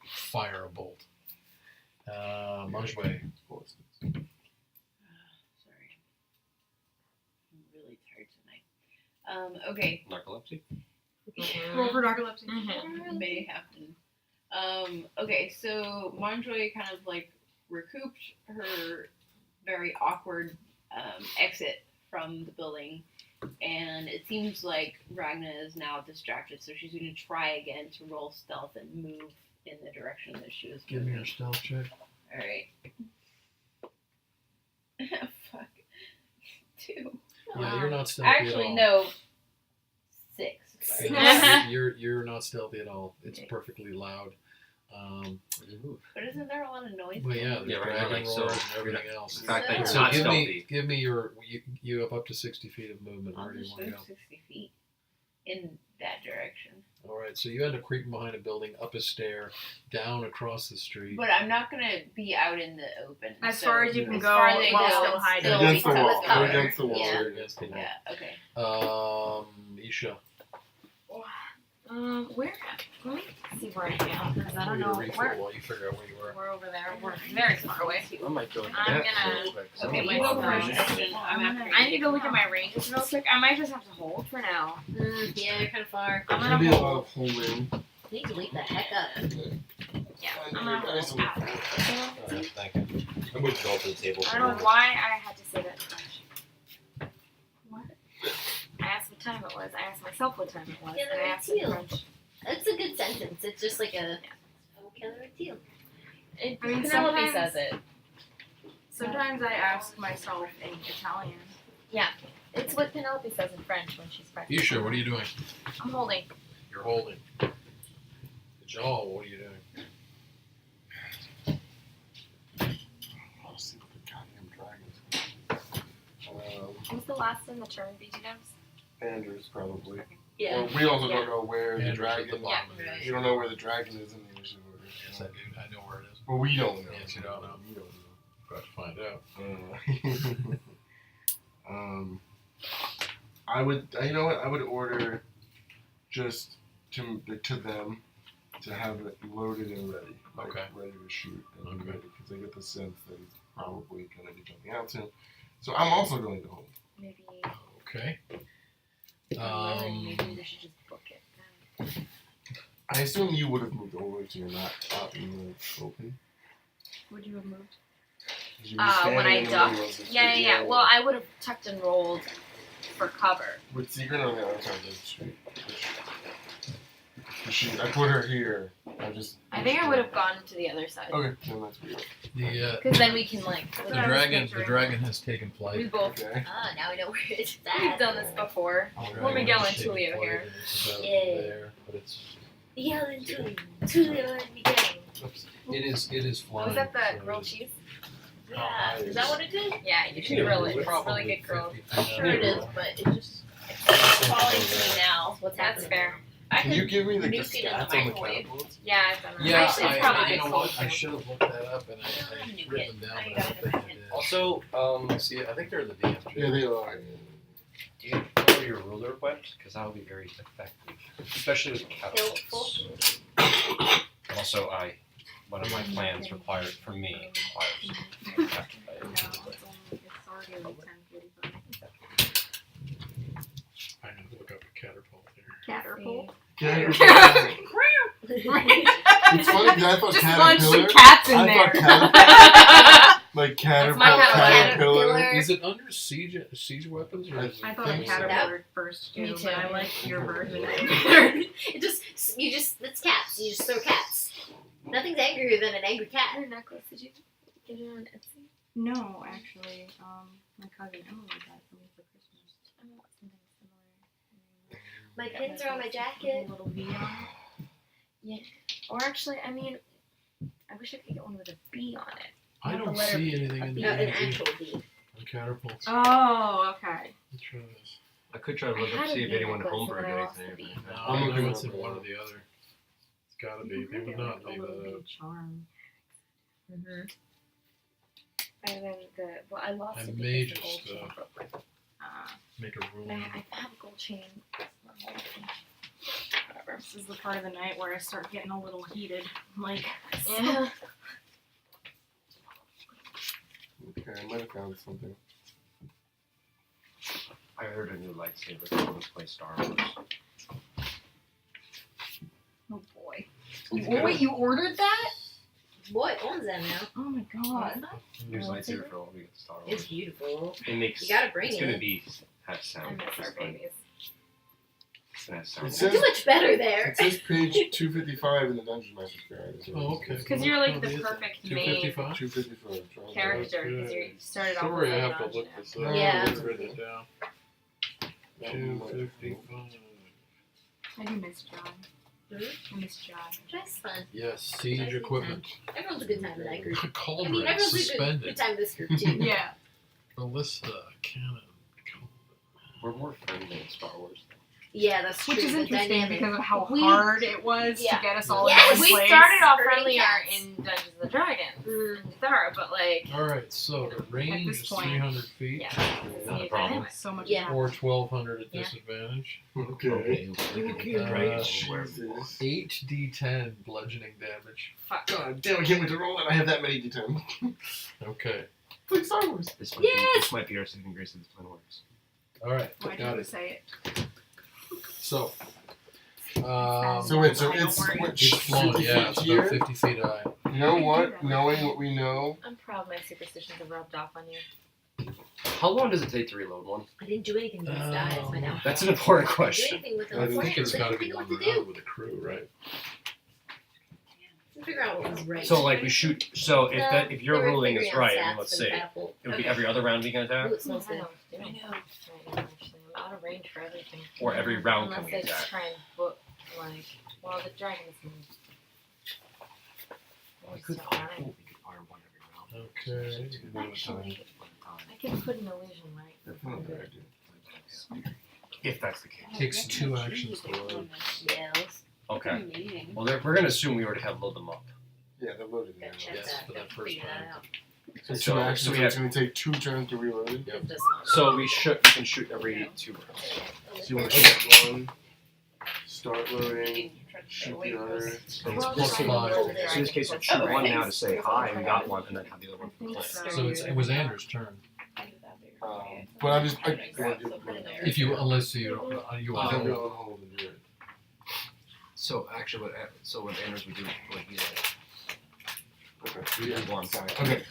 fire a bolt." Mojwe. Sorry. I'm really tired tonight. Okay. Narcolepsy? Roll for narcolepsy. May happen. Okay, so Monjoy kind of like recouped her very awkward exit from the building, and it seems like Ragna is now distracted, so she's going to try again to roll stealth and move in the direction that she was Give me moving. your stealth check. Alright. Fuck. 2. Yeah, you're not stealthy Actually, at all. no. 6. You're not stealthy at all. It's perfectly loud. But isn't there a lot of noise? Well, yeah, the Yeah, right now, dragon like, so roars and everything else. the fact that you're So not give stealthy. me you have up to 60 feet of movement. I'll Where do you just want to move go? 60 feet in that direction. All right, so you end up creeping behind a building, up a stair, down across the street. But I'm not gonna be out in the open. As so far as you can as go far as they while go, still it's hiding. still Against the because wall. of color. Against the wall. Yeah. Against the wall. Yeah. Okay. Isha. Where? Let me see where I am because I don't know Refill where. while you figure out where you are. We're over there. We're very far away. I might go. I'm gonna- Okay, my you go phone. first. I'm after you. I need to go look at my ranges real quick. I might just have to hold for now. Yeah, you're kind of far. I'm There's gonna gonna be a lot hold. of homing. You need to wake the heck up. Yeah, I'm gonna hold. Thank you. I moved it all to the table. I don't know why I had to say that in French. What? I asked what time it was. I asked myself what time it was. Yeah, and I asked it in teal. French. That's a good sentence. It's just like a killer teal. I mean, Penelope sometimes, says it. Sometimes I ask myself in Italian. It's what Penelope says in French when she's practicing. Isha, what are you doing? I'm holding. You're holding. Kajal, what are you doing? I'll see what the goddamn dragons. Who's the last in the turn, BG Andrews probably. Yeah. Or we also don't know where the Andrew's at dragon. the bottom of the right. We don't know where the dragon is in the initiative order. Yes, I do. I know where it is. Well, we don't know. Yes, you don't know. You don't Got to find out. I would. You know what? I would order just to them to have it loaded and ready, like Okay. ready to shoot, and Okay. because I get the sense that he's probably gonna be jumping out soon. So I'm also going to hold. Maybe. Okay. Maybe we should just book it. I assume you would have moved over so you're not out in the open. Would you have moved? 'Cause you'd be standing When I in the middle of ducked. the Yeah. street, Well, I would have tucked and rolled for cover. with Secret on the other side of the street. I put her here. I think I would have gone to the other side. Okay, then that's weird. The Because then we can like. the dragon has taken We flight. both. Okay. Now we know where it's at. We've done this before. The We're dragon Miguel has and taken Tulio flight, here. and it's about Yay. there, but it's Miguel and Tulio and Miguel. it is flying. Was that the so grilled it's- cheese? Yeah. Is that what it is? Yeah, you should Yeah, grill it. It's Probably really good grilled. 50 I'm feet sure it down. is, but it just it's falling to me now. What's That's happening? fair. I Can you give me the nuke it in the stats on the microwave. catapults? Yeah, I've done that. Yeah, Actually, it's probably you good know cold. what? I should have looked that up and I Nuke written it. them down, I but I don't think I got it. did. Also, See, I think they're in the DMG. Yeah, they are. do you know your ruler went? Because that would be very effective, especially with Helpful. catapults. Also, one of my plans required for me requires. I need to look up a catapult there. Catapult. It's funny because I thought Just lunch caterpillar. some cats in I there. thought caterpillar. Like That's my caterpillar. caterpillar. Is it under siege weapons or is it I thought think so. caterpillar first Me too, too. but I like your version. It's cats. You just throw cats. Nothing's angrier than an angry cat. What necklace did you get it on Etsy? No, actually, my cousin Emily got it for me for Christmas. I want something similar. My pins are on my jacket. A little V on it. Or actually, I mean, I wish I could get one with a B on it. I Not the don't letter see B, anything a in B. the An DMG actual bee. on catapults. Oh, okay. Let's try this. I could try to look I up had see a if bee anyone at necklace and Holmberg then I lost anything. the bee. No, I'm I looking know up it's in the one other. or the other. It's gotta be. They would not a leave little a. big charm. Mm-hmm. And then I lost I it may because the gold just, chain broke. Make a rule. I have a gold chain. Whatever. This is the part of the night where I start getting a little heated. I'm like, Yeah. Okay, I might have found something. I heard a new lightsaber to play Star Wars. oh boy. It's Oh, wait, you ordered that? Boy, owns them now. Oh my god. New Oh, lightsaber for all we get Star Wars. It's beautiful. It makes. You gotta bring it's it. gonna have I sound. miss our It's fun. babies. It's gonna have sound. It It's says- too much better there. It says page 255 in the Dungeon Master's Guide. Oh, okay. Because you're like Oh, the is it? perfect main 255? 255. character. Because you started off Sorry, I with have to like look a this up. Yeah. I've written it down. 255. I do miss John. Hmm? I miss John. Just fun. Yes, siege Good equipment. Everyone's a good time in that group. I Cauldron mean, everyone's a good suspended. time in this group too. Yeah. Ballista cannon. We're more friendly in Star Wars. Yeah, that's true. Which is the interesting dynamic. because of how We- hard it was Yeah. to get us all Yes, in one We place. started off Herding friendlier cats. in Dungeons and Dragons Mm. in Düthara, but like, All right, so the range this is point- 300 feet yeah, it's Not a needed problem. anyway. So much. Yeah. or 1,200 at Yeah. disadvantage. Okay. Jesus. Jesus. 8d10 bludgeoning damage. Fuck. God damn, I can't wait to roll it. I have that many D10. Okay. It's like Star Wars. This might, be, Yes! this might be our saving grace of this plan works. All right. Why Got did you it. say it? So. So wait, so it's Don't worry. what, It's flowing, 50 yeah, feet it's here? about 50 feet high. You know what? Knowing what we know, I'm proud my superstitions have rubbed off on you. How long does it take to reload one? I didn't do anything with these guys by now. That's an important I didn't do question. anything with them I think beforehand, there's so I got to didn't be know one what to do. round with a crew, right? Figure out what was right. So like we shoot. So if No, that if your they were ruling is figuring out right, stats and let's for the say catapult. it would be every other round we can attack, Ooh, it smells I good. know. I know. Right now, actually, I'm out of range for everything. or every round Unless can we they just attack. try and book, like, well, the dragon is moved. We could fire one every round. Okay. Actually, I can put an illusion, right? If that's the case. Takes 2 actions to load. Yeah, let's Okay. Amazing. Well, we're gonna assume we already have load them up. yeah, they're loaded now. go check Yes, that. for that Go first figure time. that out. So So- 2 actions, so we so it's have- going to take 2 turns to reload it. Yep. It does smell So we can shoot every 2 rounds. So you want to shoot one, start loading, shoot the other. So Well, it's plus trying to 5. roll So in there. this case, we'll shoot one now to say hi, we got one, and then have the other one for the think plan. so. So it was Andrew's turn. But I'm just. If you, unless you I'll want be to. on hold and do it. So actually, what Anders would do, what he did, Okay. we did one. Sorry. Okay.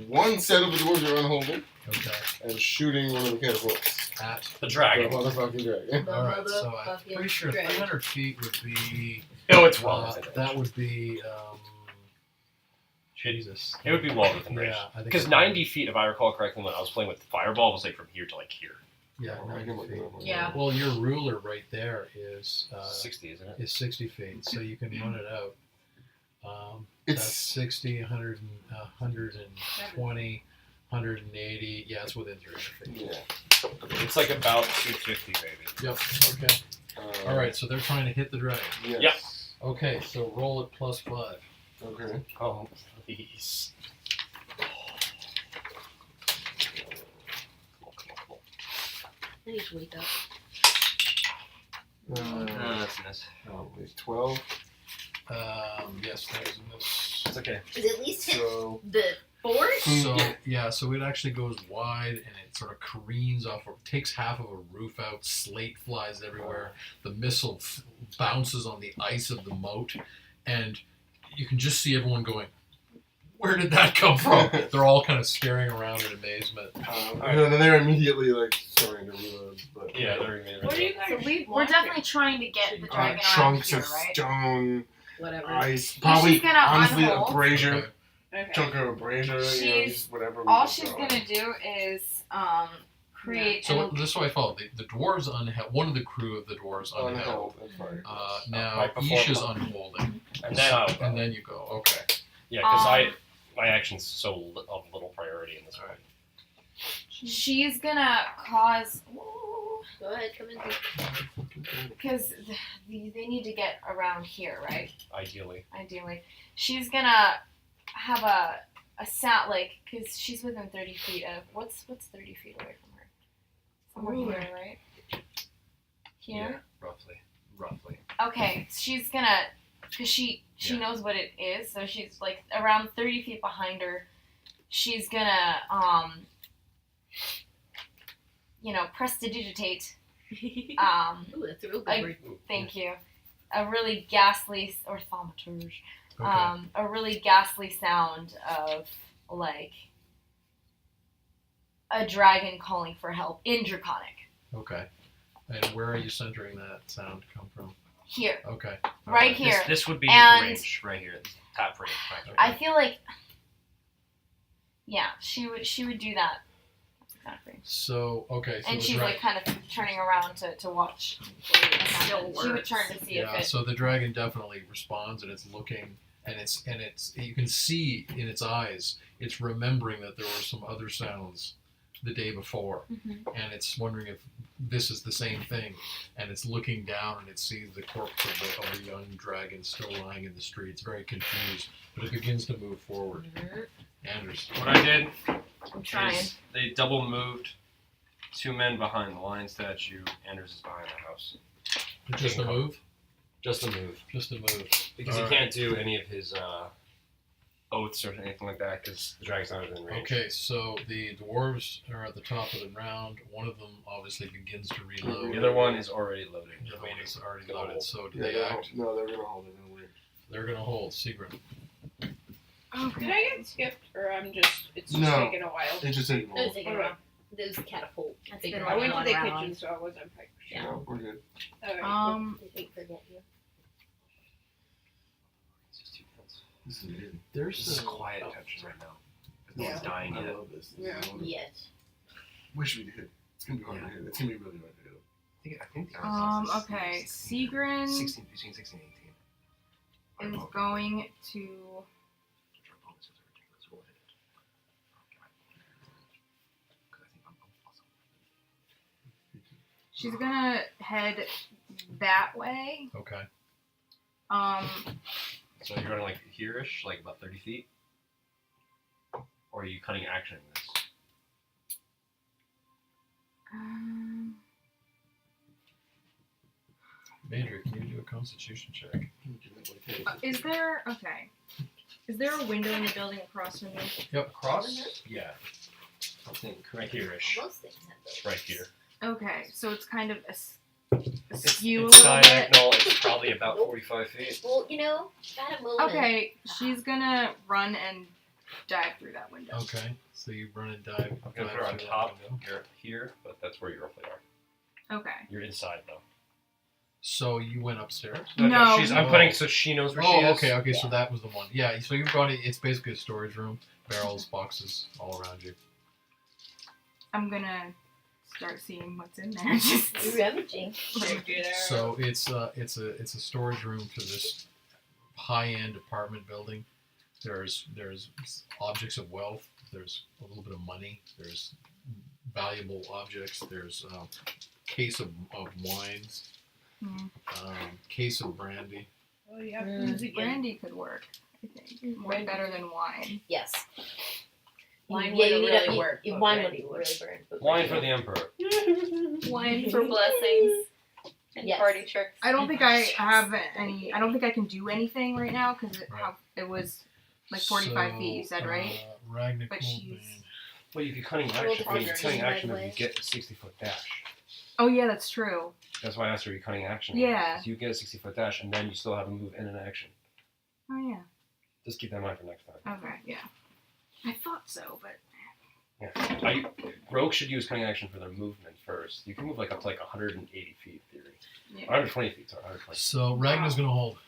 One set of the dwarves are unholding Okay. and shooting one of the catapults. At. The The dragon. motherfucking dragon. All right. So I'm Motherfucking pretty sure dragon. 300 feet would be. Oh, it's well within range. That would be. Jesus. It would be well within range. Yeah, I think. Because 90 feet, if I recall correctly, when I was playing with Fireball, was like from here to like here. Yeah, I can 90 look it feet. up. Yeah. Well, your ruler right there is 60, isn't it? is 60 feet, so you can run it out. That's It's 60, 100, 120, 180. Yeah, it's within 300 feet. yeah. It's like about 250 maybe. Yep. Okay. All right. So they're trying to hit the dragon. Yes. Okay. So roll it plus 5. Okay. Oh, please. I need to wake up. That's a miss. Wait, 12. Yes, that was a miss. It's okay. Is it at least hit So the board? So yeah, so it actually goes wide and it sort of careens off, or takes half of a roof out. Slate flies everywhere. The missile bounces on the ice of the moat, and you can just see everyone going, "Where did that come from?" They're all kind of staring around in amazement. and then they're immediately like starting to reload. But Yeah, they're What are you guys? So we're watching? definitely trying to get the dragon around chunks here, of right? stone, Whatever. ice, probably she's gonna honestly unhold. a brazier, Okay. Okay. chunk of a brazier, you know, She's- just whatever. we All can she's throw. gonna do is create So an this is what I followed. The dwarves unheld. One of the crew of the dwarves unheld. Unheld and fire. Now Right before- Isha's unholding, And then I'll and then you go. Okay. Yeah, because my action's of little priority in this one. she's gonna cause Go ahead, come in. because they need to get around here, right? Ideally. Ideally, she's gonna have a sound like because she's within 30 feet of what's 30 feet away from her. Somewhere Ooh. here, right? Here. Yeah, roughly. Okay, she's gonna, cause she Yeah. knows what it is, so she's like around 30 feet behind her. She's gonna prestidigitate. Ooh, that's a real good word. Thank you. A really ghastly or thaumaturge. Okay. A really ghastly sound of like a dragon calling for help in Draconic. Okay. And where are you centering that sound to come from? Here, Okay. right here. This would be And- the range right here. Top range. Right here. I feel like, yeah, she would do that. kind of thing. So okay, so And the she's like kind of turning around to watch. Still She would works. turn to see yeah. if it. So the dragon definitely responds, and it's looking, and it's you can see in its eyes, it's remembering that there were some other sounds the day before, and it's wondering if this is the same thing, and it's looking down and it sees the corpse of the young dragon still lying in the street. It's very confused, but it begins to move forward. Anders. What I did I'm trying. is they double moved 2 men behind the lion statue. Anders is behind the house. Just a move? Just a move. Just a move. Because he can't do any of his oaths or anything like that because the dragon's not within range. Okay, so the dwarves are at the top of the round. One of them obviously begins to reload. The other one is already loading. The other one is already Gonna loaded. hold. So do Yeah, they act? no, they're gonna hold it. They're gonna wait. They're going to hold. Sigrid. Did I get skipped, or it's just No. taking a while? It's just taking a It was while. taking a while. Those catapult. That's figure been I went to One the round. kitchen, so I wasn't quite sure. Yeah. We're good. Okay. They forget you. It's just 2 minutes. This is good. There's This is quiet tension right now. No one's dying I yet. love this. Yeah. Yes. Wish we did. It's gonna be hard to hit. It's gonna be really hard to hit. I think the Iron Sauce is Okay. 16, Sigrun 16, between 16 and 18. is going to. Which our bonus is a ridiculous roll hit. Because I think I'm awesome. She's gonna head that way. okay. So you're running like here-ish, like about 30 feet? Or are you cutting action in this? Major, can you do a constitution check? Is there Is there a window in the building across from me? Yep. Across? Yeah. I think right here-ish. Most things have those. Right here. Okay, so it's kind of It's askew a little bit. diagonal. It's probably about 45 feet. Well, at a moment. Okay, she's gonna run and dive through that window. Okay. So you run and dive. I'm gonna dive put her on through that top. window. You're here, but that's where you roughly are. Okay. You're inside though. So you went upstairs. No. I'm putting so she knows where she is. Okay. So that was the one. Yeah. So you've got it. It's basically a storage room. Barrels, boxes, all around you. I'm gonna start seeing what's in there. Just Rummaging. So it's a storage room for this high-end apartment building. There's objects of wealth. There's a little bit of money. There's valuable objects. There's a case of wines. Case of brandy. Oh, yeah. brandy could work. I think more better than wine. Yes. Wine yeah, would you need really a, work, you- but wine brandy would really burn. but Wine brandy for the emperor. Wine for blessings and Yes. party tricks. I don't think I have any. I don't think I can do anything right now because Right. it was like 45 feet. You said, right? Ragnar But Coldbane. she's- Well, if you're cutting Roll action, the when you're fingers cutting right action, away. you get a 60-foot dash. Oh yeah, that's true. That's why I asked her, are you cutting action? Yeah. So you get a 60-foot dash, and then you still have a move and an action. Oh yeah. Just keep that in mind for next time. Okay. Yeah. I thought so, but Yeah. Rogues should use cutting action for their movement first. You can move like up to like 180 feet, in theory. yeah. 120 feet, sorry. 120. So Ragnar's gonna hold.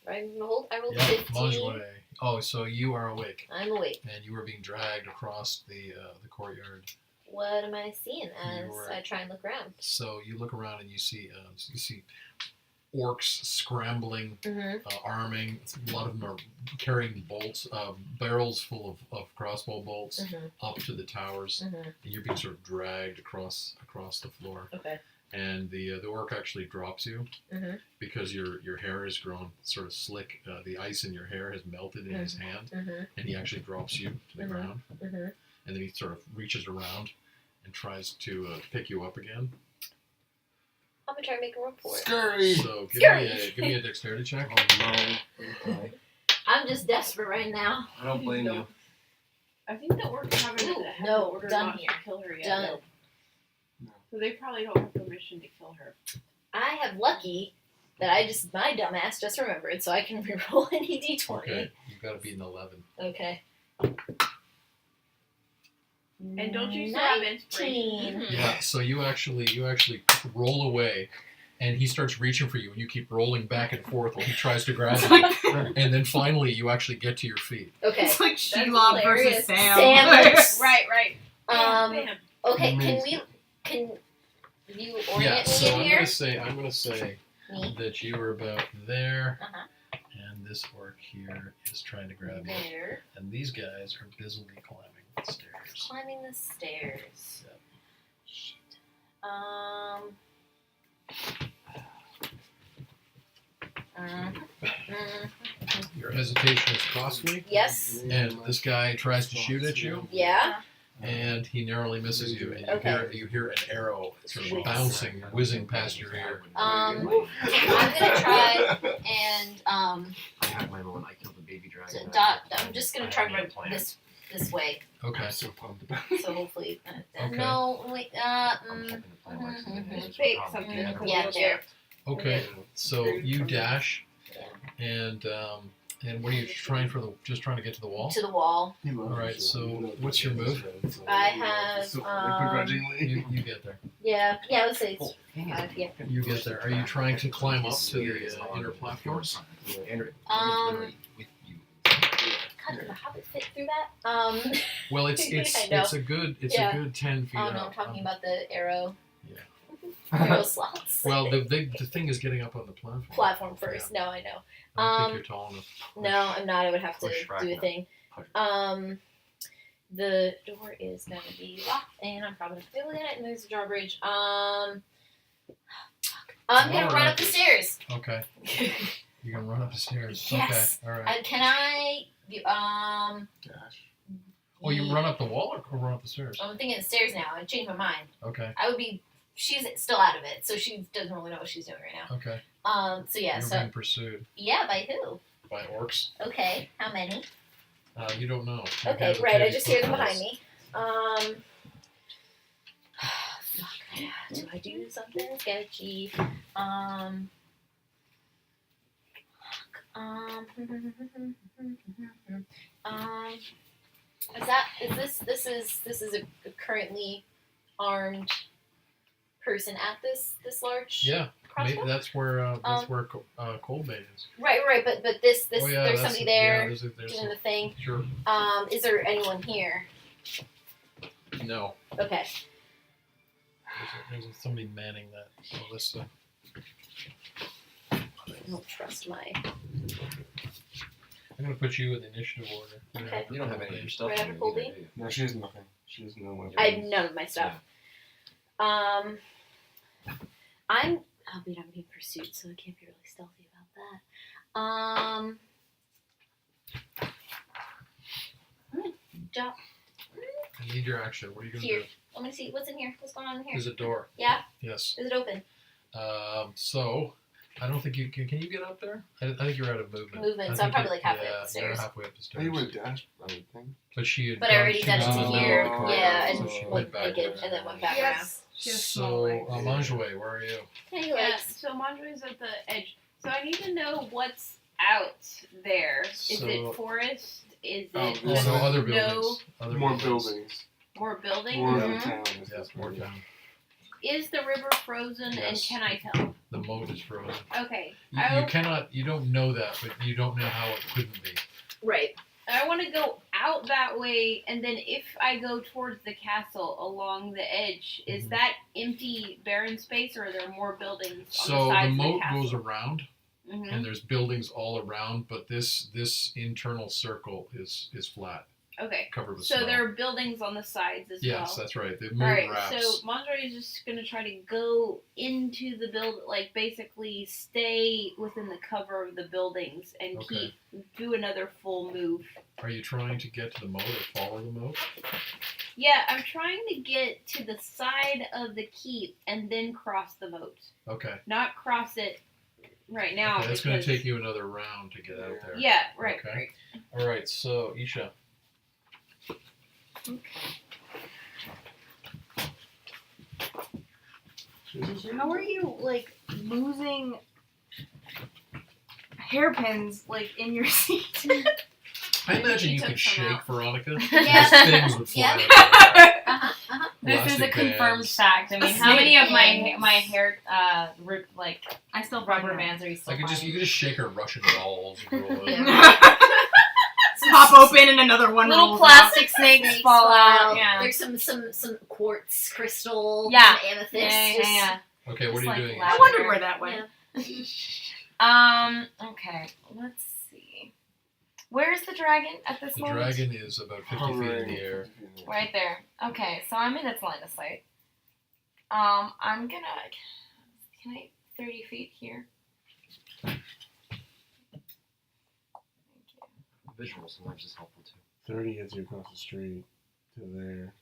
Right, hold. I rolled Yeah. 15. Majway. Oh, so you are awake, I'm awake. and you are being dragged across the courtyard. What am I seeing as You're- I try and look around? So you look around and you see orcs scrambling, Mm-hmm. arming. A lot of them are carrying bolts, barrels full of crossbow bolts Mm-hmm. up to the towers, Mm-hmm. and you're being sort of dragged across the floor. Okay. And the orc actually drops you Mhm. because your hair has grown sort of slick. The ice in your hair has melted in his hand, Mm-hmm. and he actually drops you to the Mhm. ground. Mm-hmm. And then he sort of reaches around and tries to pick you up again. I'm gonna try and make a roll for it. Scurry! So Scary. give me a dexterity check. Oh, I'm just desperate right now. I don't blame you. I think the orcs have an Ooh, have no, an order done not here. to kill her yet. Done. So they probably don't have permission to kill her. I have lucky that my dumbass just remembered, so I can reroll any d20. Okay, you've got to be an 11. Okay. And don't you still have inspiration? 19. Yeah. So you actually roll away, and he starts reaching for you, and you keep rolling back and forth while he tries to grab you. And then finally, you actually get to your feet. Okay. it's like That's Shelob versus hilarious. Sam. Sam versus- Right. Um, Bam. Okay, Amazing. can you Yeah, orient me so in I'm here? gonna say Me? that you are about there, Uh-huh. and this orc here is trying to grab you, There. and these guys are busily climbing the stairs. Climbing the stairs. Yep. Shit. Your hesitation is costly, Yes. and this guy tries to shoot at you, Yeah. and he narrowly misses you, and Okay. you hear an arrow sort of Sweet. bouncing, whizzing past your ear. I'm gonna try and I had my own. I killed a baby dragon. I'm just gonna try to run this way. Okay. I'm so pumped about it. So hopefully, Okay. no, wait, I'm hoping the plan works. Mhm. Fake something. yeah, there. Okay. So you dash, Yeah. and what are you trying for? Just trying to get to the wall. To the wall. He loves Alright, it. so He knows what's your move? I have, So, um, begrudgingly. You get there. Yeah, let's say Oh, it's dang it. 5, yeah. You get there. Are you trying to climb up to the inner platforms? Andrew, with you. God, did the hobbit fit through that? Well, it's I know. a good Yeah. a good 10 feet Oh no, up. I'm talking about the arrow. Yeah. Arrow slots. Well, the thing is getting up on the platform. Platform first. No, I know. I don't think you're tall enough. No, I'm not. I would have to Push back do a now. thing. Push. The door is gonna be locked, and I'm probably gonna have to look at it. And there's a drawbridge. I'm gonna run up the stairs. Okay. You're gonna run up the stairs. Yes. Okay. All right. Can I? Gosh. Oh, you run up the wall or run up the stairs? I'm thinking the stairs now. I changed my mind. Okay. I would be. She's still out of it, so she doesn't really know what she's doing right now. Okay. So yeah. You're So being pursued yeah, by who? by orcs. Okay. How many? You don't know. You Okay, hear the right. I teddy just hear them footfalls. behind me. Fuck. Do I do something sketchy? This is a currently armed person at this large Yeah. crossbow? Maybe that's where Coldbait is. Right, but this Oh, yeah, there's that's- somebody yeah, there there's doing the thing. Sure. Is there anyone here? No. Okay. There's somebody manning that. Alyssa. I don't trust my I'm gonna put you in the initiative order. Okay. You don't have any of your stuff. Right on after you Colby? either, do you? No, she has nothing. She has no weapon. I have none of my stuff. Oh wait, I'm being pursued, so I can't be really stealthy about that. I need your action. What are you gonna Here. do? Let me see what's in here. What's going on in here? There's a door. Yeah? Yes. Is it open? So I don't think you can. Can you get up there? I think you're out of movement. Movement, I so I'm think probably you- like halfway yeah, up the stairs. You're halfway up the He stairs. would dash, I would think. But she had. But I already she done was it in the middle here, of the corridor, yeah, so and she went went back naked there. and then went back Yes. She has small So, legs. Manjue, where are you? around. Hey, Yeah, legs. so Mondre's at the edge. So I need to know what's out there. Is So- it forest? Is it Oh, Oh, just no, other no buildings. Other More buildings. more buildings? More Mhm. of the town. is Yes, this more one. down. Is the river frozen Yes. and can I tell? The moat is frozen. Okay. You cannot. You don't know that, but you don't know how it couldn't be. Right. I want to go out that way, and then if I go towards the castle along the edge, is Mhm. that empty, barren space, or are there more buildings on So the the sides moat of the castle? goes around, Mhm. and there's buildings all around, but this internal circle is flat, Okay. covered with So snow. there are buildings on the sides as Yes, well. that's right. The All moat right, wraps. so Mondre is just gonna try to go into the build, like basically stay within the cover of the buildings and Okay. do another full move. Are you trying to get to the moat or follow the moat? Yeah, I'm trying to get to the side of the keep and then cross the moat, Okay. not cross it right now. Okay, that's going to because- take you another round to get out there. Yeah, right, Okay. right. All right. So Isha. How are you like losing hairpins like in your seat? I imagine She you took could some shake out. Veronica. Yeah. Those things would fly Yeah. out there. This is a Elastic confirmed bands. fact. I mean, A how many of snake. my hair like I still rubber find bands are you still I could just buying? you could just shake her Russian dolls. And roll it. Yeah. pop open and another one Little rolls plastic snakes Snakes fall out. out. Yeah. There's some quartz crystal. Yeah. Some amethyst. Yeah, just- yeah, Okay, what Just are you like doing? out. I lavender. wondered where that went. Yeah. Okay. Let's see. Where's the dragon at this The moment? dragon is about 50 feet in the air. Right there. Okay, so I'm in its line of sight. I'm gonna. Can I 30 feet here? Thank you. Visual sometimes is helpful too. 30 gets you across the street to there.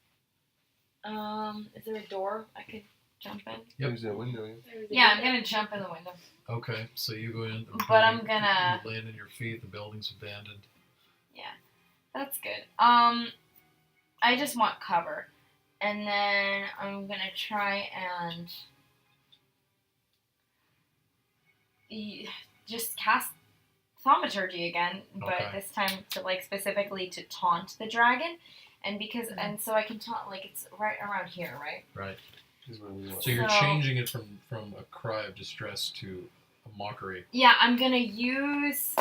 Is there a door I could jump in? Yep. There's that window. Yeah, I'm gonna jump in the window. Okay, so you go in. But I'm gonna- You land on your feet. The building's abandoned. That's good. I just want cover. And then I'm gonna try and just cast thaumaturgy again, but Okay. this time to like specifically to taunt the dragon. And because and so I can taunt like it's right around here, right? Right. Is where we want. So you're So- changing it from a cry of distress to a mockery. Yeah, I'm gonna use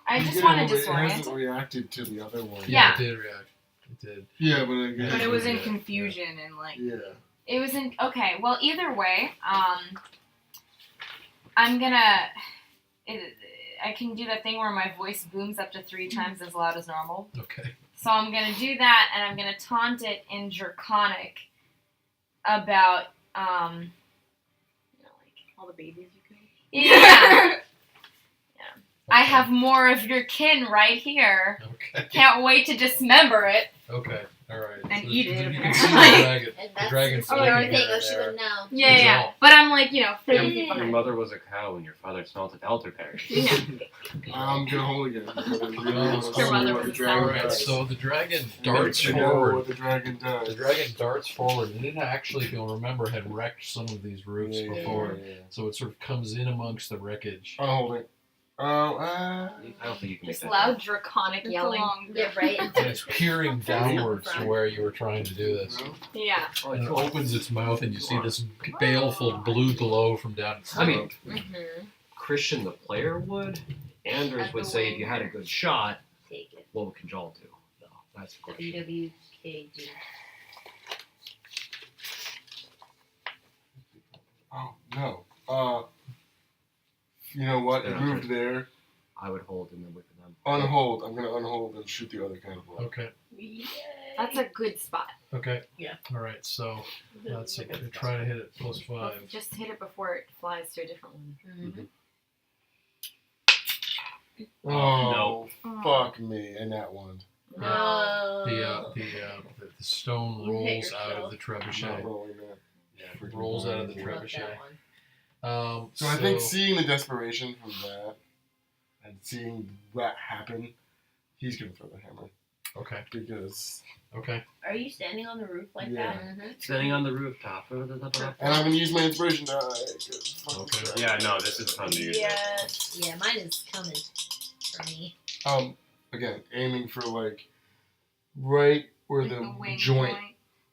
I You just get want it, to It disorient hasn't it. reacted to the other one. Yeah. It did react. It did. Yeah, but I guess. But it was in Yeah. confusion and like. Yeah. It was in okay. Well, either way, I'm gonna. I can do that thing where my voice booms up to 3 times as loud as normal. Okay. So I'm gonna do that, and I'm gonna taunt it in Draconic about All the babies you killed. yeah. I have more of your kin right here. Okay. Can't wait to dismember it. Okay. All right. And So eat you it. can see the dragon. And The that's dragon's the only looking thing. here Oh, and she there. wouldn't know. Yeah, Good yeah. job. But I'm like 30 feet Your behind. mother was a cow and your father smelt an elderberry. Yeah. I'm gonna hold again. Your mother was a All sour. right. So the dragon darts I know forward. what the dragon does. The dragon darts forward, and it actually, if you'll remember, had wrecked some of these roofs Yeah, before. yeah. So it sort of comes in amongst the wreckage. I'm holding. Oh, I don't think you can make Just that. loud draconic It's yelling. a long Yeah, right. And it's peering downwards to where you were trying to do this. Yeah. Oh, And it cool. opens its mouth, and you see this baleful blue glow from down its I mean, throat. Mm-hmm. Christian the player would. Anders At would the say wing. if you had a good shot, Take it. what would Kajal do? No, that's the question. WWKG. Oh no. You know what? It Yeah. moved there. I would hold and then whip them. Unhold. I'm gonna unhold and shoot the other cannonball. Okay. That's a good spot. Okay. Yeah. All right. So let's try to hit it plus 5. Just hit it before it flies to a different one. Mm-hmm. Oh, Oh. fuck me! And that one. No. The stone You hit rolls out of the I'm not trebuchet. rolling that. Yeah, it rolls out of the Love trebuchet. That one. So I think seeing the desperation from that and seeing that happen, he's gonna throw the hammer Okay. because, Okay. Are you standing on the roof like Yeah. that? Mm-hmm. Standing on the rooftop. and I'm gonna use my inspiration die. 'cause fuck Okay. this guy. Yeah, no, this is the time to use it. Yes. Yeah, mine is coming for me. Again, aiming for like right where Like the the wing joint.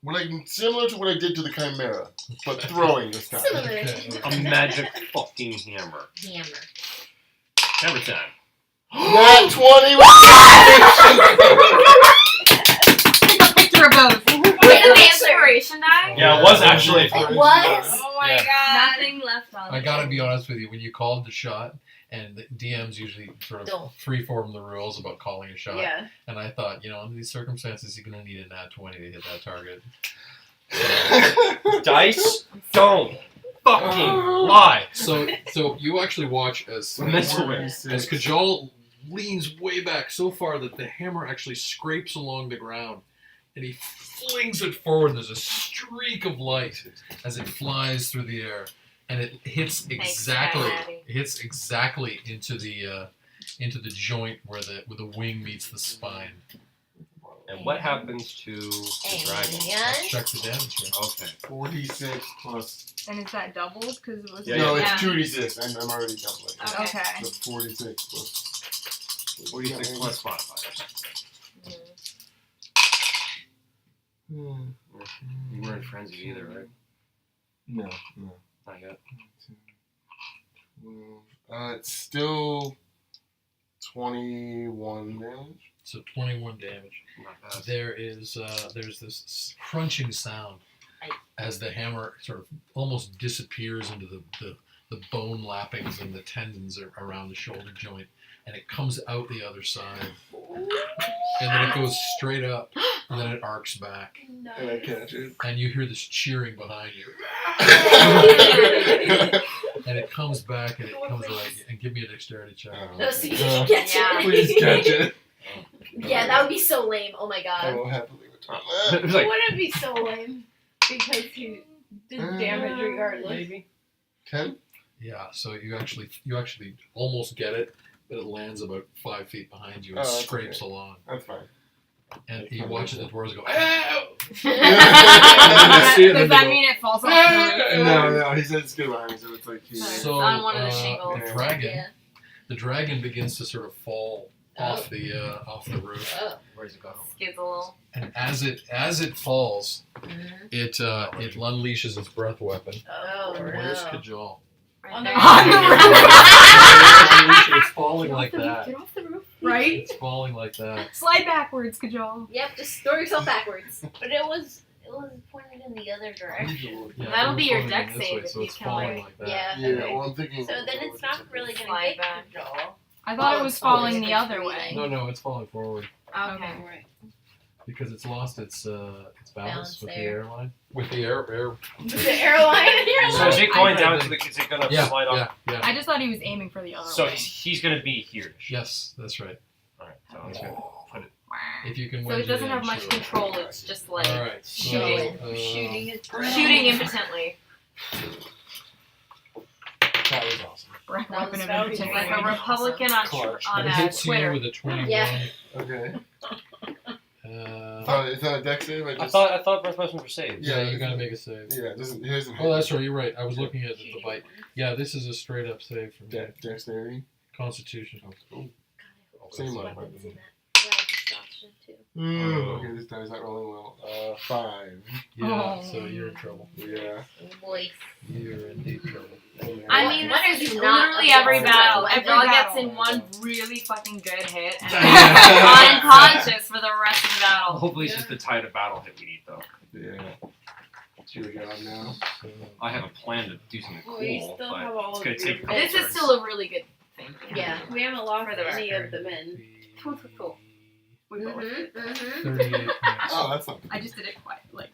Like similar to what I did to the chimera, but throwing this time. Similar. Okay. A magic fucking hammer. Hammer. Hammer time. That 20 Picture of both. Wait, the inspiration die? Yeah, it was actually. It was? Oh my Yeah. god. Nothing left on I it. gotta be honest with you. When you called the shot, and the DMs usually sort of Don't. freeform the rules about calling a shot, Yeah. and I thought, under these circumstances, you're gonna need a nat 20 to hit that target. Dice don't fucking lie. So you actually watch as Mental as Kajal leans way back so far that the hammer actually scrapes along the ground, and he flings it forward. There's a streak of light as it flies through the air, and it hits exactly Daddy. into the joint where the wing meets the spine. And what happens to the dragon? And Check the damage here. Okay. 46 plus. And is that doubled? Because it was. Yeah, No, yeah. it's 2d6. I'm already doubling. Okay. So 46 plus. 46 plus modifiers. Hmm. You weren't frenzy either, right? No. Not yet. It's still 21 damage. So 21 damage. Not bad. There's this crunching sound as the hammer sort of almost disappears into the bone lappings and the tendons around the shoulder joint, and it comes out the other side, and then it goes straight up, and then it arcs back, No. And I catch it. and you hear this cheering behind you, and it comes back, and it comes right, and give me a dexterity check. No, so you can catch Yeah. it. Please catch it. Yeah, that would be so lame. Oh my I god. will happily return It that. was It like, wouldn't be so lame because he did damage regardless. maybe. 10? Yeah, so you actually almost get it, but it lands about 5 feet behind you and Oh, that's scrapes okay. along. That's fine. And you watch the dwarves go, "Ow!" Does that mean it falls off the roof? No, he said it's good behind me, so it's like he's. Sorry. So on one of the shingles. the dragon begins to sort of fall off the roof, Oh. Where's it going? Skids a little. and as it falls, Mhm. it unleashes its breath weapon. Oh Where's no. Kajal? Right On there. the On the roof. It's falling like that. Get off the roof. Right? It's falling like that. Slide backwards, Kajal. Yep, just throw yourself backwards. But it was pointed in the other direction. Yeah, That'll it be was your falling deck in this save way, if so you it's can, falling like- like that. Yeah. Yeah, okay. well, I'm thinking. So then it's not really gonna Slide hit back. the jaw. I thought Oh, it was it's falling falling the like other way. breathing. No, it's falling forward Okay. Right. because it's lost its balance Balance with the there. airline. With the air. The airline. So is it going I- down to the? Is it gonna Yeah, slide off? yeah. I just thought he was aiming for the other So way. he's gonna be here. Yes, that's right. All right. So I'm just gonna put it. If you can. So wedge it doesn't in, have much sure. control. It's just like All right. So, Shooting. Shooting is shooting impotently. That was awesome. Breath That weapon was of very impotent good. Like a rage. Republican on Clutch. on It hits you Twitter. with a 21. Yeah. Okay. Uh, It's not a deck save. I thought breath weapons were saved. yeah, Yeah, you gotta make a save. Yeah, it doesn't. He doesn't. Oh, that's right. You're right. I was looking at the bite. Yeah, this is a straight up save from Dexterity. Constitution. Same There's one. weapons in that. Yeah, just option too. Okay, this guy's not rolling well. 5. Yeah, Oh. so you're in trouble. Yeah. Boy. You're in deep trouble. I mean, What this is is not literally a every battle? battle. Every Everyone gets battle. in one really fucking good hit and Yeah. unconscious for the rest of the battle. Hopefully, it's just the tide of battle hit we need, though. Yeah. What's your job now? So, I have a plan to do something cool, We still but have all it's of gonna your take a couple This is turns. still a really good thing. Yeah. We haven't lost For the any record. of the men. Cool, cool, cool. We go with it. Mm-hmm. 38 points. Oh, that's not. I just did it quiet. Like,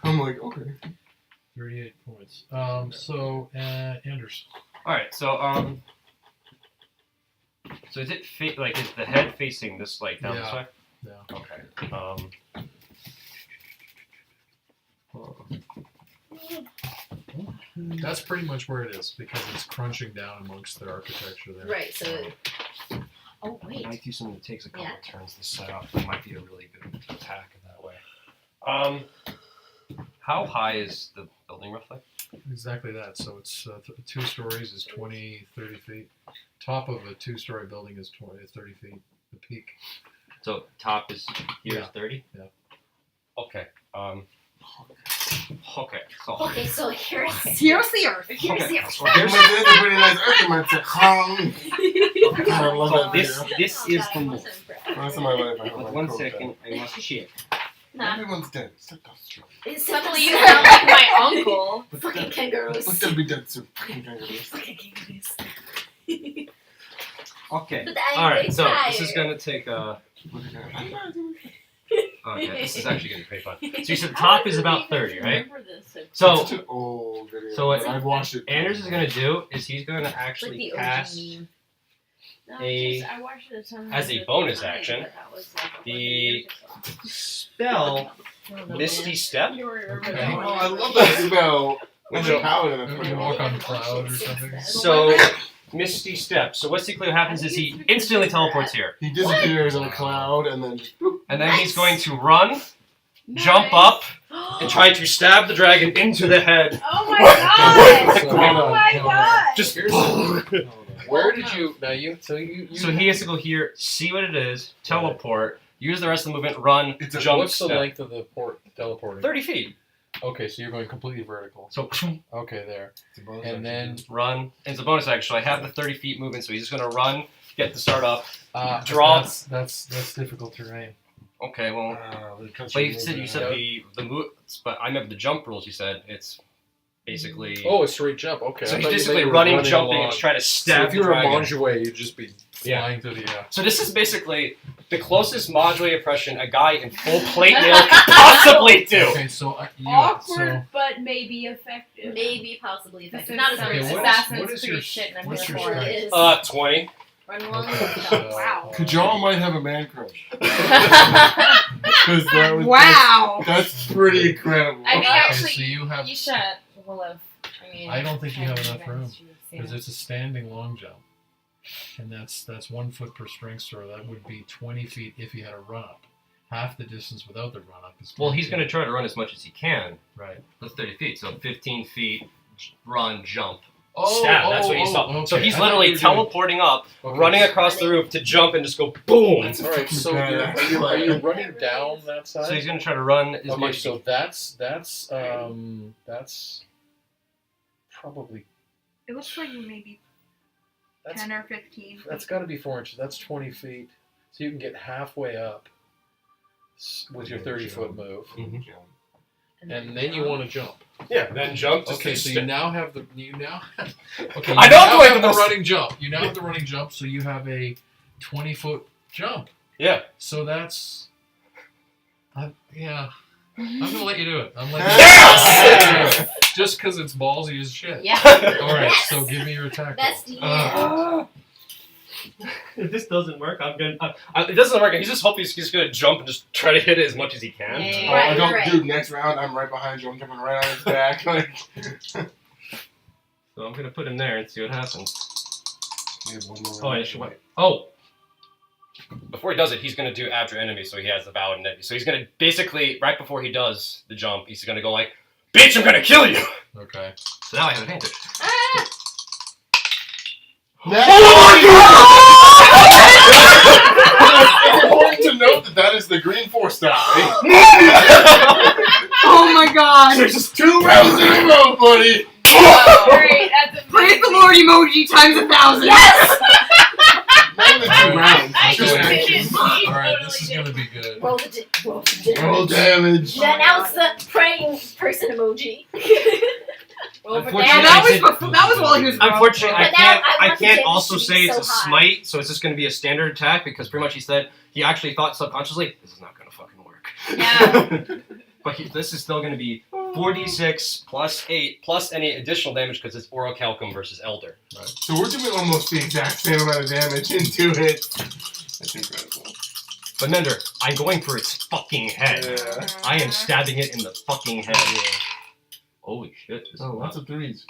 I'm like, okay. 38 points. So, Anders. All right, so so is it is the head facing this like down this Yeah. way? Yeah. Okay. That's pretty much where it is because it's crunching down amongst the architecture there. Right, so. Oh, I wait. might do something that takes a couple Yeah. of turns to set up. It might be a really good attack in that way. How high is the building roughly? Exactly that. So it's 2 stories is 20, 30 feet. Top of a 2-story building is 30 feet. The peak. So top is here is Yeah. 30? Yeah. Okay. Okay. So Okay, so here's. here's the earth. Here's the. So here's There's a pretty nice argument to come. I love so that this video. this is the move. First in my life, I But hope one I second, I must check. Nah. Everyone's dead. Except us. It's Suddenly you sound like my uncle. fucking kangaroos. Look, they'll be dead soon. Fucking kangaroos. Fucking kangaroos. Okay. But I'm Alright, so tired. this is gonna take okay, this is actually gonna be pretty fun. So you said the top is about 30, right? So It's such an old video. So what I've watched it. Anders is gonna do is he's gonna Like actually the OG cast meme. I watched it as a bonus action, the spell Misty Step. Okay. Oh, I love that spell. With the So- paladin, that's You pretty can walk awesome. on cloud or something. So Misty Step. So basically what happens is he instantly teleports here. He disappears on a cloud and then just boop. And then he's going to run, jump up, and try to stab the dragon into the head. Oh my god! So, Oh my god! Just Here's- Where did you? Now you. So you. So he has to go here, see what it is, teleport, use the rest of the movement, run, It's a- jump, What's the step. length of the teleporting? 30 feet. Okay, so you're going completely vertical. So Okay, there. It's a bonus And action. then run. And it's a bonus action. So I have the 30 feet movement, so he's just going to run, get the start up. Draw. That's difficult terrain. Okay, well, but you said the move, but I remember the jump rules. You said it's basically. Oh, a straight jump. Okay. So I he's thought you basically meant you were running, jumping, along. and trying to So stab if the you were a dragon. Manjouet, you'd just be flying through the air. So this is basically the closest modulate impression a guy in full plate mail could possibly do. Okay, so Awkward, but maybe effective. Maybe possibly This effective. is Not as some good as what is- Assassin's what is Creed your- shit, and I'm what's here your for it it. is. 20. Run along Okay, with so, it. Wow. Kajal might have a man crush. Because that was Wow. that's pretty incredible. I mean, Okay, actually, so you have. Yisha will have. I mean, I don't think you have enough advanced room, you, yeah. because it's a standing long jump, and that's 1 foot per strength score. That would be 20 feet if you had a run up. Half the distance without the run up is. Well, he's going to try to run as much as he can. Right. That's 30 feet. So 15 feet, run, jump, Oh, stab. That's what he's okay. So he's I thought literally you were doing- teleporting up, Okay. running across the roof to jump and just go boom. All right. So Badass. are you running down that side? So he's going to try to run as Okay, much as he so that's probably It looks like maybe that's 10 or 15. that's got to be 4 inches. That's 20 feet. So you can get halfway up with your 30-foot move, Mhm. and then you want to jump. Yeah, then jump. Okay, so you now have the okay. I know I'm doing the this. running jump. You now have the running jump, so you have a 20-foot jump. Yeah. So that's yeah. I'm gonna let you do it. I'm letting Yes! you just because it's ballsy as shit. Yeah. All right, Yes! so give me your attack. Best roll. If this doesn't work, I'm gonna. It doesn't work. He's just hoping he's gonna jump and just try to hit it as much as he can. Yeah. Right, don't, right. dude. Next round, I'm right behind you. I'm jumping right on his back. Like, So I'm gonna put him there and see what happens. we have one more Oh, I round. should wait. Oh. Before he does it, he's gonna do after enemy, so he has the bow and enemy. So he's gonna basically right before he does the jump, he's gonna go like, "Bitch, I'm gonna kill you." Okay. So now I have advantage. Ah! It's important to note that is the green force style. Oh my god. There's just 2 rounds in a row, buddy. Great, that's Praise the Lord emoji times 1,000. Yes! More than 2 rounds. I Just did action. it. All right, Totally this is did. gonna be good. Roll the Roll damage. Now it's the praying person emoji. Roll for Unfortunately, Yeah, damage. that was that was while he was Unfortunately, But now I I want the can't damage also to be say it's so a high. smite, so it's just gonna be a standard attack because pretty much he said he actually thought subconsciously this is not gonna fucking work. Yeah. But this is still gonna be 4d6 plus 8 plus any additional damage because it's Orichalcum versus Elder. So we're doing almost the exact same amount of damage in 2 hits. That's incredible. But Mender, I'm going for its fucking head. Yeah. I am stabbing it in the fucking head. Holy shit. This Oh, is lots not- of 3s.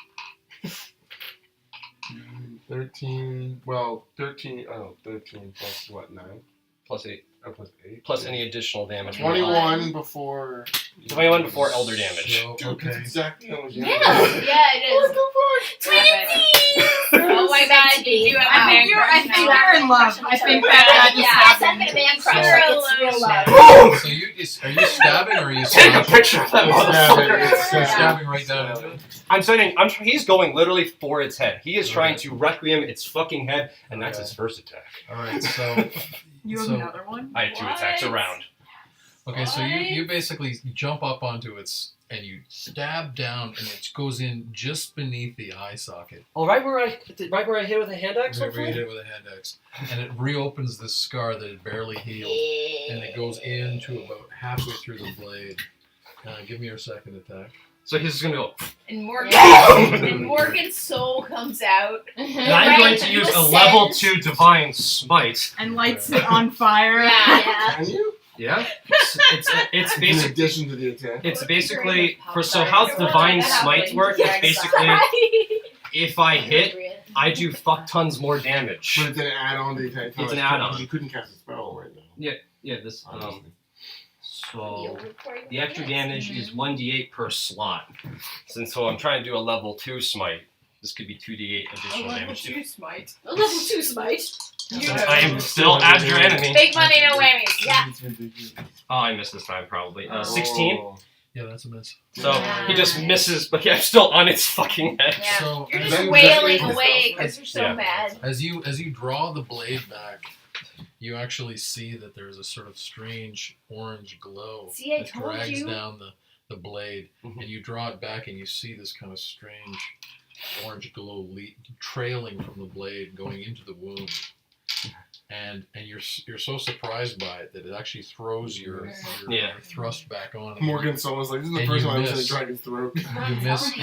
13. Well, 13. Oh, 13 plus what? 9? plus 8. Oh, plus 8. Plus any additional damage. 21 before. 21 before Elder damage. So, Dude, okay. that's exactly how much Yeah. damage. Yeah, it is. Oh my god, you have a I man think you're crush now. in love. I think Yeah, that just it's happened. not gonna man crush, So- like it's real love. Boom! So are you stabbing or are you Take a slashing? picture of that It's motherfucker. stabbing, You're it's stabbing right down into it. I'm saying, he's going literally for its head. He is trying to requiem its fucking head, and that's Okay. his first attack. All right, so You have So- another one? I had 2 attacks What? around. okay, so you basically jump up onto its and you stab down and it goes in just beneath the eye socket. Oh, right where I hit with a hand axe. Right where you hit it with a hand axe, and it reopens this scar that had barely healed, and it goes into about halfway through the blade. Give me your second attack. So he's just gonna go. And Morgan, And and Morgan's soul comes out. And I'm going to use a level 2 divine smite. And lights it on fire. Yeah. Can you? Yeah, it's In basic. addition to the attack. It's basically so how divine smites work. It's basically if I hit, I do fuck tons more damage. But it's an add-on to the attack. It's an add-on. You couldn't cast a spell right now. Yeah, this Honestly. so the extra damage is 1d8 per slot. So I'm trying to do a level 2 smite. This could be 2d8 additional damage. Two smite. A level 2 smite. I am still after your enemy. Big money, no whammies. Yeah. It's ridiculous. Oh, I missed this time probably. 16. Oh. Yeah, that's a miss. So he just misses, but yeah, I'm still on its fucking head. Yeah. So You're as, just Then wailing that's- away because you're so Yeah. mad. as you draw the blade back, you actually see that there's a sort of strange orange glow See, I that told drags you. down the blade, Mhm. and you draw it back, and you see this kind of strange orange glow trailing from the blade going into the wound. And you're so surprised by it that it actually throws your Yeah. thrust back on. Morgan's almost like, this is the And first you time I've seen a miss. dragon's throat. You miss,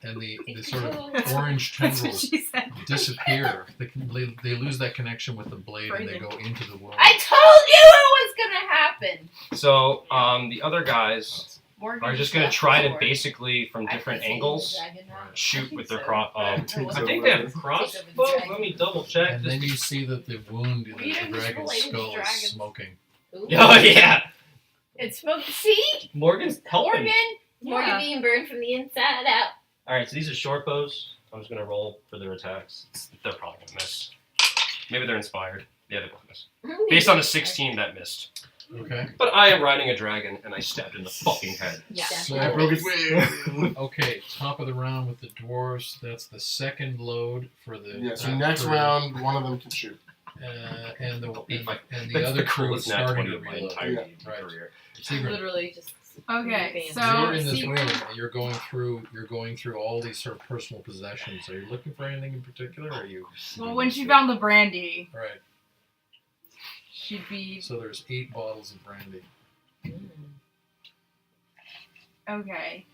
and the sort of orange That's what tendrils she said. disappear. They lose that connection with the blade, and they go into the wound. I told you it was gonna happen. So the other guys Morgan are just gonna try to sword. basically from I different can see angles the dragon now. shoot with their so. cross. I So think they have whatever. crossbow. Let me double check. And then you see that the wound in We the didn't dragon's relate to skull is dragons. smoking. Ooh. Oh yeah, It's smoke. See, Morgan's helping. Morgan. Morgan Yeah. being burned from the inside out. All right, so these are short bows. I'm just gonna roll for their attacks. They're probably gonna miss. Maybe they're inspired. Yeah, they both miss. Based on a 16, that missed. Okay. But I am riding a dragon, and I stabbed in the fucking head. Yeah. So I broke its wing. okay, top of the round with the dwarves. That's the second load for the. Yeah, so next round, one of them can shoot. And the Be fine. and the That's other the crew is coolest nat starting 20 to of my reload. entire Yeah. gaming Right. career. Secret. Literally just. Okay, so You're in this see- room and you're going through all these sort of personal possessions. Are you looking for anything in particular? Or are you well, when she found the brandy, all right? she'd be So there's 8 bottles of brandy. okay.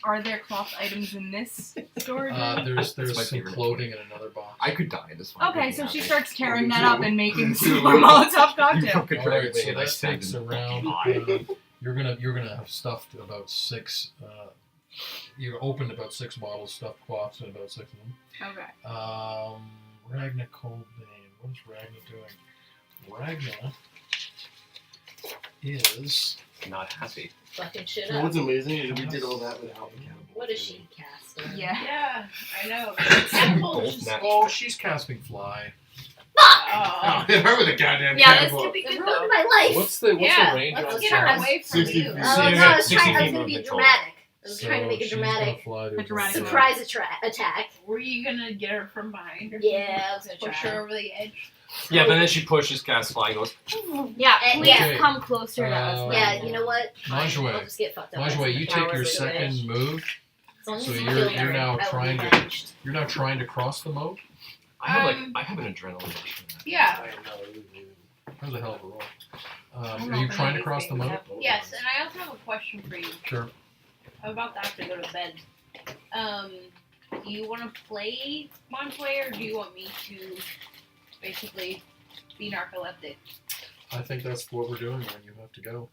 Are there cloth items in this storage room? There's That's my some favorite clothing in another box. I could die this one. Okay, so she starts tearing Me that too. up and making Me some too. more Molotov You cocktail. broke a All dragon right, so and I that stabbed takes him in the around. fucking eye. You're gonna have stuffed about 6. You opened about 6 bottles, stuffed cloths in about 6 of them. Okay. Ragna Coldbane. What is Ragna doing? Ragna is Not happy. Fucking shit You know up. what's amazing is we did all that without the cannibal. What is she casting? Yeah. Yeah, I know. Both nat- she's casting fly. Oh. Hit her with a goddamn Yeah, this cannibal. could be It good ruined though. my life. What's the Yeah, range let's on get charms? her away from 60 you. feet. Oh So no, you I got was 60 trying. I was feet gonna be movement total. dramatic. I was So trying to make a she's dramatic gonna fly to A dramatic the- surprise attack. Were you gonna get her from behind or Yeah, I was something? gonna Push try. her over the edge. Yeah, but then she pushes, casts fly, and goes. Yeah, And- please Okay. come closer to us. Um, Yeah, you know what? I'll Majue, just get fucked up. Majue, you take your Cowardly second bitch. move. As long as So you you're- kill you're her, now I will be trying to- avenged. You're now trying to cross the moat. I have Um, I have an adrenaline rush from that. Yeah. That was a hell of a roll. don't Are know you if trying any to of cross these the things moat? have- Yes, and I also have a question for you. Sure. I'm about to have to go to bed. Do you want to play Montoy or do you want me to basically be narcoleptic? I think that's what we're doing when you have to go.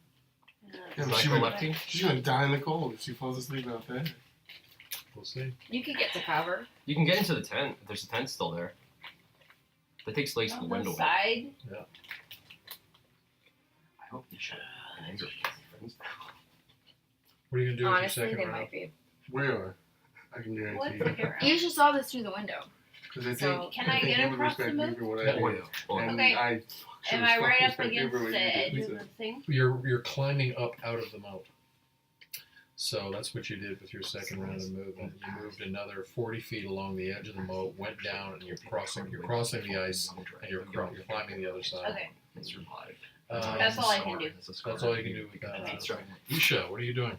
Yeah, Am but I she would- collecting? She's gonna die in the cold if she falls asleep out there. We'll see. You could get to cover. You can get into the tent. There's a tent still there. That takes place the On window. the side? I hope you should. What are you gonna do Honestly, with they your second round? might be. Where? I can What's guarantee the you. around? You just saw this through the window. Because I think, So, can I get you would across the respect me moat? for what I Yeah. did. Oh, And Okay. I sure Am as I fuck right up respect you against for what the you did. edge of Lisa. the thing? You're climbing up out of the moat. So that's what you did with your second round of movement. You moved another 40 feet along the edge of the moat, went down, and you're crossing the ice, and you're climbing the other side. Okay. And survive. That's all I can do. That's all you can do with that. That's right. Isha, what are you doing?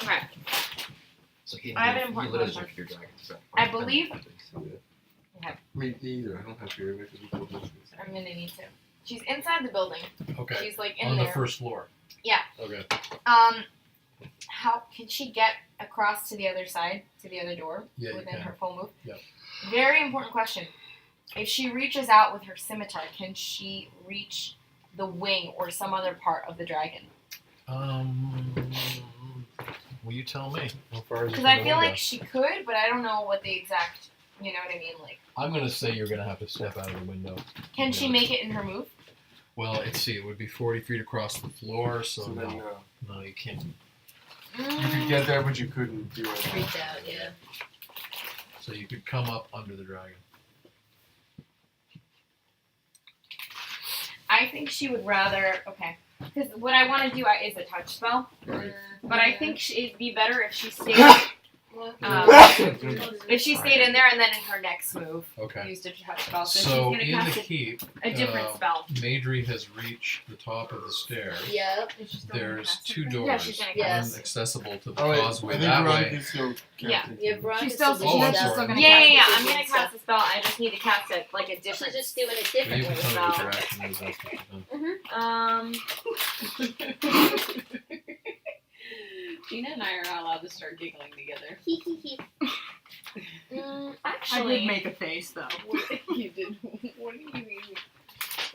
Okay. So he, I have an he important literally question. took your dragon. So. I believe- Me neither. I don't have fear because we told this. I'm gonna need to. She's inside the building. Okay. She's like in On there. the first floor. Yeah. Okay. How can she get across to the other side, to the other door, Yeah, you within can. her full move? Yep. Very important question. If she reaches out with her scimitar, can she reach the wing or some other part of the dragon? Will you tell me? How far is it Because from I the feel window? like she could, but I don't know what the exact, you know what I mean? Like, I'm gonna say you're gonna have to step out of the window. can she Yeah. make it in her move? Well, let's see. It would be 40 feet across the floor, so So then, no, you can't. you could get there, but you couldn't do it. Reach out, yeah. So you could come up under the dragon. I think she would rather. Okay. Because what I want to do is a touch spell, Right. but I think it'd be better if she stayed. Okay. If she stayed in there and then in her next move Okay. used a touch spell, so, So she's in gonna the cast keep, a different spell. Madry has reached the top of the stairs. Yep. Is she still gonna There's cast two it? doors, Yeah, she's gonna one cast it. accessible to the Oh wait, causeway I think that Veronica way. still Yeah. can't Yeah, take it. Veronica She's still, still Oh, she's I'm does still sorry. gonna Yeah, cast yeah, it. I'm gonna cast a spell. I just need to cast it like a She's different. just doing it Well, you differently. can tell me what your action is after you're done. Gina and I are not allowed to start giggling together. Hee hee hee. I Actually, did make a face though. You did. What do you mean?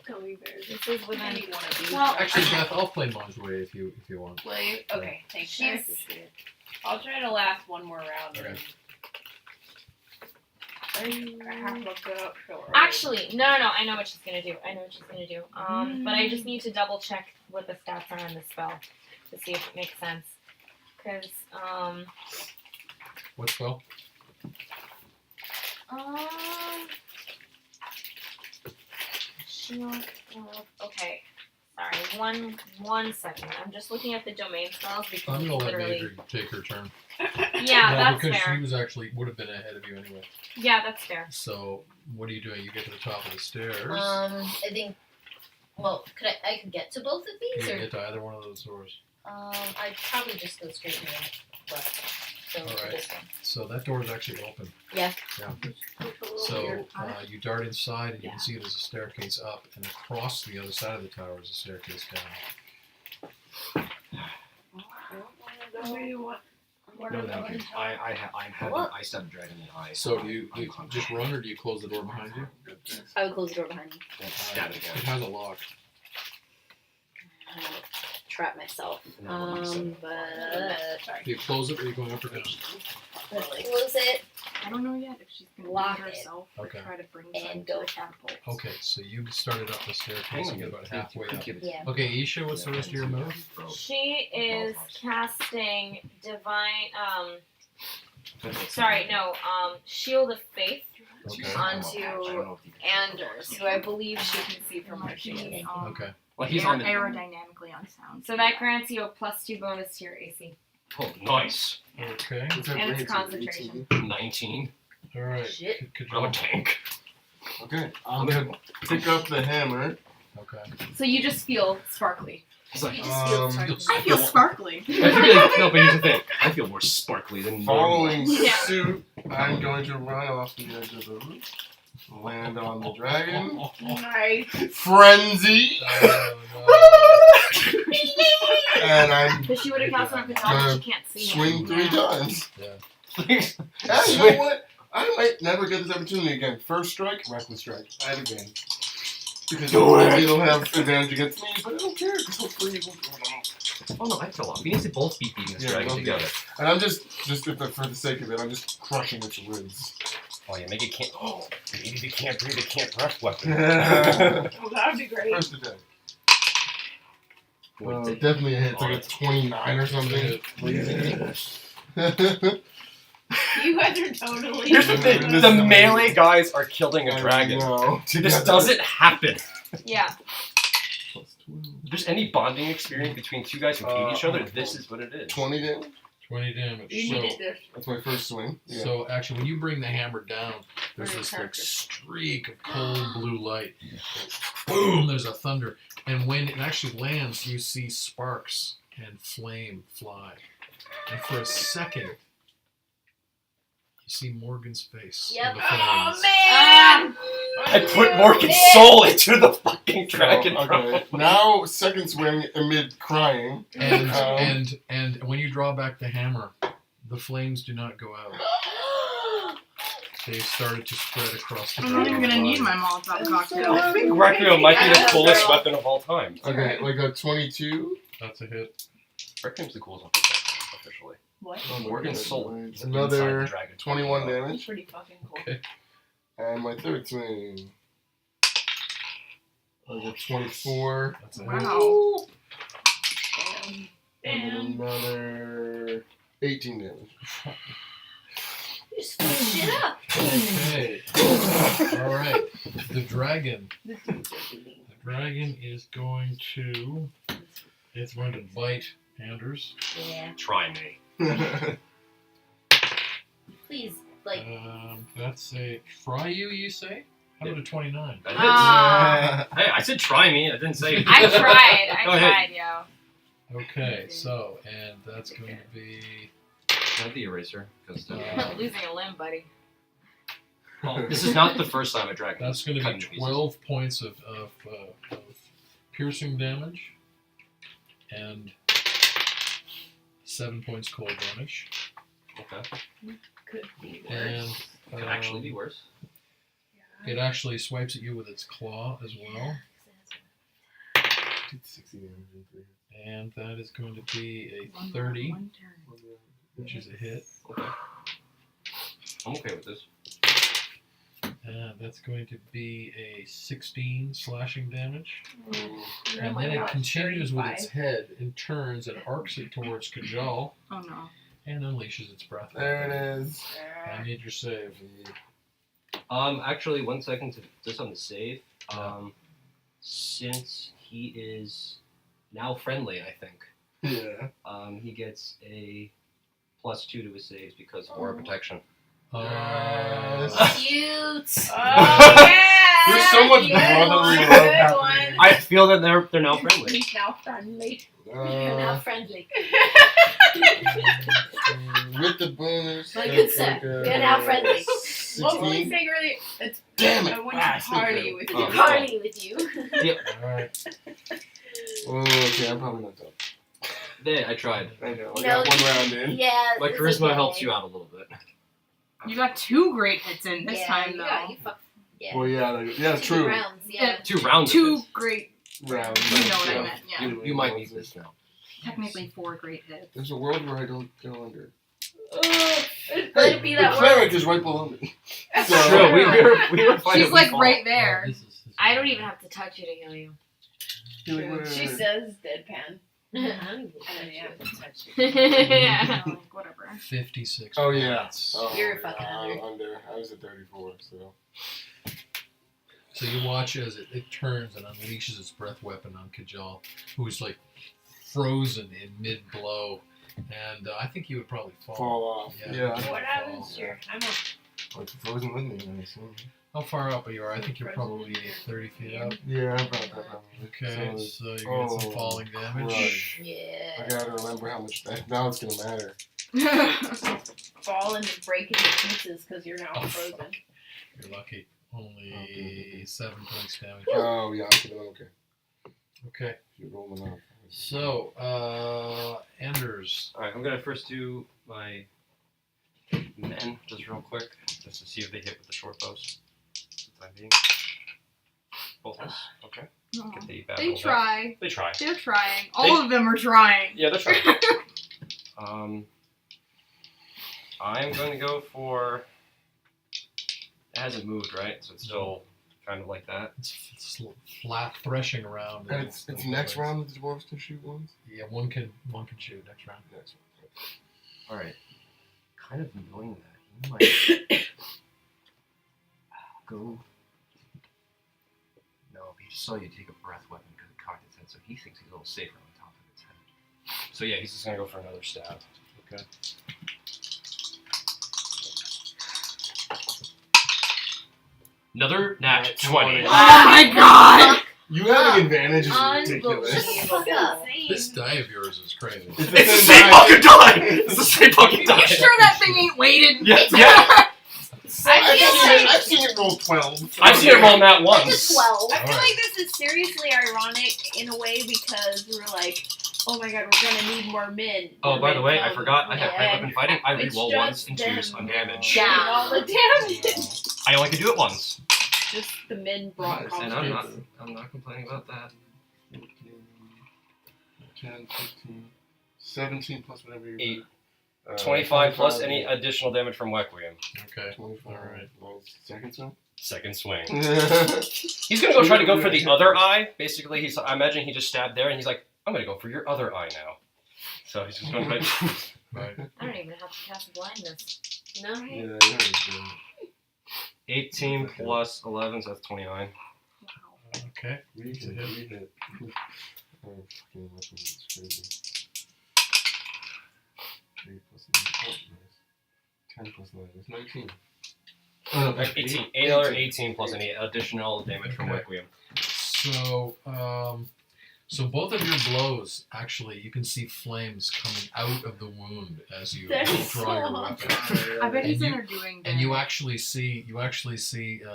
Gummy bears. this is within. Any one of these. Well, Actually, Beth, I'll play Manjouet if you want. Play. Okay, thanks. I She's- appreciate it. I'll try to last one more round. Okay. I have to look it up. Actually, no. I know what she's gonna do. But I just need to double check what the stats are on the spell to see if it makes sense. Cause What spell? shield. Okay. Sorry. One second. I'm just looking at the domain spells because I'm gonna let literally. Madry take her turn. Yeah, No, that's because fair. she was actually would have been ahead of you anyway. Yeah, that's fair. So what are you doing? You get to the top of the stairs. I think. Well, I could get to both of you these, can or get to either one of those doors. I'd probably just go straight in the left. So All for right. this one. So that door is actually open. Yeah. Yeah. So you dart inside and you can see there's a staircase up, and across the other side of the tower is a staircase down. Where do you want? No, thank you. I stabbed a dragon in the eye. So do you just run, or do you close the door behind you? I would close the door behind me. Stab it again. It has a lock. I would trap myself. No, But Do you close it, or are you going up or down? close it. I don't know yet if she's gonna Lock leave it. herself Okay. or try to bring And some go. to the catapult. Okay, so you started up the staircase and get about halfway up. Yeah. Okay, Isha, what's the rest of your move? She is casting divine. Shield of Faith Okay. onto Anders, who I believe she can see from where she is. Okay. Well, he's on the. aerodynamically unsound. So that grants you a +2 bonus to your AC. Oh, nice. Okay. What's that And bring it's it to? concentration. 19. All right. Shit. Could I'm a you? tank. Okay, I'm gonna pick up the hammer. Okay. So you just feel sparkly. It's like, I feel sparkly. I feel no, but here's the thing. I feel more sparkly than normal. Following Yeah. suit, I'm going to run off the edge of the roof, land on the dragon, Nice. frenzy, Oh, and I'm Because she would have cast on control, but she can't see him. swing 3 times. Yeah. You know what? I might never get this opportunity again. First strike, reckless strike. I have advantage. Because maybe it'll have advantage against me, but I don't care, because hopefully it won't go down. Oh no, I fell off. We need to both be beating this Yeah, dragon both together. And I'm just for the sake of it, I'm just crushing its ribs. Oh yeah, make it can't. Oh, maybe they can't breathe. They can't breath weapon. First Oh, that would be great. attack. Definitely a hit. It's like a 29 or something. You guys are totally. Here's the thing: This the is melee guys are killing a I dragon. know. This doesn't happen. Yeah. If there's any bonding experience between two guys who hate each other, this is what it is. 20 damage. 20 damage. You So, needed this. That's my first swing. Yeah. so actually, when you bring the hammer down, there's Very this like attractive. streak of cold blue light. Boom! There's a thunder, and when it actually lands, you see sparks and flame fly. And for a second, you see Morgan's face. Yep. In the flames. man! I put Morgan's soul into the fucking dragon. So, bro. okay. Now, second swing amid crying. And when you draw back the hammer, the flames do not go out. They started to spread across the I'm not even gonna dragon's need my body. Molotov cocktail. I think Requiem might be the coolest weapon of all time. Okay, like a 22. That's a hit. Requiem's the coolest weapon officially. What? Morgan's soul is inside Another the dragon. 21 It's damage. pretty fucking cool. Okay. And my third swing. Like a 24. That's a hit. Wow. Damn. And then another 18 damage. You just fucked shit up. Okay. All right. The dragon. This dude's a beating. The dragon is going to It's going to bite Anders. Yeah. Try me. Please, like. That's a try you say? How about a 29? That Ah. hits. Hey, I said try me. I didn't say. I tried. I Go ahead. tried, yo. Okay, so, and that's going to be... Not the eraser, because Losing a limb, buddy. well, this is not the first time a dragon. That's going to cut be into pieces. 12 points of piercing damage and 7 points cold damage. Okay. Could be worse. And Could actually be worse. it actually swipes at you with its claw as well. Did 60 damage in 3. And that is going to be a 30, which is a hit. Okay. I'm okay with this. And that's going to be a 16 slashing damage. Oh And my then it gosh, continues with 35. its head and turns and arcs it towards Kajal Oh no. and unleashes its breath. There it is. I need your save. Actually, 1 second to just on the save. Since he is now friendly, I think. Yeah. He gets a +2 to his saves because of aura protection. Cute. Oh yeah. There's so much Yeah, brotherly good love happening. one. I feel that they're now friendly. He's now friendly. You're now friendly. With the bonus. My good sir, you're you're now friendly. What will we 16. say really? It's Damn it! I want Ah, to still party failed. with Oh. you. Party with you. Alright. Oh, okay, I'm probably not done. Hey, I tried. I know. I No, got one round in. Yeah. My it's charisma okay. helps you out a little bit. You got 2 great hits in this Yeah, time, you though. got- you fuck- yeah. Well, yeah, yeah, Two true. rounds, yeah. 2 rounds. 2 of great, Round. you know what I meant, yeah. You might need this now. Technically 4 great hits. There's a world where I don't go under. Let it be that the word. cleric is right below me. It's So- true. We were fighting. She's like right there. This is I don't even have to touch you to heal you. You're like, She says deadpan. I don't even I don't touch even you. have to touch you. Yeah. So, like, whatever. 56 Oh, yeah. points. Oh, You're yeah, fucking I'm under. I was at 34, so. So you watch as it turns and unleashes its breath weapon on Kajal, who's like frozen in mid-blow. And I think he would probably Fall off. Yeah. What happens here? I'm a Like frozen with me, I assume. How far up are you? I think you're probably 30 feet up. Yeah, about that probably. Okay, so you're oh, getting some falling damage. right. Yeah. I gotta remember how much that. Now it's gonna matter. fall and break into pieces because you're now frozen. You're lucky. Only 7 points damage. Oh, yeah, I'm feeling okay. Okay, You're rolling up. so, Anders. Alright, I'm gonna first do my men just real quick, just to see if they hit with the short bows. For the time being. Both miss. Okay. Aw. Get the bad They rolls out. try. They try. They're trying. All of them are trying. Yeah, they're trying. I'm going to go for. It hasn't moved, right? So it's still kind of like that. It's flat threshing around. And it's next round that the dwarves can shoot ones? Yeah, one can shoot next round. Next All right. Kind of knowing that, he might go. No, he just saw you take a breath weapon because it cocked its head, so he thinks he's a little safer on top of its head. So yeah, he's just gonna go for another stab. Okay. Another nat 20. Oh my god! You having advantage is ridiculous. Unbelievable. This die of yours is crazy. It's the same fucking die! It's the same fucking die! You sure that thing ain't weighted? Yeah, yeah. I've seen it roll 12. I've seen it roll that It's once. a 12. I feel like this is seriously ironic in a way because we're like, oh my god, we're gonna need more men. Oh, by the way, I Um, forgot I have high yeah. weapon fighting. I It's reroll just once and them. twos on damage. Yeah. doing all the damage. I only can do it once. Just the men brought And confidence. I'm not complaining about that. 10, 15, 17 plus whatever you 8. 25 plus any additional damage from Requiem. Okay. 25. Alright. Second swing? Second swing. Yeah. He's gonna go try to go for the other eye. Basically, I imagine he just stabbed there, and he's like, I'm gonna go for your other eye now. So he's just going to Right. I don't even have to cast blindness. No? Yeah, 18 plus 11, so that's 29. Okay. we It's a hit. hit. We hit. fucking weapons. It's crazy. 3 plus 9. Oh, nice. 10 plus 9 is 19. Oh, no, 18. Another 18 plus any additional damage from Okay. Requiem. So, so both of your blows, actually, you can see flames coming out of the wound as you That's draw your so weapon. I bet he's And in there doing And you damage. actually see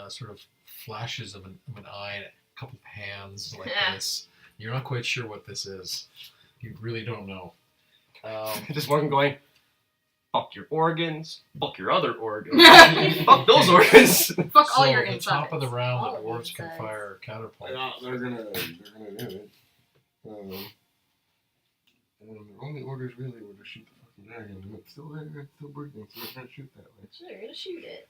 sort of flashes of an eye, and a couple of hands like this. You're not quite sure what this is. You really don't know. Just one going, fuck your organs, fuck your other organs, fuck those organs. Fuck all so your at the insides. top of the round, All the of dwarves can insides. fire catapult. Yeah, they're gonna do it. Their only orders really were to shoot the fucking dragon, and it's still there, it's still breathing, so they're gonna shoot that way. So they're gonna shoot it.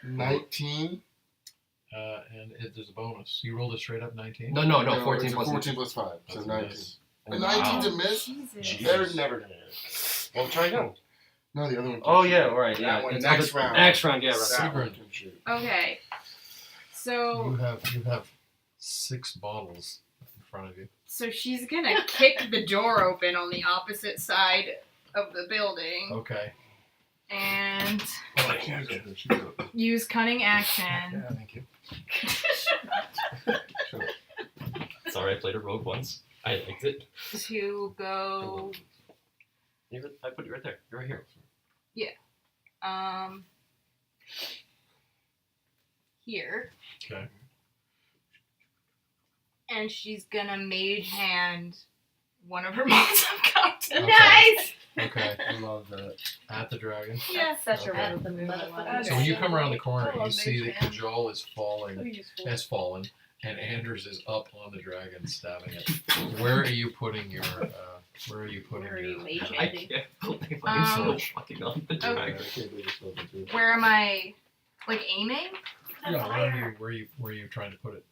19. And there's a bonus. You rolled a straight up 19? No, 14 it's a plus 14 plus 5, so That's a 19. miss. A 19's a miss? Jesus. They're never gonna hit. Well, try again. No, the other one. Oh can yeah, shoot. all right, That yeah. one, It's next other- round. Next round, yeah, right. That one Sigurd. can shoot. Okay. So You have 6 bottles in front of you. so she's gonna kick the door open on the opposite side of the building Okay. and Oh, I can't do that. Shoot it. use cunning action. Yeah, thank you. Shoot it. Sorry, I played a rogue once. I liked it. To go I put you right there. You're right here. here. Okay. And she's gonna mage hand one of her mods of content. Okay. Nice! Okay. I love that. At the dragon. Yeah. Such a Okay. random move. I love it. So when you come around the corner, I you love see Mage that Hand. Kajal is So falling, useful. has fallen, and Anders is up on the dragon, stabbing it. Where are you putting your? Where are you putting Where are your? you mage I handing? can't believe I'm so Um, fucking on the okay. dragon. I can't believe it's level 2. Where am I like aiming? Yeah. Where are you trying to put it?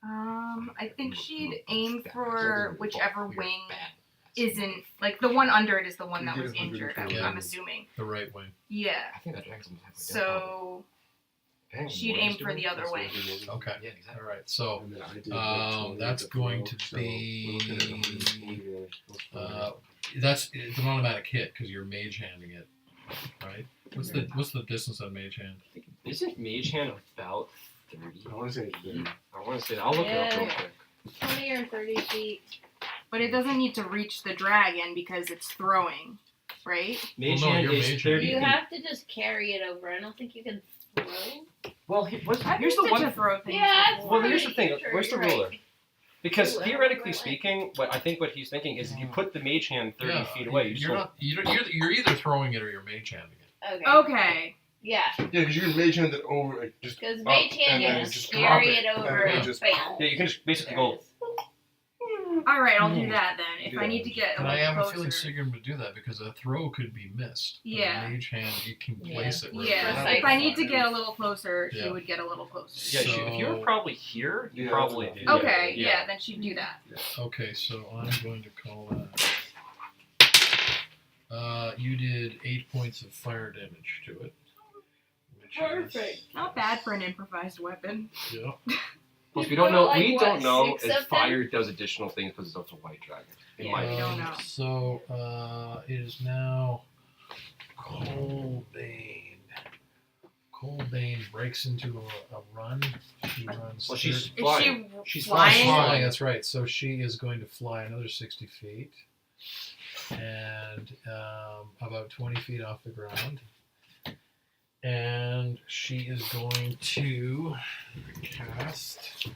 I think she'd aim for whichever wing isn't like the one under it is the one that was injured. I'm assuming. The right wing. Yeah. I think that dragon's almost halfway So down. she'd aim for the other wing. Okay. Yeah, exactly. All right. So And then I did like 20 that's at going the to flow, so be- we're looking at 120 damage. it's an automatic hit because you're mage handing it, right? What's the distance on mage hand? Isn't Mage Hand about 30? I want to say it's good. I want to say that. I'll look it up real Yeah. quick. 20 or 30 feet. But it doesn't need to reach the dragon because it's throwing, right? Mage Well, no, Hand you're is Mage 30 You feet. have to just carry it over. I don't think you can throw. Well, I've here's used the it one. to throw things. Yeah, before. Well, here's the thing. Sure, Where's the you're right. ruler? Because Ooh, I theoretically don't know. speaking, what he's thinking is if you put the Mage Hand 30 Yeah, feet away, you just you're don't- not. You're either throwing it or you're mage handing it. Okay. Okay. Yeah, Yeah, because you can mage hand it over, like, just because up, mage hand and then you just just carry drop it it, over and and just- bam. Yeah, you can just basically There it go. is. All right, I'll do that then. If Yeah. I need to get a And I little have a closer. feeling Sigurd would do that because a throw could be missed. But Yeah. a mage hand, you can place it. Where Yeah, Precise. if I need to get a little closer, she Yeah. would get a little closer. Yeah, if you were So- probably here, you Yeah, probably that's did. enough. Okay, yeah, then she'd do that. Okay, so I'm going to call that. You did 8 points of fire damage to it. Which Perfect. Not bad for an improvised weapon. Is, yeah. Plus, we don't know. Like, we what, don't know 6 if of them? fire does additional things because it's also a white dragon. It Yeah, might. we don't know. So it is now Coldbane. Coldbane breaks into a run. She runs. Well, she's 30 Is flying. she She's flying? flying. That's right. So she is going to fly another 60 feet and about 20 feet off the ground. And she is going to cast.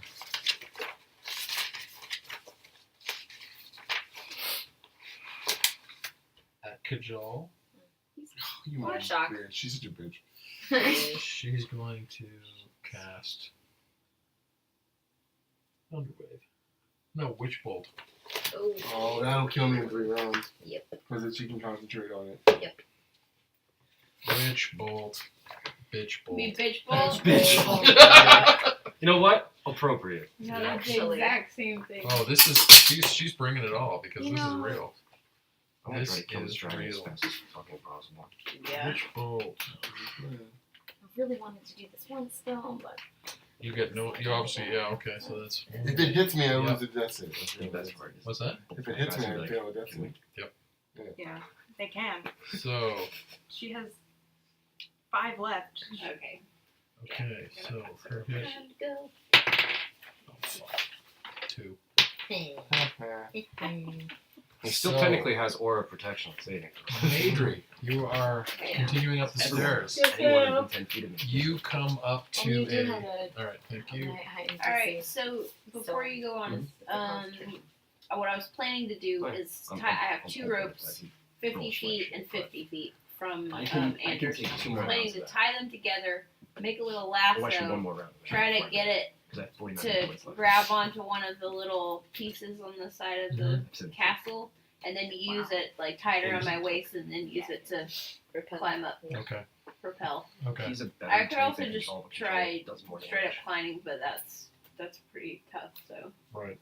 At Kajal. You What a might- shock. Yeah, she's such a bitch. She's going to cast Thunderwave. No, Witch Bolt. Oh, Oh, that'll kill me in 3 rounds. Yep. Because she can concentrate on it. Witch Bolt. Bitch Bolt. be bitch bolt. Bitch. You know what? Appropriate. Yeah, that's the Actually. exact same thing. Oh, this is she's bringing it all because You this is know- real. I'm gonna This try to kill this is dragon as real. fast as fucking possible. Yeah. Witch Bolt. I really wanted to do this one spell, but You get no. You obviously, yeah. Okay, so that's. If it hits me, I Yeah. lose the death save. I think that's where it is. What's that? If it hits me, I Like, fail a death can we- save. Yeah, they can. So She has 5 left. Okay. okay, so her hit. Time to go. Oh, fuck. 2. He still So- technically has aura protection saving. Madry, you are continuing up the stairs. Anyone within 10 feet of me. You come up And you to do have a. a All right, thank you. All right. So before you go on, what I was planning to do is I'm- tie. I I'm- have I'm 2 open ropes, to that. 50 feet and 50 feet from I can Andrew. take 2 more Planning rounds to of that. tie them together, make a little Oh, actually, one lasso, more round. try to get it 'Cause I have 49 to points left. grab onto one of the little pieces on the side of the So- castle, and then use it like tie it around my waist, and then use it to climb up, Okay, propel. okay. He's a better I could tank also than just control, but try control does more straight up damage. climbing, but that's pretty tough. So Right.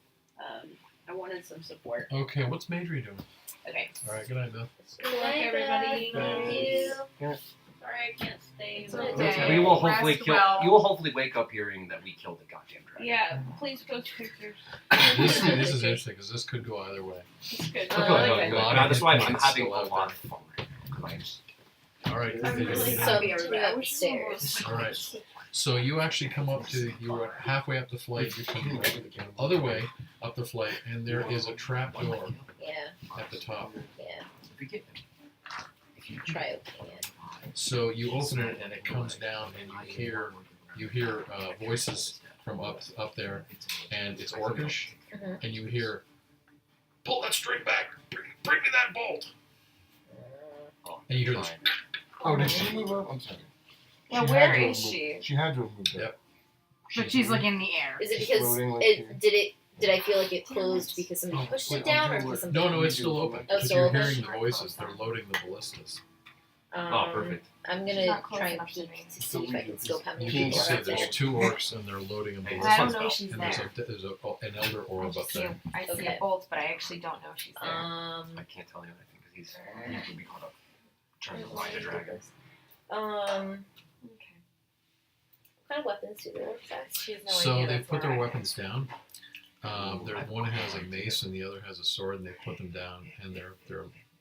I wanted some support. Okay, what's Madry doing? Okay. All right, good night, Beth. Good luck, everybody. Yeah. Sorry I can't stay. It's but- okay. We will hopefully Rest kill. well. You will hopefully wake up hearing that we killed the goddamn dragon. Yeah, please post pictures. This is interesting because this could go either way. It's good. Good, okay. good. A lot Now, of that's why I'm points having a still out lot of fun. 'Cause I just- All right. I'm really you- So happy I'm everybody. up the stairs. All right. So you actually come up to. You were halfway up the flight. You come the other way up the flight, and there is a trap door Yeah, at the top. yeah. If you get Try opening it. So you open it, and it comes down, and you hear voices from up there, and it's Orcish, Mhm. and you hear, "Pull that string back! Bring me that bolt!" And you hear this. Oh, did she move up? I'm sorry. Yeah, She where had to is have she? moved. She had to have moved up. Yep. But she's like in the air. Is it She's because floating like here. did I feel like it closed because somebody pushed wait, it down, I'll or do because what- somebody? No, it's still open Oh, because still you're open? hearing the voices. They're loading the ballistas. Oh, perfect. I'm She's gonna not close try and enough to peek me. to So see if I can still how many You King can people see are up there. there's 2 orcs, and they're loading a Hey, ballista. I don't know she's And there. there's an elder I orb up just see there. I see Okay. a bolt, but I actually don't know she's there. I can't tell you anything because he can be caught up trying to ride a dragon. Um, Okay. what kind of weapons do the orcs have? She has no So idea they've that's put where their I weapons down. One has a mace and the other has a sword, and they put them down, and they're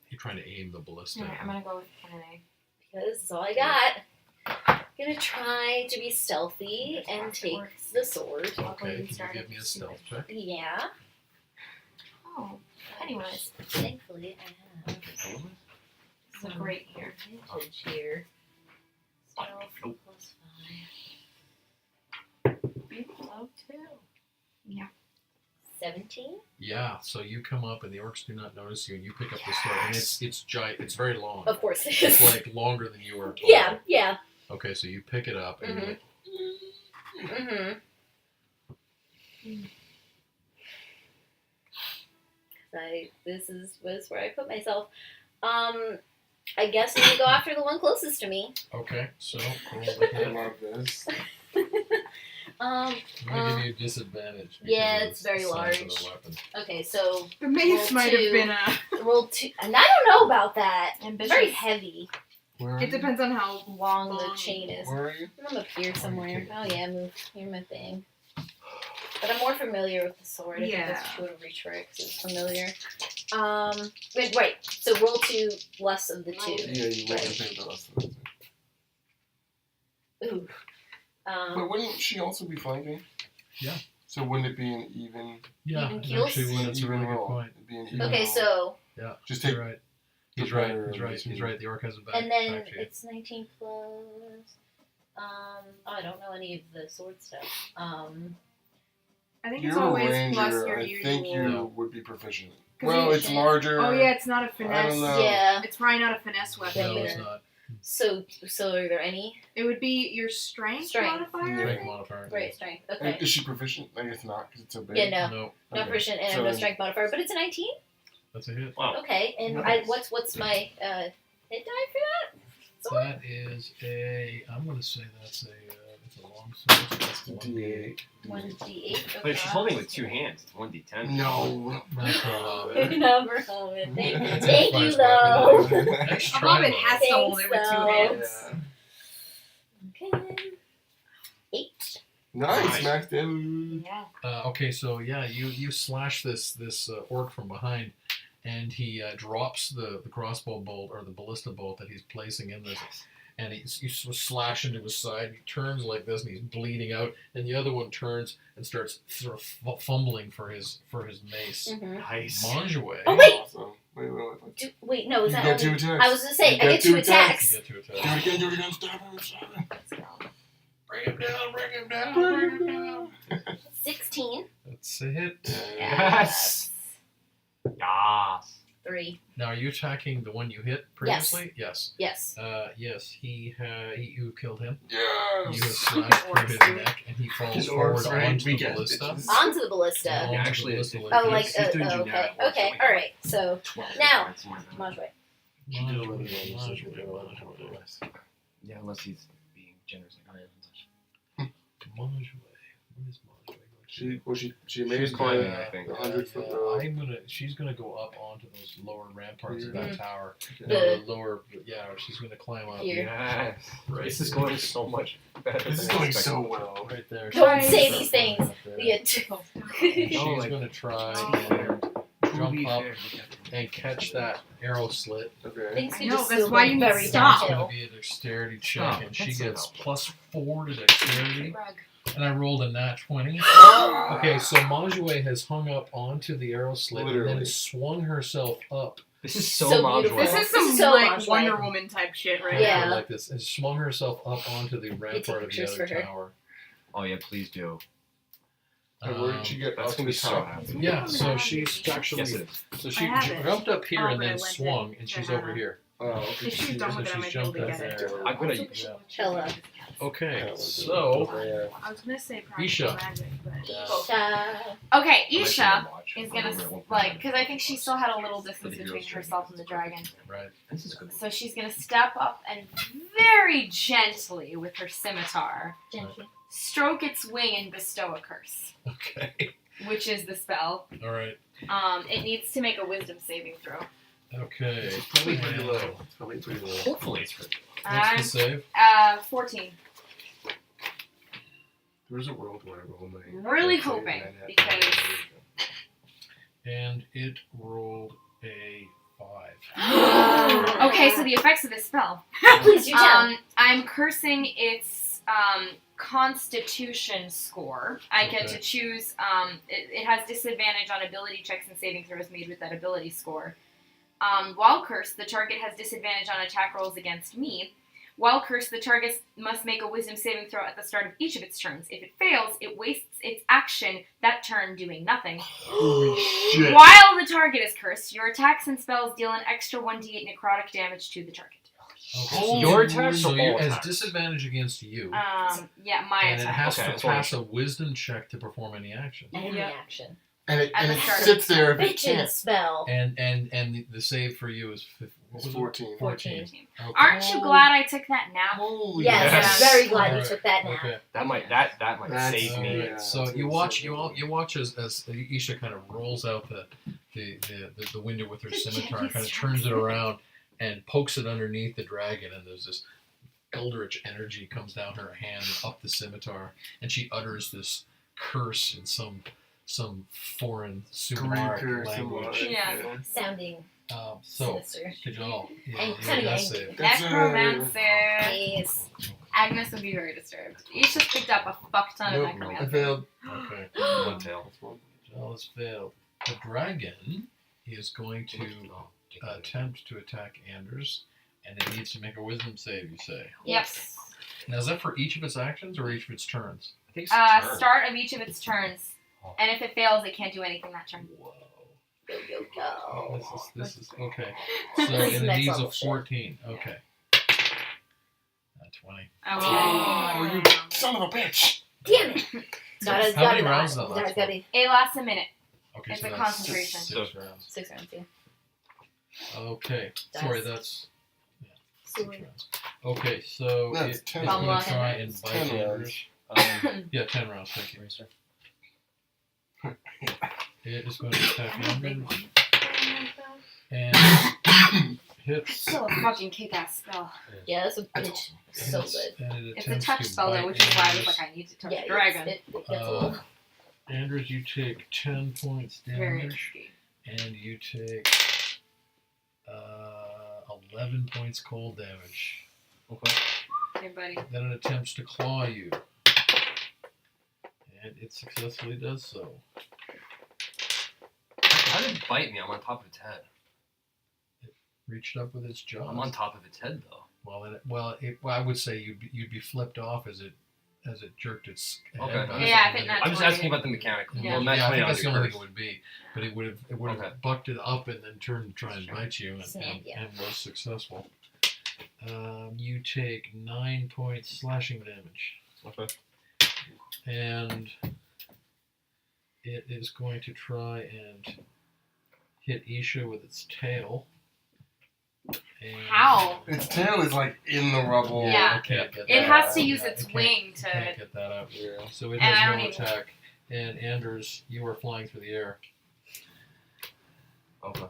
you're trying to aim the ballista. am. Alright, I'm gonna go with Kennedy. Because that's all I got. I'm gonna try to be stealthy and take the sword. Okay, can you give me a stealth check? Yeah. Oh, anyways, Thankfully, I have this is great here. advantage here. Stealth Nope. plus 5. Low too. 17? Yeah. So you come up, and the orcs do not notice you, and you pick up the sword, and it's giant. It's very long. Of course it It's is. like longer than you are. Tall. Yeah, yeah. Okay, so you pick it up, and you're like, Mm-hmm. This was where I put myself. I guess I'm gonna go after the one closest to me. okay, so roll with I that. love this. Um. I'm gonna give you a disadvantage. Yeah, because it's of the very size of large. the weapon. Okay, so The mace Roll might 2. have been a. roll 2, and I don't know about that. Ambitious. Very heavy. Where are It you? depends on how Long the long. chain is. Where are you? I'm up here somewhere. Okay. Oh yeah, move. Here's my thing. But I'm more familiar with the sword. I think Yeah. that's chivalry tricks. It's familiar. Wait, right. So roll 2 less of the 2. Yeah, you won't take the rest of it. Ooh. But wouldn't she also be flanking? Yeah. So wouldn't it be an even? Yeah, Even it keels? actually would. That's a even really good roll? point. It'd be an even Okay, roll. so just take. You're right. He's the right. better He's of right. the He's two. right. The orc has a back. and then back to you. it's 19 plus. I don't know any of the sword stuff. I think it's You're a always ranger. plus your I usual. think you No. would be proficient. 'Cause Well, you- it's larger. Oh yeah, it's not a I don't finesse. know. Yeah. It's probably not a finesse weapon No, either. it's not. So are there any? It would be your strength, Strength. modifier. I Strength think? modifier. Great strength. And Okay. is she proficient? I guess not, because it's so big. Yeah, no. No, Not Okay. proficient and I have So- no strength modifier, but it's a 19. that's a hit. Wow. Okay, and Nice. what's my hit die for that? Sword? That is a. I'm gonna say that's a. It's a long sword. So that's one D8. 1d8. Okay. But she's holding with 2 hands. It's 1d10. No. Number of it. Thank That's a thank you, fast though. weapon. Nice A try, hobbit though. has to hold it with two Thanks, hands. Okay. 8. Nice, max damage. Yeah. Okay, so yeah, you slash this orc from behind, and he drops the crossbow bolt or the ballista bolt that he's placing in this, and you slash into his side. He turns like this, and he's bleeding out. And the other one turns and starts sort of fumbling for his mace. Nice. Manjue. Oh wait. Awesome. Wait. Wait, no, is You that get two only? attacks. I was gonna say You I get two You attacks. get to Do attack. it again. Stop him. Let's go. Bring him down. Bring him down. Bring him down. 16. That's a hit. Yes. Yes. 3. Now, are you attacking the one you hit previously? Yes. Yes. Yes. You killed him. You have Yes. slashed through his neck, and he falls His forward orcs, right? onto We the get ballista. bitches. Onto the ballista. Onto Yeah, the actually, ballista it's- like Oh, like, this. He's doing okay. generic work, Okay, so we got alright. So, 12 Now. points, my bad. Manjue. Yeah, unless he's being generous like I am. Manjue. Where is Manjue going? She made She's climbing, I think. the 100-foot She's gonna go up onto those lower ramparts of that tower. The- No, the lower, yeah, she's gonna climb up. Here. Yes. Right. This is going so much better. This is than I going expected. so well. Right there. Don't She's say gonna these climb things. up there. We get 2. And she's Oh, like- gonna try Oh. and jump up and catch that arrow slit. Okay. Things I could know, just that's still why go you need to very stop. It's downhill. gonna be a dexterity check, Oh, and she that's gets enough. +4 to dexterity. And I rolled a nat 20. Ah! Okay, so Manjue has hung up onto the arrow slit and Literally. then swung herself up. This is so, So Manjue. beautiful. This is some So like much Wonder like- Woman type shit right Yeah. now. Like this, and swung herself up onto the rampart of the pictures other for her. tower. Oh yeah, please do. And where did she get That's up gonna to be so top? happy. Yeah, so she's actually Yes, it is. so she I have it. jumped up here Oh, and but I then went swung, to and she's Hannah. over here. Oh, okay. If she's done with it, I she's might be able to jumped get up it. there. I'm gonna. Yeah. Hello. Okay, so I was gonna say practical Isha. magic, but Isha. Okay, I might Isha watch. is I'm gonna gonna watch like, it. because I think she still had a little distance For the between hero's herself journey. and the dragon. right. This is good. So she's gonna step up and very gently with her scimitar Gently. stroke its wing and bestow a curse, Okay. which is the spell. All right. It needs to make a wisdom saving throw. Okay. It's probably pretty low. It's probably pretty low. Hopefully it's good. What's the save? 14. There's a world where I roll my. Really hoping, because And it rolled a 5. okay, so the effects of this spell. Please do tell. I'm cursing its Constitution score. I get Okay. to choose. It has disadvantage on ability checks and saving throws made with that ability score. While cursed, the target has disadvantage on attack rolls against me. While cursed, the target must make a wisdom saving throw at the start of each of its turns. If it fails, it wastes its action that turn doing nothing. Holy shit. While the target is cursed, your attacks and spells deal an extra 1d8 necrotic damage to the target. Okay. Your attacks so or you all has attacks? disadvantage against you, Yeah, my and it attack. has Okay, to that's what I pass a wisdom check to perform any action. Any Yeah. action. And it, At and the it start. sits there if it Bitchin' can't. spell. And the save for you is what It's was it? 14. 14. Okay. Aren't you glad I took that nap? Holy Yes, Yes. I'm very glad you Alright. took that now. Okay. That might That's- save me. Alright, Yeah, so it's you insane. watch as Isha kind of rolls out the window with her scimitar, kind of turns it around and pokes it underneath the dragon, and there's this eldritch energy comes down her hand and up the scimitar, and she utters this curse in some foreign Sumeric Greek or language. something. Yeah. Sounding So sinister. Kajal, And you kinda got angry. save. That's Necromancer. Yes. Agnes would be very disturbed. Each just picked up a fuck ton of Nope, I necromancer. failed. Okay. One tail. Kajal has failed. The dragon is going to attempt to attack Anders, and it needs to make a wisdom save, you say. Yep. Now, is that for each of its actions or each of its turns? I think it's a turn. Start of each of its turns. And if it fails, it can't do anything that turn. Whoa. Go, go, go. This is okay. So, This is and it next needs a level shit. 14. Okay. 20. Oh, you son of a bitch. Damn it. Gotta, How many gotta, rounds does that gotta, last gotta, It lasts a minute. Okay, It's so a that's concentration. Six rounds. 6 rounds, yeah. Okay. Dice. Sorry, that's. Yeah, Sword. 6 rounds. Okay, so That's it's 10 going rounds. to try and bite 10 Anders. rounds. Yeah, 10 rounds, thank you. It is going to attack Anders. And hits. Still a fucking kick-ass spell. Yeah, that's a That's bitch. So Hits, good. and it It's a attempts touch to spell though, bite which is why I was Andrews. like, I need to touch Yeah, the dragon. it gets a little. Andrews, you take 10 points Very damage, interesting. and you take 11 points cold damage. Okay. Hey, buddy. Then it attempts to claw you, and it successfully does so. How did it bite me? I'm on top of its head. Reached up with its jaws. I'm on top of its head though. Well, I would say you'd be flipped off as it jerked its head Okay. back. Yeah, I think I'm just That's asking about the mechanical. Yeah. Well, Well, I think that's that's the only thing it curse. would be, but it would have Okay. bucked it up and then turned to try and bite you, Snap, yeah. and was successful. You take 9 points slashing damage, Okay. and it is going to try and hit Isha with its tail. And How? Its tail is like in the rubble. Yeah. I can't get It that has out. to use Yeah, its it wing to. can't get that out. Yeah. So it And I has don't no even- attack. And Anders, you are flying through the air, Okay.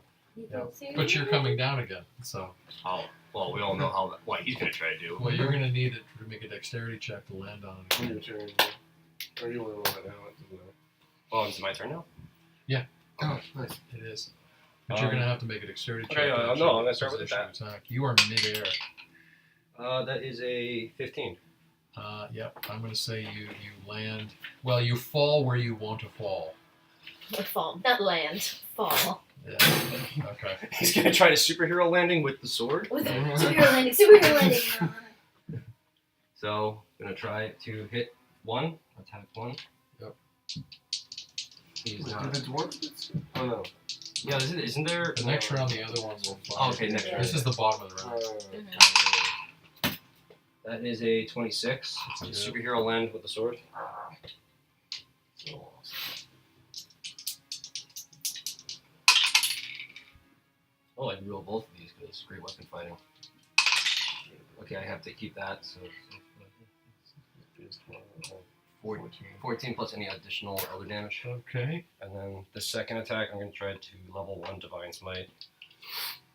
but you're coming down again. So, Oh, well, we all know what he's gonna try to do. well, you're going to need it to make a dexterity check to land on it. On your turn. Or you want to roll it now? It doesn't matter. Oh, is it my turn now? Oh, nice. It is. But you're going to have to make a dexterity check. okay, to no, actually I'm gonna start with position that. Attack. You are midair. That is a 15. Yep. I'm going to say you land. Well, you fall where you want to fall. Fall, not land. Fall. Yeah. Okay. He's gonna try to superhero landing with the sword. With superhero landing. Superhero landing. So, gonna try to hit one, attack one. Yep. He's Wait, not. did it dwarf it? Oh no. Yeah, isn't there? The next round, the other ones will fly. Oh, okay, next round. This is the bottom of the round. That is a 26. That's good. Superhero land with the sword. Oh, I reroll both of these because it's great weapon fighting. Okay, I have to keep that. So 14 plus any additional elder damage. Okay. And then the second attack, I'm going to try to level 1 Divine Smite.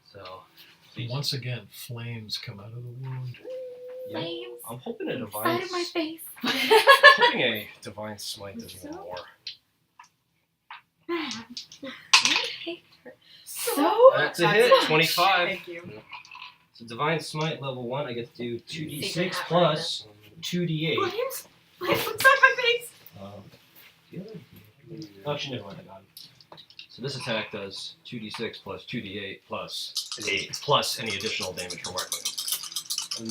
So, Once again, flames come out of the wound. yeah, Flames I'm hoping a inside Divine of my face. hoping a Divine Smite does even more. I hate her so That's a much. hit, 25. Thank you. So Divine Smite level 1, I get to do Secret 2d6 apparatus. plus 2d8. Flames? Flames inside my face. Actually, never mind, I got it. So this attack does 2d6 plus 2d8 plus 8 plus any additional damage from weapon.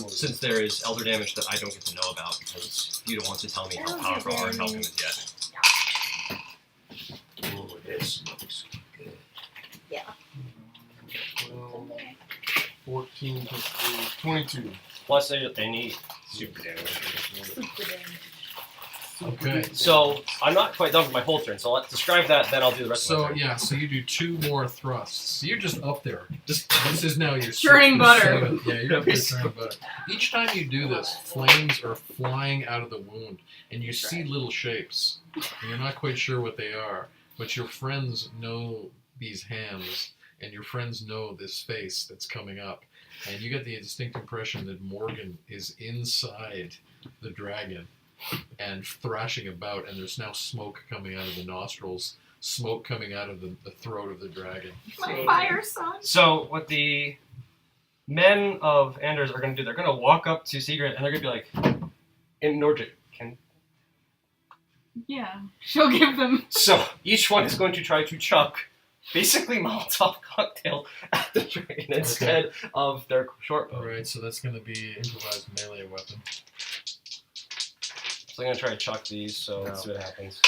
Since there is elder damage that I don't get to know about because Yuta wants to tell me how powerful our alchemy is yet. Ooh, this looks good. 14 plus 3, 22. Plus any super damage. Okay. So I'm not quite done with my whole turn, so I'll describe that, then I'll do the rest of So my turn. yeah, so you do 2 more thrusts. So you're just up there. This is now your Churning sixth or butter. seventh. Yeah, you're up there churning butter. Each time you do this, flames are flying out of the wound, and you see little shapes. And you're not quite sure what they are, but your friends know these hands, and your friends know this face that's coming up, and you get the distinct impression that Morgan is inside the dragon and thrashing about, and there's now smoke coming out of the nostrils, smoke coming out of the throat of the dragon. My fire son. So what the men of Anders are going to do, they're going to walk up to Sigrid and they're going to be like, in Nordic, Yeah. She'll give them. so each one is going to try to chuck basically Molotov cocktail at the dragon instead of their short bow. Alright, so that's going to be improvised melee weapon. So I'm going to try to chuck these, so let's see what happens.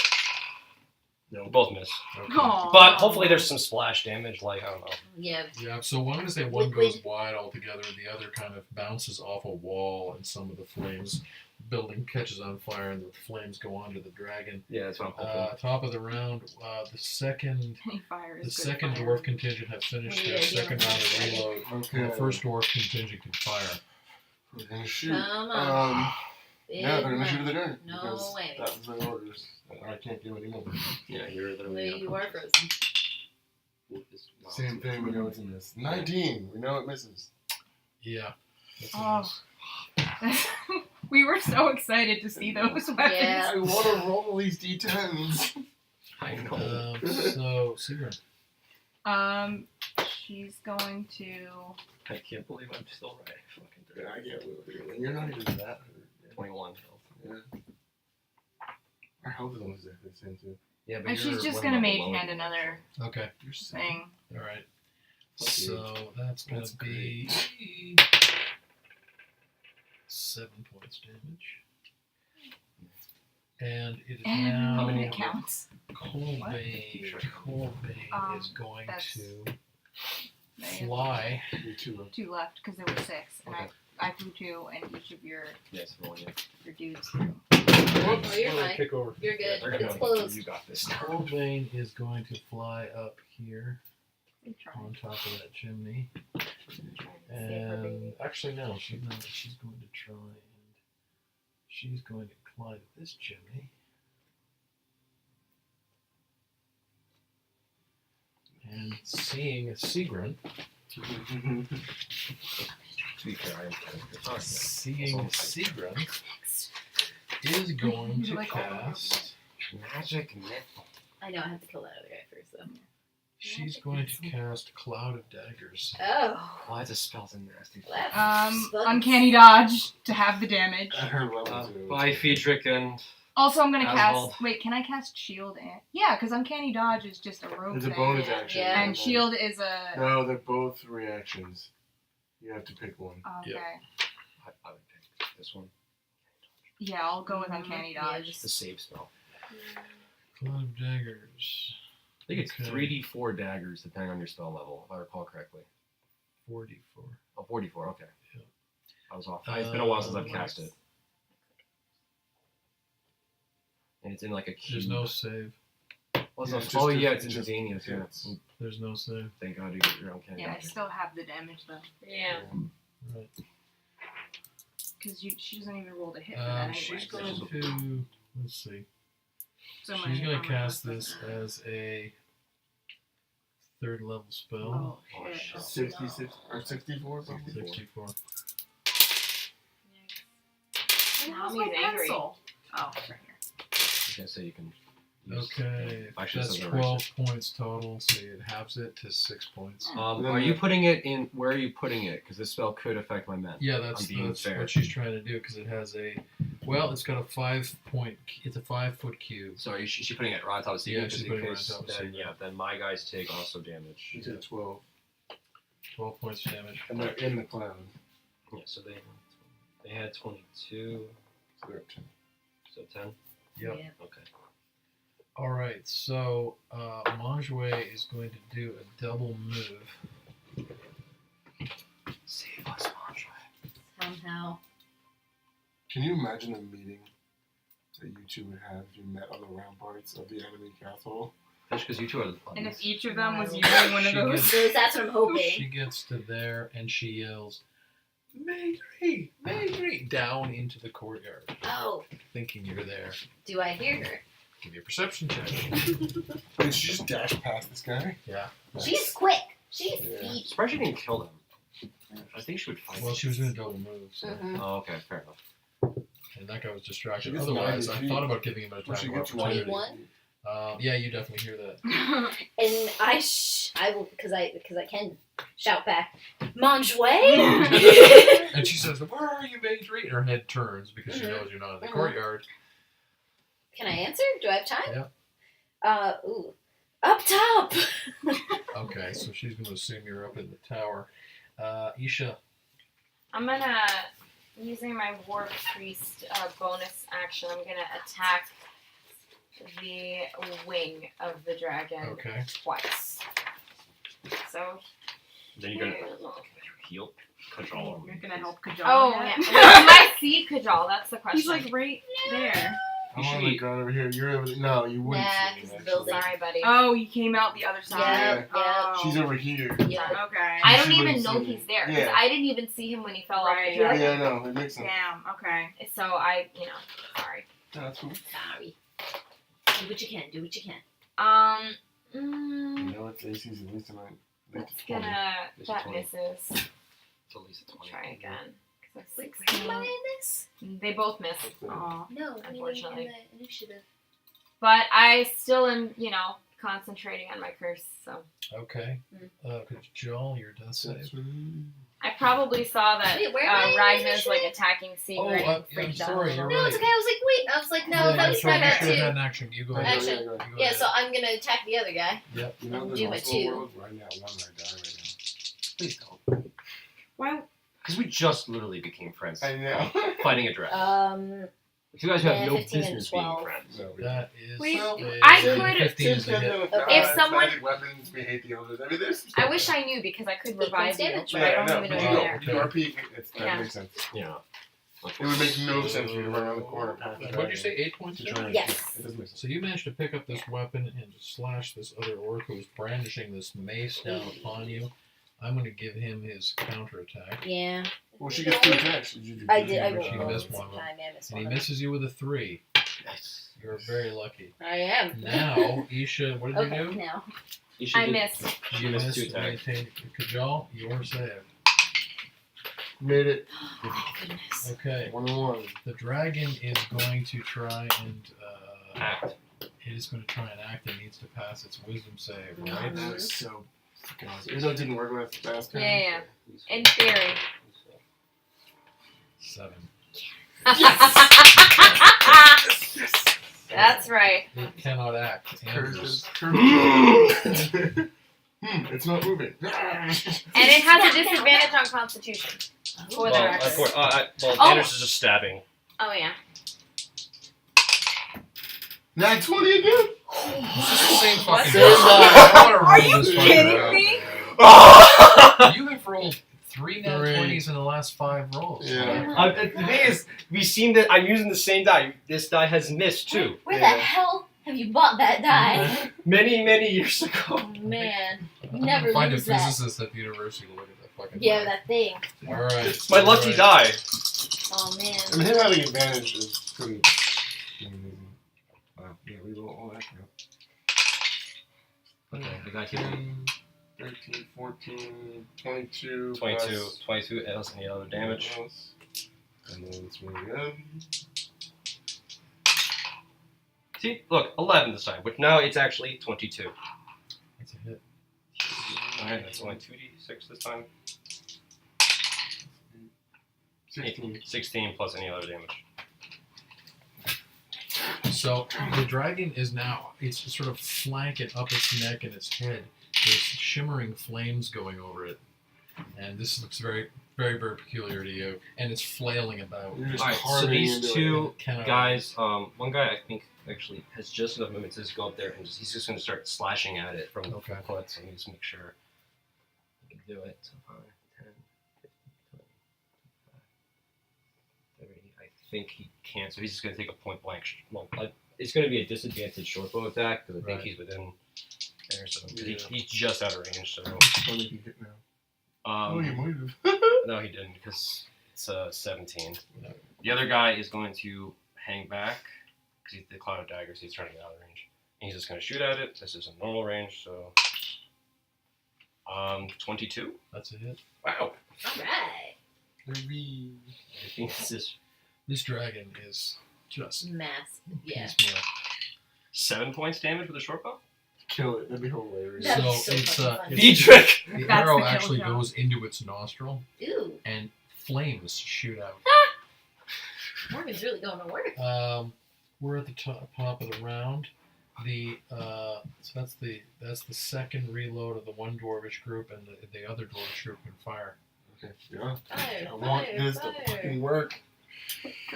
No. Both miss. Okay. Aww. But hopefully there's some splash damage, like, I don't know. Yeah. Yeah, so one is that one Liquid. goes wide altogether, the other kind of bounces off a wall, and some of the flames building catches on fire, and the flames go onto the dragon. Yeah, that's what I'm hoping. Top of the round, the second Any fire is the good second fire. dwarf contingent have finished their Yeah, second round of yeah. reload, Okay. and the first dwarf contingent can fire. We're gonna shoot. Come on. Yeah, they're gonna shoot at the turn. No because way. That was my orders. I can't do any more. Yeah, you're No, literally. you are frozen. Same thing. We know it's a miss. 19. We know it misses. Yeah. That's a Oh. miss. We were so excited to see those weapons. Yeah. I want to roll these d10s. I know. So, Sigrid. She's going to. I can't believe I'm still right. Fucking Yeah, I get it. You're not even that hurt. 21 health. Yeah. Our health is almost exactly the same too. Yeah, but And you're she's just one gonna level mage lower hand than me, another Okay. You're sick. thing. All right. Fuck you. So that's going That's to be 7 points damage. And it is And now How many it counts. Coldbane. Coldbane is going that's- to There. fly. Me too. 2 left because there were 6, and Okay. I threw 2, and each of your Yes, the one you. dudes threw. Oh, you're fine. Kick over. You're good. They're gonna It's know closed. you got this. Coldbane is going to fly up here They tried. on top of that chimney. Save her baby. And actually, no, she's not. She's going to try and she's going to climb this chimney. And seeing Sigrid, To be fair, I am kind of seeing Sigrid is going You to like all of them. cast. Magic myth. I know I have to kill that other guy first, though. She's going to cast Cloud of Daggers. Oh. Why the spell's a nasty. Uncanny dodge to have the damage. At her level too. Bye, Friedrich, and Also, I'm gonna Oswald. cast. Wait, can I cast shield? And yeah, because uncanny dodge is just a rope It's a thing, bonus Yeah. action. Yeah. and shield is a. No, they're both reactions. You have to pick one. Okay. I would pick this one. Yeah, I'll go with uncanny Yeah, dodge. It's the save spell. Cloud of Daggers. I think it's Okay. 3d4 daggers depending on your spell level, if I recall correctly. 44. Oh, 44, okay. Yeah. I was off. It's been a while since I've cast it. And it's in like a cube. There's no save. Oh, Yeah, it's just oh the- yeah, it's just- instantaneous. Yeah. it's- There's no save. Thank God you get your own candy. Yeah, I still have the damage though, Yeah. Right. because she doesn't even roll to hit for that anyway. She's so- going to. Let's see. so She's my going to armor cast doesn't this matter. as a 3rd level spell. Oh shit. 66 or 64 something. 64. Now Where's he's my angry. pencil? Oh, right here. I was gonna say you can. use- Okay, Actually, that's it says 12 points total, so it halves it to 6 points. Are you putting it in? Where are you putting it? Because this spell could affect my men. Yeah, that's I'm being fair. what she's trying to do because it has a. Well, it's got a 5-point. It's a 5-foot cube. So is she putting it right on top of the Yeah, ceiling? she's Just in putting it right case, on top of the then, ceiling. yeah, then my guys take also damage. She's at 12. 12 points damage. And they're in the cloud. Yeah, so they had 22, So they're at 10. so 10. Yep. Yeah. Okay. All right, so Manjue is going to do a double move. Save us, Manjue. Somehow. Can you imagine a meeting that you two would have if you met on the ramparts of the enemy castle? That's because you two are the And if funniest. each of them was Wow. using one of She those. gets- That's what I'm hoping. She gets to there and she yells, Maidry! Maidry! Down into the courtyard, Oh, thinking you're there. do I hear her? Give me a perception check. Did she just dash past this guy? Yeah. She's quick. She's Yeah. feet. Surprised she didn't kill them. I think she would fight. Well, she was doing a double move, so. Mhm. Oh, okay, fair enough. And that guy was She distracted. gets Otherwise, 90 I feet. thought about giving him an Well, attack she of gets opportunity. 21? Yeah, you definitely hear that. And I will, because I can shout back, Manjue? And she says, "Where are you, Maidry?" And her head turns because she Mhm. knows you're not in the Mhm. courtyard. Can I answer? Do I have time? Yeah. Up top. Okay, so she's going to assume you're up in the tower. Isha. I'm gonna, using my War Priest bonus action, I'm gonna attack the wing of the dragon Okay. twice. So, Then you're gonna heal. Cajole. You're gonna help Kajal. oh yet? yeah. Wait, do I see Kajal? That's the question. He's like right there. I'm on the ground over here. You're over there. No, you wouldn't Nah, see 'cause me, the actually. building- Sorry, buddy. Oh, he came out the other side. Yeah, Oh. She's over here. Yeah. Okay. I don't She even wouldn't know see me. he's there because Yeah. I didn't even see him when he fell off Right. the dragon. Yeah, no, it makes sense. Damn. Okay. So I, sorry. That's cool. Sorry. Do what you can. Do what you can. You know what? AC's at least tonight. That's gonna. It's a That 20. misses. It's at least a 20. Try again. 'Cause that's Wait, 16. where am I in this? They both miss. Aw. No, I mean Unfortunately. in the initiative. But I still am, concentrating on my curse. So Okay. Joel, your death save. I probably saw that Wait, where am I in Ragna's like initiative? attacking Oh, Sigrid. and I'm freaked out a sorry. little. You're No, right. it's okay. I was like, wait. I was like, no, Yeah, that that's was right. You that should have had too. an action. You go ahead. Action. You go Yeah, ahead. so I'm gonna attack the other guy. Yep. You know, And there's do it also too. a world where I got one I die right Please don't. Why? Because we just literally became friends. now. I know. Fighting a dragon. You guys have yeah, no 15 and business being 12. friends. No, we That is. Wait, a I could- 15 is a hit. If someone- Magic weapons, we hate the elders. I mean, there's. I wish I knew because I could revive you, damage, but right? I don't no, even know but you're you there. don't. You RP. That Yeah. makes sense. Yeah. It would make no sense for you to run around the corner past the What did you dragon say? 8 points to of try damage? and Yes. It doesn't make sense. So you managed to pick up this weapon and slash this other orc who's brandishing this mace down upon you. I'm going to give him his counterattack. Yeah. Well, she gets 2 attacks. Did you do I two? did. I She rolled missed this one of them. time. I missed And he one of misses you with a 3. Nice. You're very lucky. them. I am. Now, Isha, what did Okay, you do? now. You should I do- missed. You missed 2 attacks. Maintain Kajal, your save. Made it. Oh, goodness. Okay. 1-1. The dragon is going to try and Act. it is going to try and act. It needs to pass its wisdom save, No. right? That was so fucking awesome. Even though it didn't work last time. Yeah. In theory. 7. That's right. It cannot act. Andrews. Curses. It's not moving. And it has a disadvantage on Constitution. For the Well, record. of course. Oh. Anders is just stabbing. Oh yeah. Nat 20 again? This is the same fucking Same die. die. I want to roll Are you this fucking kidding out. me? You have rolled 3 nat Three. 20s in the last 5 rolls. Yeah. The thing is, we seem that I'm using the same die. This die has missed too. Where Yeah. the hell have you bought that die? Many, many years ago. Oh, man. I'm Never gonna find a lose that. physicist at the university to look at that fucking Yeah, die. that thing. Alright. It's my lucky Alright. die. Oh, man. I mean, him having advantage is pretty amazing. Wow. Yeah, we roll all that now. Okay, we got here. 10, 13, 14, 22. 22. plus 22 else any other damage. else. And then it's really good. See, look, 11 this time, but now it's actually 22. That's a hit. Alright, that's only 2d6 this time. 16. 16 plus any other damage. So the dragon is now, it's sort of flanking up its neck and its head. There's shimmering flames going over it. And this looks very, very, very peculiar to you. And it's flailing about. You're just Alright, so carving these into two Cannot- guys, one guy I think actually has just enough movement to just go up there and he's just going to start slashing at it from the Okay. front, so let me just make sure I can do it. So 5, 10, 15, 20, 25, 30. I think he can, so he's just going to take a point blank. It's going to be a disadvantaged short bow attack because I think Right. he's within there, so 'cause Yeah. he's just out of range. So it. Only can hit now. Oh, you might have. no, he didn't because it's 17. No. The other guy is going to hang back because he's the cloud of daggers. He's trying to get out of range. And he's just going to shoot at it. This is a normal range, so 22. That's a hit. Wow. Alright. I think this is This dragon is just Mass. Yeah. piecemeal. 7 points damage with a short bow. Kill it. That'd be hilarious. That'd So be so it's, fucking funny. Diedrich. The That's arrow the kill actually zone. goes into its nostril Ooh. and flames shoot out. Morgan's really going to work. We're at the top of the round. The so that's the second reload of the one dwarvish group, and the other dwarvish group can fire. Okay. Yeah. Fire, I want fire, this fire. to fucking work.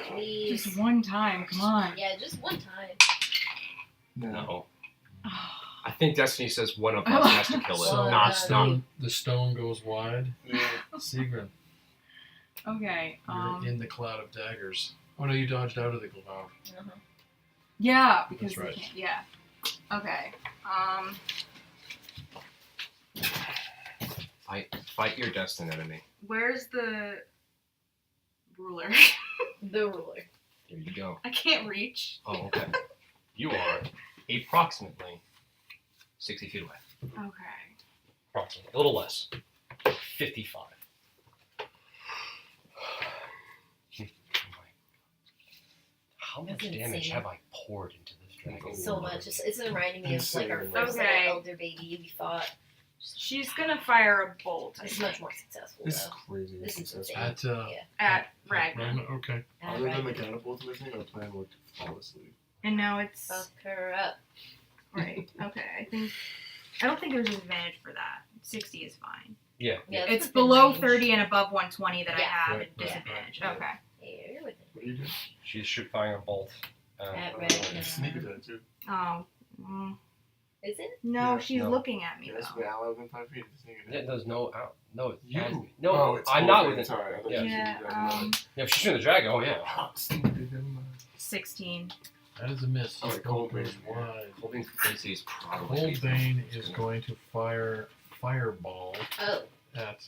Please. Just one time, come on. Yeah, just one time. No. I think Destiny says one of us has to kill it, So not the stone the stone goes wide. Yeah. Sigrid, Okay. you're in the cloud of daggers. Oh no, you dodged out of the cloud. Uh-huh. Yeah, because That's right. we can't. Yeah. Okay. Fight your destined enemy. Where's the ruler? The ruler. There you go. I can't reach. Oh, okay. You are approximately 60 feet away. Okay. Approximately. A little less. 55. How much That's damage insane. have I poured into this dragon? So much. It's reminding me of like our Insane. first Okay. elder baby. We fought. She's gonna fire a bolt. I It's think, much more successful This is though. crazy. This is successful. insane. At at Ragnar. Okay. Other than the catapult missing, our plan worked flawlessly. And now it's Fuck her up. right. Okay. I don't think there's an advantage for that. 60 is fine. Yeah, It's within below range. 30 and above 120 that I Yeah. have Right, at right, disadvantage. right. Okay. Yeah, you're within. What are you doing? She's firing a bolt. At Ragnar. Sneak attack too. Oh. Is it? No, Yeah, she's no. looking at me Yes, though. we're allied within 5 feet. Sneak Yeah, attack. there's no out. No, it's You. no. Oh, it's I'm not Colvin, within. Sorry. I thought Yeah. you Yeah. said Yeah, if she's shooting the dragon. Oh yeah. Stupid, never mind. 16. That is a miss. Oh, Cold Goes Bane. wide. Holding AC is probably. Cold Bane is going to fire Fireball Oh. at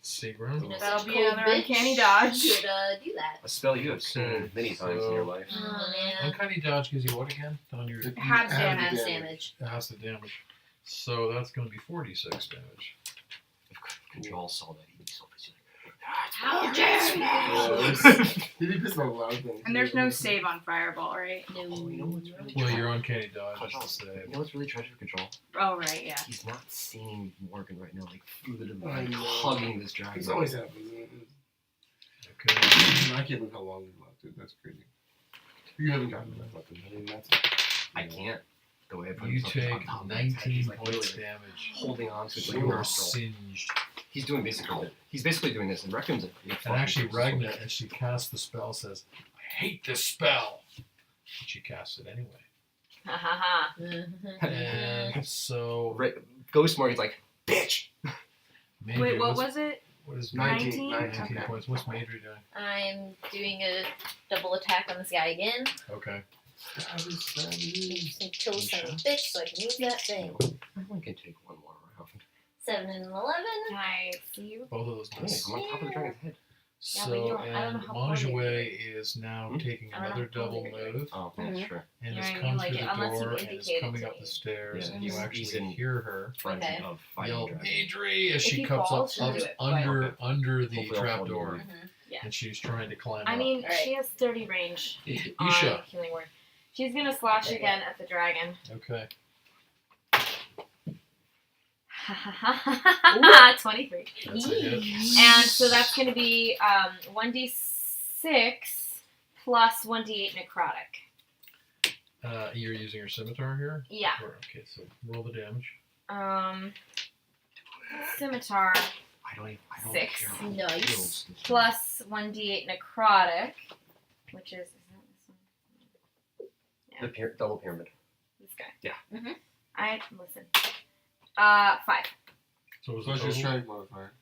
Seagram. You know, That'll such be cold another bitch uncanny dodge. Could do that. A spell you have seen many times in your life. Oh man. Uncanny dodge gives you what again? On your It Half half damage. the Mass damage. has the damage. So that's going to be 46 damage. If Control saw that, he'd be so pissed. How dare you! Did he piss about loud things? And there's no save on Fireball, right? No. Oh, you know what's really Well, tragic? your uncanny dodge Control. is the You save. know what's really tragic for Control? Oh, right, yeah. He's not seeing Morgan right now, like literally I like, know. hugging this dragon. This always happens. Okay. I can't believe how long you've left it. That's crazy. You haven't gotten enough weapons. I mean, that's. I can't. The way I put You himself on take top of his head, 19 he's like points literally damage. holding on to it like You a are muscle. singed. He's basically doing this, and Reckham's a And actually, Ragnar, as she casts the spell, says, I hate this spell. And she casts it anyway. Ha ha ha. And so, Ghost Morgan's like, bitch. Major, Wait, what was it? What is 19. 19 Okay. points? What's Major doing? I'm doing a double attack on this guy again. Okay. Just gonna kill the son of a bitch so I can use that thing. Everyone can take one more round. 7 and 11. Can I see you? Both of those Hey, miss. I'm on top of the dragon's head. Yeah, but you So, don't- I don't know and how far they Manjouet is now Hmm? taking I don't know another how far double they go. move Oh, yeah, Mhm. sure. and You has know what I mean? come Like, through the unless you door and is indicate it coming to up the me. stairs, Yeah, and you he's actually in- hear her Frenzy Okay. of fighting yell, dragon. Adri, as If she he comes falls, up she'll do it, under but- under the Hopefully I'll fall trapdoor, down. Yeah. and she's trying to climb I up. mean, Alright. she has 30 range on Isha. Healing Word. She's gonna slash There you again at the dragon. Okay. Ha ha ha 23. That's a hit. And so that's gonna be 1d6 plus 1d8 necrotic. You're using your scimitar here? Yeah. Okay, so roll the damage. Scimitar I don't 6. care how Nice. it feels. plus 1d8 necrotic, which is that this one? The double pyramid. This guy. Yeah. Mhm. I listen. 5. So was the Plus your total? strength modifier.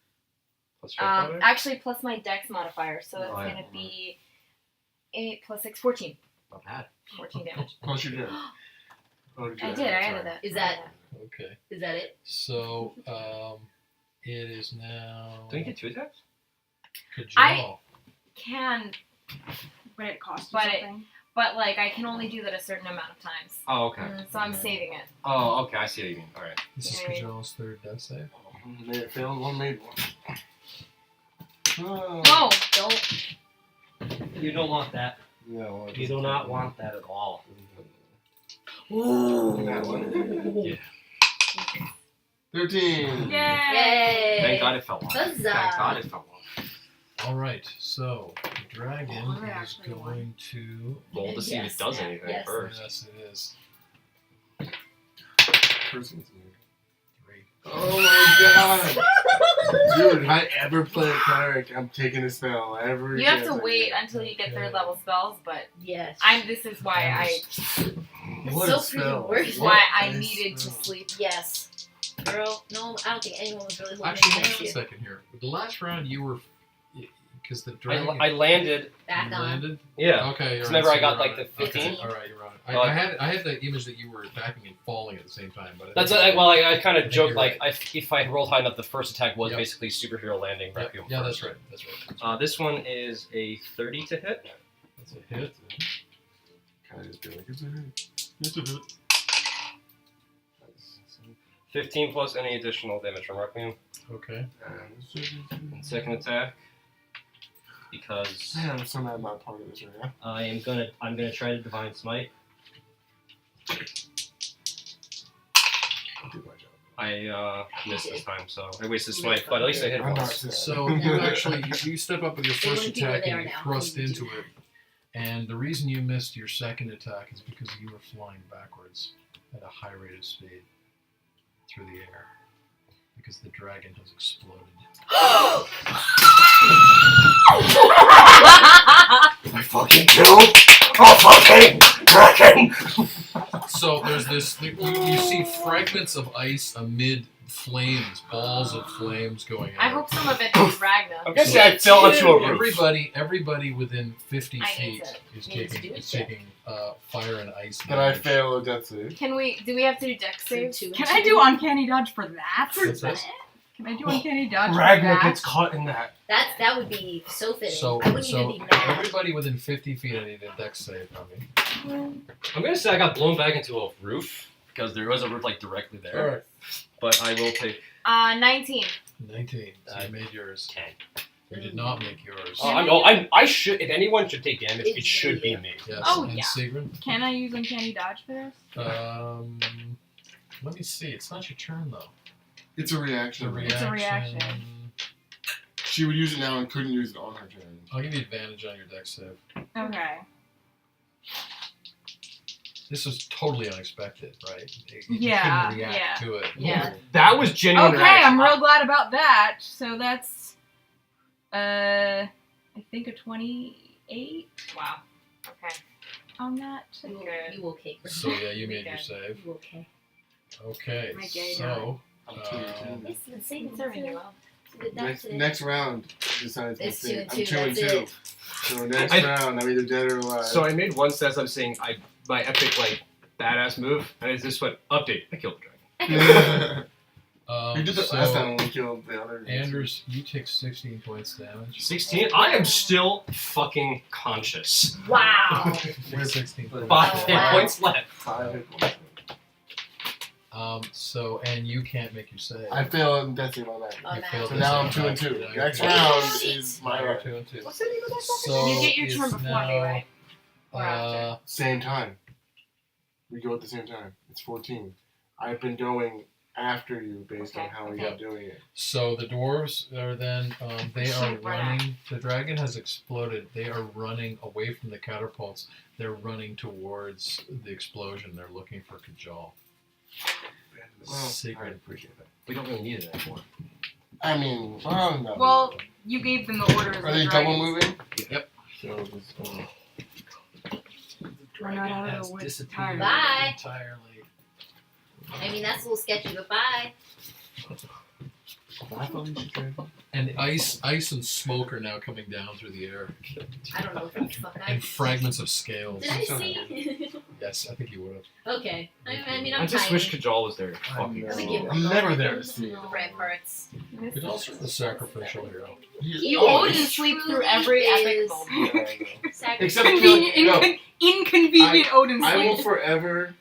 Plus strength modifier? Actually, plus my dex modifier, so that's Oh, yeah. gonna be 8 plus 6, 14. Not bad. 14 damage. Plus your damage. Oh, did you I add did. I that? added Sorry. that. Is that- Okay. Is that it? So, it is now. Don't you get 2 attacks? Kajal. Can, But it costs you But it- something. but like I can only do that a certain amount of times, Oh, okay. so I'm saving it. Oh, okay. I see what you mean. All right. This is Alright. Kajal's third death save. Made it fail, one made one. Oh. Whoa! Don't. You don't want that. Yeah, well, You do not want that at all. That one. Yeah. 13. Yay! Yay! Thank God it fell off. Huzzah! Thank God it fell off. Alright, so the dragon Oh, I is actually won. going to. Roll to see if Yes. it does anything Yes. first. Yes, it is. Person's name. 3. Oh my god! Dude, if I ever play a cleric, I'm taking a spell. Every You have to chance I wait get. until you get Okay. third level spells, but Yes. this is why I What so a freaking spell. worth it. What why I a needed to spell. sleep. Yes. Girl, no, I don't think anyone was really holding Actually, it hang on against a you. second here. The last round you were. Because the I, dragon. I landed. Back you on. landed? Yeah. Okay, you're Whenever right, I got, you're like, on the it. Okay, 15. alright, you're on it. Well, I had the image that you were attacking and falling at the same time, but That's I I kind of think joked you're like if I rolled high enough, the first attack was Yep. basically superhero landing. Yeah, Requiem yeah, first. that's right. That's right. This one is a 30 to hit. That's a hit. Can I just be like, it's a hit? It's a hit. 15 plus any additional damage from Requiem. Okay. And second attack, because Man, I'm so mad I'm not part of this right now. I'm gonna try to Divine Smite. I'll do my job. I missed this time, so I wasted smite, but at least I hit I'm not once. sick. So you actually you step up with your They first wouldn't be where attack they and are you now. thrust They would into do it. And the reason you missed your second attack is because you were flying backwards at a high rate of speed through the air. Because the dragon has exploded. I fucking killed a fucking dragon! So there's this. You see fragments of ice amid flames, balls of flames going out. I hope some of it is Ragna. I'm gonna say I fell onto a roof. Everybody within 50 I feet need is need to do taking a is check. taking fire and ice. Can I damage. fail a death save? Do we have to do dex saves? Two and Can two. I do uncanny dodge for that? What's that? Can I do uncanny dodge for Ragnar that? gets caught in that. That would be so fitting. So, I wouldn't even be mad. everybody within 50 feet, I need a dex save from me. I'm gonna say I got blown back into a roof because there was a roof like directly there. All right. But I will take. 19. 19. So you made yours. 10. You did not make yours. I should. If anyone should take damage, it It's should be you. me. Yes. Oh, and yeah. Sigrun? Can I use uncanny dodge for this? Let me see. It's not your turn though. It's a It's a reaction. reaction. It's a reaction. She would use it now and couldn't use it on her turn. I'll give you advantage on your dex save. Okay. This was totally unexpected, right? You Yeah, couldn't react yeah. to it. Yeah. That was genuine. Okay, I'm real glad about that. So that's, I think a 28 Wow. Okay. on that. You okay, Chris? So yeah, you Be made your good. save. You okay? Okay. My gay So I'm 2 and 2. It's the same It's serving you well. Next round decides my It's two fate. and I'm two, 2 and that's 2. it. So next I- round, I'm either dead or alive. So I made one stats. I'm saying my epic like badass move, and it's just went update. I killed the dragon. You did that so last time when we killed the other. Anders, you take 16 points damage. 16. I am still fucking conscious. Wow. With 16 points. 5 Oh, hit wow. points left. 5 hit points. So and you can't make your save. I failed in death save on that. Oh, You no. failed So this now I'm save. 2 and 2. Yeah, Next you're round Shit. is my You're round. 2 and 2. What's the name of that So You get your turn it's before now, me, right? Or after? Same time. We go at the same time. It's 14. I've been going after you based on Okay, how we okay. got doing it. So the dwarves are then they are Shoot, run out. running. The dragon has exploded. They are running away from the catapults. They're running towards the explosion. They're looking for Kajal. Well, Secret. I appreciate that. We don't really need it anymore. I mean, well, no. Well, you gave them the orders. Are the they dragons. double moving? Yep. So this, We're not out of has the woods disappeared Bye. entirely. I mean, that's a little sketchy, but bye. I thought we should try. And ice and smoke are now coming down through the air, I don't know what the fuck I and fragments of scales. Did I see? Yes, I think you would have. Okay. I mean, I'm I just tiny. wish Kajal was there. I Fucking know. Let me give I'm him never all there to the see it. red parts. It's also the sacrificial hero. He Odin always sleeps through truly every epic is moment. Except Convenient, no, inconvenient Odin I will sleep. forever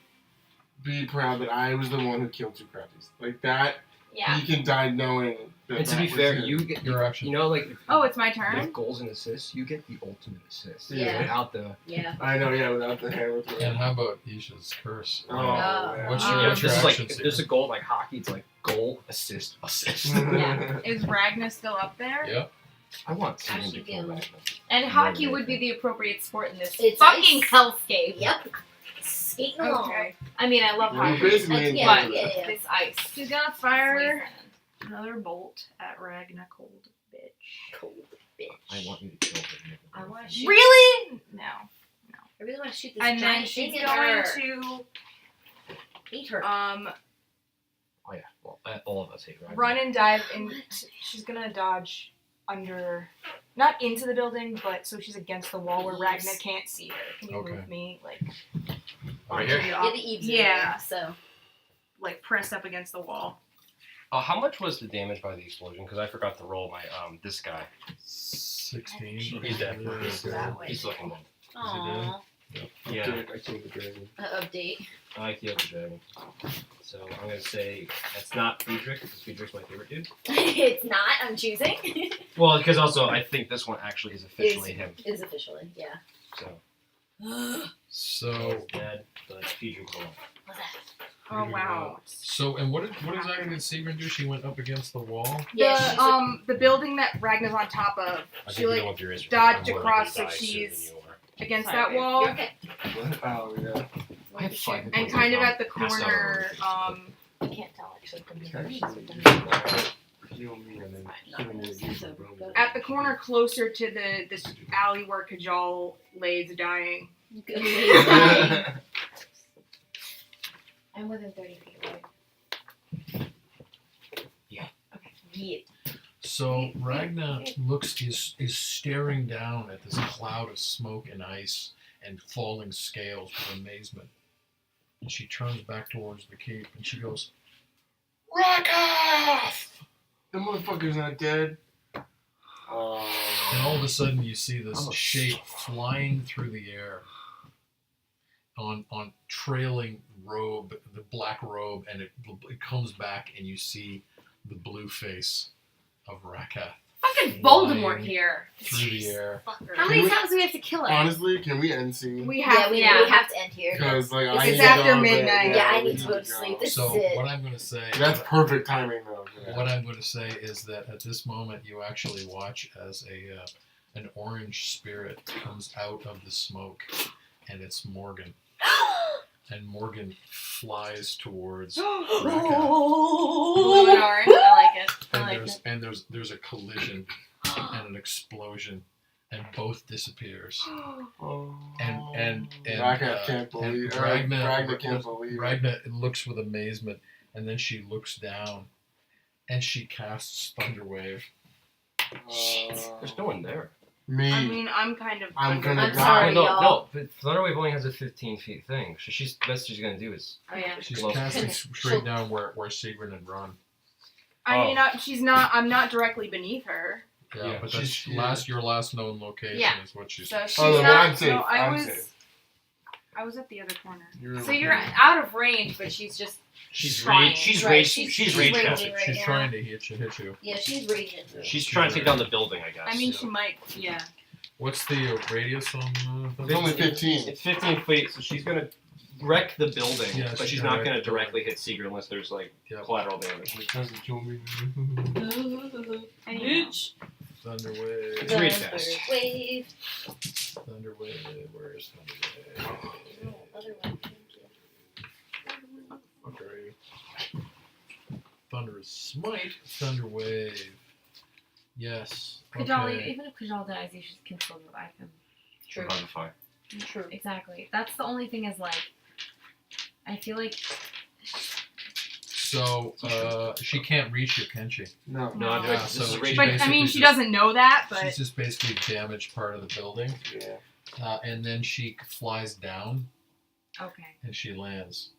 be proud that I was the one who killed two crappies. Like that, Yeah. you can die knowing that. And to that be was fair, it. you get Your action. you know like Oh, it's my with turn. goals and assists, you get the ultimate assist. Yeah. Without the Yeah. I know, yeah, without the hammer throw. And how about Isha's curse? Oh, Oh. yeah. What's Yeah, your, yeah, what's this your is like action? if there's a goal like hockey, it's like goal, assist, assist. Yeah. Is Ragna still up there? Yep. I want Tegan Actually, to kill do. Ragnar. And hockey would be the appropriate sport in this It's fucking ice. hellscape. Yep. Skating along. Okay. I mean, I love We're hockey. basically That's- in yeah, part of yeah, that. yeah. This ice. She's gonna fire another bolt at Ragna, cold bitch. Cold bitch. I want you to kill her. I want to shoot. Really? No. I really want to shoot this And then giant she's thing at going her. to Eat her. Oh yeah, well all of us hate Ragnar. run and dive in. She's gonna dodge under, not into the building, but so she's against the wall where Ragna can't see her. Can you Okay. move me like Right here? onto the Yeah, op- the eaves. Yeah. So like press up against the wall. How much was the damage by the explosion? Because I forgot to roll my this guy. 16. He's dead. Yeah. He's, That way. he's looking dead. Aww. Yeah. I killed the dragon. Update. I killed the dragon. So I'm gonna say that's not Friedrich, because Friedrich's my favorite dude. It's not. I'm choosing. Well, because also I think this one actually is officially him. Is officially, yeah. So So, he's dead, but Friedrich's alive. What's that? Oh wow. so, and what exactly did Sigrun do? She went up against the wall. The building that Ragnar's on top of. I She think you like know what your is. dodged I'm more across likely to so die sooner than she's you are. against Sorry, that babe. wall. You're okay. What? Oh yeah. I have 5 hit And points kind of left. at the Passed out corner, already. I can't tell actually from It's here. actually heal me and then healing you again. at the corner closer to this alley where Kajal lays dying. I'm within 30 feet, right? Yeah. Okay. Yeah. So Ragna is staring down at this cloud of smoke and ice and falling scales with amazement. And she turns back towards the keep and she goes, Rakath! The motherfucker's not dead. And all of a sudden you see this I'm a shape flying through the air on trailing robe, the black robe, and it comes back and you see the blue face of Rakath Fucking Voldemort Flying here. through the air. Fucker. How many times do we have to kill him? Honestly, can we end scene? We Yeah, have we to. have to end here. Because like I It's need to after go to bed. midnight. Yeah, I we need to go to sleep. This So is it. what I'm going to say, That's perfect timing though. Yeah. what I'm going to say is that at this moment you actually watch as an orange spirit comes out of the smoke, and it's Morgan. And Morgan flies towards Rakath. Blue and orange. I like it. I like it. And there's a collision and an explosion, and both disappears. Oh. And Ragnar can't believe. Ragnar can't believe. Ragnar looks with amazement, and then she looks down, and she casts Thunderwave. There's no one there. Me. I mean, I'm kind of. I'm gonna I'm die. sorry, no, y'all. no. But Thunderwave only has a 15 feet thing. So she's best she's gonna do is Oh yeah. She's Well, casting straight down where Sigrun had run. I mean, Oh. she's not. I'm not directly beneath her, Yeah, Yeah, but she's- that's your last known location Yeah. is what she's. so she's Oh, then not. I'm safe. No, I I'm was. safe. I was at the other corner. So you're out of range, but she's just trying. she's Right, rage she's she's raging rage right casting. She's now. trying to hit you. Yeah, she's raging. She's trying to take down the building, I guess. I mean, she might. Yeah. What's the radius on It's only 15. It's 15 feet, so she's gonna wreck the building, Yeah, but she's she's gonna not gonna wreck the directly hit Seeger unless there's like Yep. collateral damage. It doesn't kill me. Bitch. Thunderwave? It's real fast. Wave. Thunderwave. Where is Thunderwave? No, other one. Okay. Thunderous Smite. Thunderwave. Yes. Kajal, Okay. even if Kajal dies, you should can still revive him. True. Revivify. True. Exactly. That's the only thing is like, I feel like So she can't reach you, can she? No. No, I'm doing Yeah, this so is she rage. But I basically mean, she just- doesn't know that. But She's just basically damaged part of the building, Yeah. and then she flies down okay. and she lands.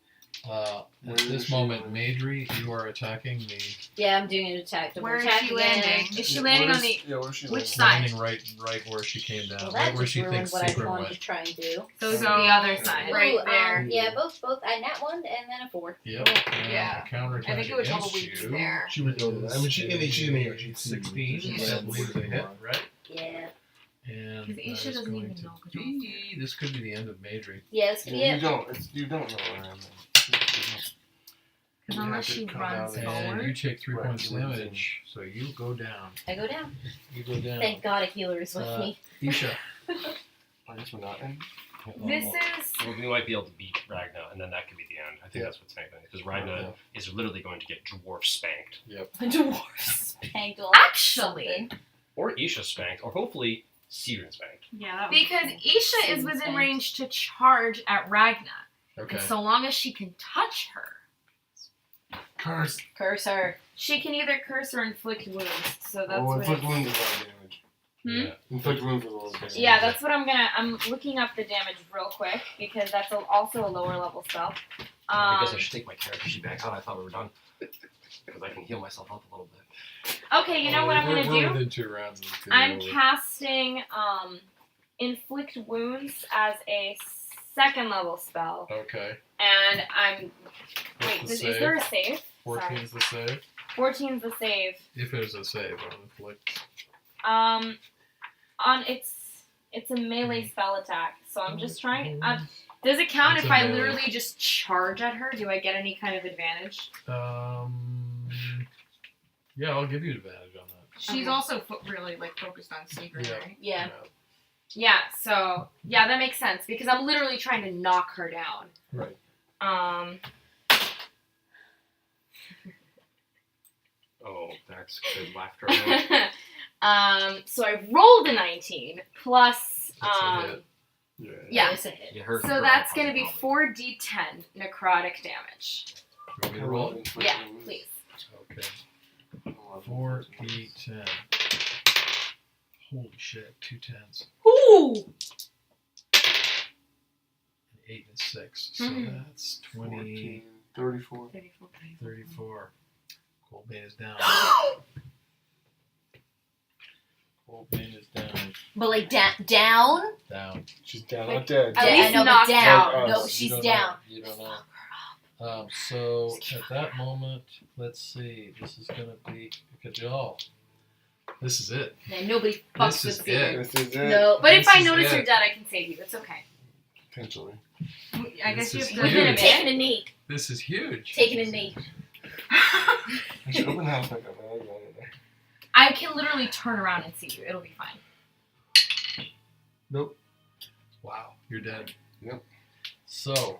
Where At is this she moment, landing? Madri, you are attacking the Yeah, I'm doing an attack. Double Where is attack she again. landing? Is she landing on the? Yeah, where's she Which landing? side? landing right where she came down, Well, right that where just she ruined thinks what I Secret wanted went. to try and do. Those So- are the other side. Right Ooh, there. Yeah, both. I nat one and then a 4. Yep. And Yeah. a counterattack I think it was against double weeks you. there. She would know that. I mean, she's in here. She's 16. Yeah. I believe is a hit, right? Yeah. And Because that Isha is doesn't going even to know Kajal. be. This could be the end of Madri. Yeah, this could be You it. don't. You don't know where I am. Because unless she runs And forward. you take 3 Right, points you lose damage, so you go down. I go down. You go down. Thank God a healer is with me. Isha. I guess we're not in. This is. Well, we might be able to beat Ragnar, and then that could be the end. I think that's what's happening because Ragnar Yeah. is literally going to get dwarf spanked, Dwarf spanked all Actually, or Isha spanked, or hopefully Siren spanked. yeah, that was because Isha is within range to charge at Ragna. Okay. And so long as she can touch her, Curse. Curse her. she can either curse or inflict wounds. So that's Oh, what inflict it's- wounds is a lot of damage. Hmm? Yeah. Inflict wounds is a lot of damage. Yeah, that's what I'm looking up the damage real quick because that's also a lower level spell. I guess I should take my character sheet back out. I thought we were done because I can heal myself up a little bit. Okay, you know what I'm We're gonna do? within 2 rounds. Of this I'm game. casting inflict wounds as a 2nd level spell, Okay. and I'm. What's Wait, the is save? there a save? 14 Sorry. is the save. 14 is the save. If it is a save, on the flick. On it's a melee spell attack, so I'm just trying. Does it count It's if a I melee. literally just charge at her? Do I get any kind of advantage? Yeah, I'll give you advantage on that. She's Okay. also really focused on secret, Yeah. right? Yeah. Yeah. So yeah, that makes sense because I'm literally trying to knock her down. Right. Oh, that's good laughter. So I rolled a 19 plus That's a hit. yeah. It's a hit. You heard So her that's on gonna be the 4d10 necrotic damage. You want me to roll? Yeah, please. Okay. 4d10. Holy shit, 2 10s. Ooh! An 8 and 6. So Mhm. that's 20, 34. 34. Coldbane is down. Coldbane is down. But like down. Down. She's down, not dead. At Yeah, least I know, but knocked down. out. No, You she's don't down. Know. You don't know. So at that moment, let's see. This is gonna be Kajal. This is it. Man, nobody This fucks is with it. Secret. This is it. No. But if This I is notice it. you're dead, I can save you. It's okay. Potentially. I This guess you is have to. Within a huge. minute. Taking a knee. This is huge. Taking a knee. I should open the house back up. I like that in there. I can literally turn around and see you. It'll be fine. Nope. Wow, you're dead. Yep. So,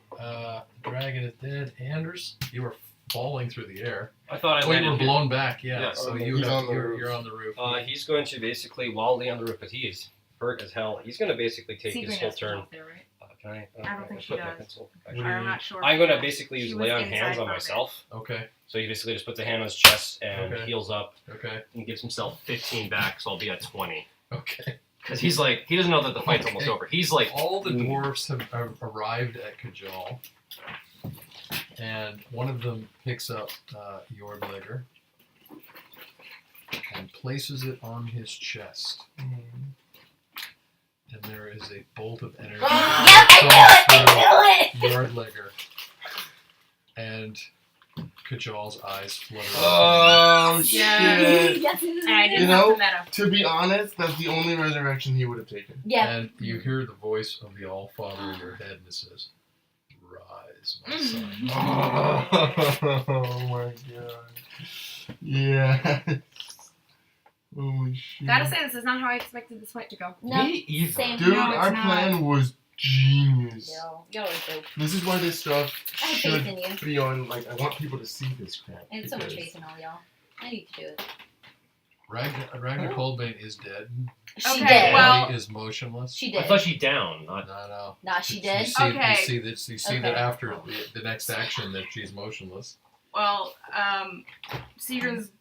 dragon is dead. Anders, you are falling through the air. I thought I Oh, you landed were here. blown back. Yeah. Yeah. So He's you have, on the you're, roof. you're on the roof. He's going to basically, while laying on the roof, but he is hurt as hell. He's going to basically take Secret his whole has turn. out there, right? Can I? I don't think she put my does. pencil back What here? do I'm you- not sure. I'm going to basically She use was lay on inside hands on for a bit. myself. Okay. So he basically just puts a hand on his chest and Okay. heals up Okay. and gives himself 15 back, so I'll be at 20. Okay. Because he's like, he doesn't know that the fight's Okay. almost over. He's like, All the dwarves have arrived at Kajal, and one of them picks up your dagger and places it on his chest. And there is a bolt of energy Yep, I knew it! Yardlegger, and Kajal's eyes flutter. Oh, Yeah. shit. Yes, And I didn't You have know- the meta. To be honest, that's the only resurrection he would have taken. Yeah. And you hear the voice of the All-Father in your head, and it says, "Rise, my son." Oh my god. Yeah. Holy shit. Gotta say, this is not how I expected this fight to go. No. me either. Same. Dude, No, it's our not. plan was genius. Yo, y'all are dope. This is why this stuff I have should faith in you. be on, like, I want people to see this crap. I have so much because- faith in all y'all. I need to do it. Ragnar Coldbane is dead. She Okay, did. well- Body is motionless. She I did. thought she down. Not, No. Nah, she You did. see, Okay. you see that Okay. after the next action that she's motionless. Well, Seagram's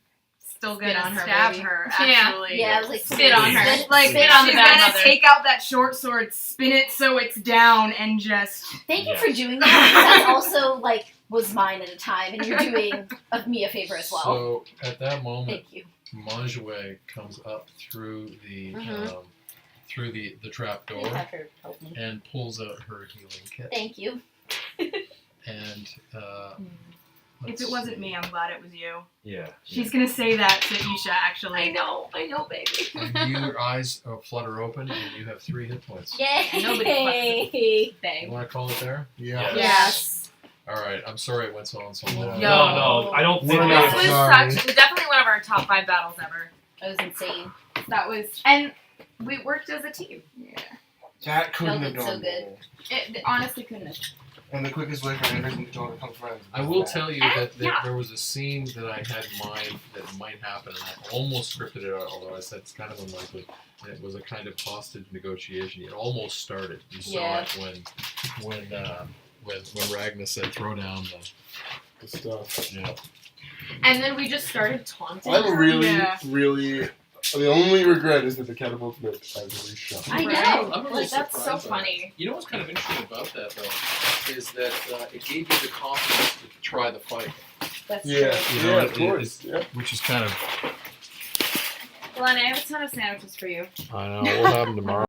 still Spit gonna on her, stab baby. her. Yeah. Actually, Yeah, I was like, Spit on her. Spit, Like spit on the she's bad gonna mother. take out that short sword, spin it so it's down, and just. Thank you Yes. for doing that. That also like was mine at a time, and you're doing me a favor as well. So at that moment, Thank you. Manjouet comes up through the Mhm. through the trap You door have her help me. and pulls out her healing kit. Thank you. And If let's it wasn't see. me, I'm glad it was you. yeah. She's gonna say that to Isha. Actually, I know, baby. And your eyes flutter open, and you have 3 hit points. Yay! Nobody You want to call it there? Yeah. Yes. All right. I'm sorry it went so on so long. No, I don't think We're This not was sorry. definitely one of our top 5 battles ever. That was insane. That was, and we worked as a team. Yeah. That couldn't have Felt it so gone good. better. It honestly couldn't have. And the quickest way for Anders and Control to become friends. I will tell you that yeah. there was a scene that I had in mind that might happen, and I almost scripted it out, although I said it's kind of unlikely. And it was a kind of hostage negotiation. It almost started. You saw Yeah. it when Ragnar said, "Throw down the stuff. the." Yeah. And then we just started taunting I'm her. really, Yeah. really. The only regret is that the catapult missed as a shot. I know. Right? I'm really Like, that's so surprised by funny. You know what's kind of interesting about that, though, is that it gave you the confidence to try the fight, That's Yeah, true. You know, yeah, of course. Yeah. which is kind of. Glenn, I have a ton of sandwiches for you. I know. We'll have them tomorrow.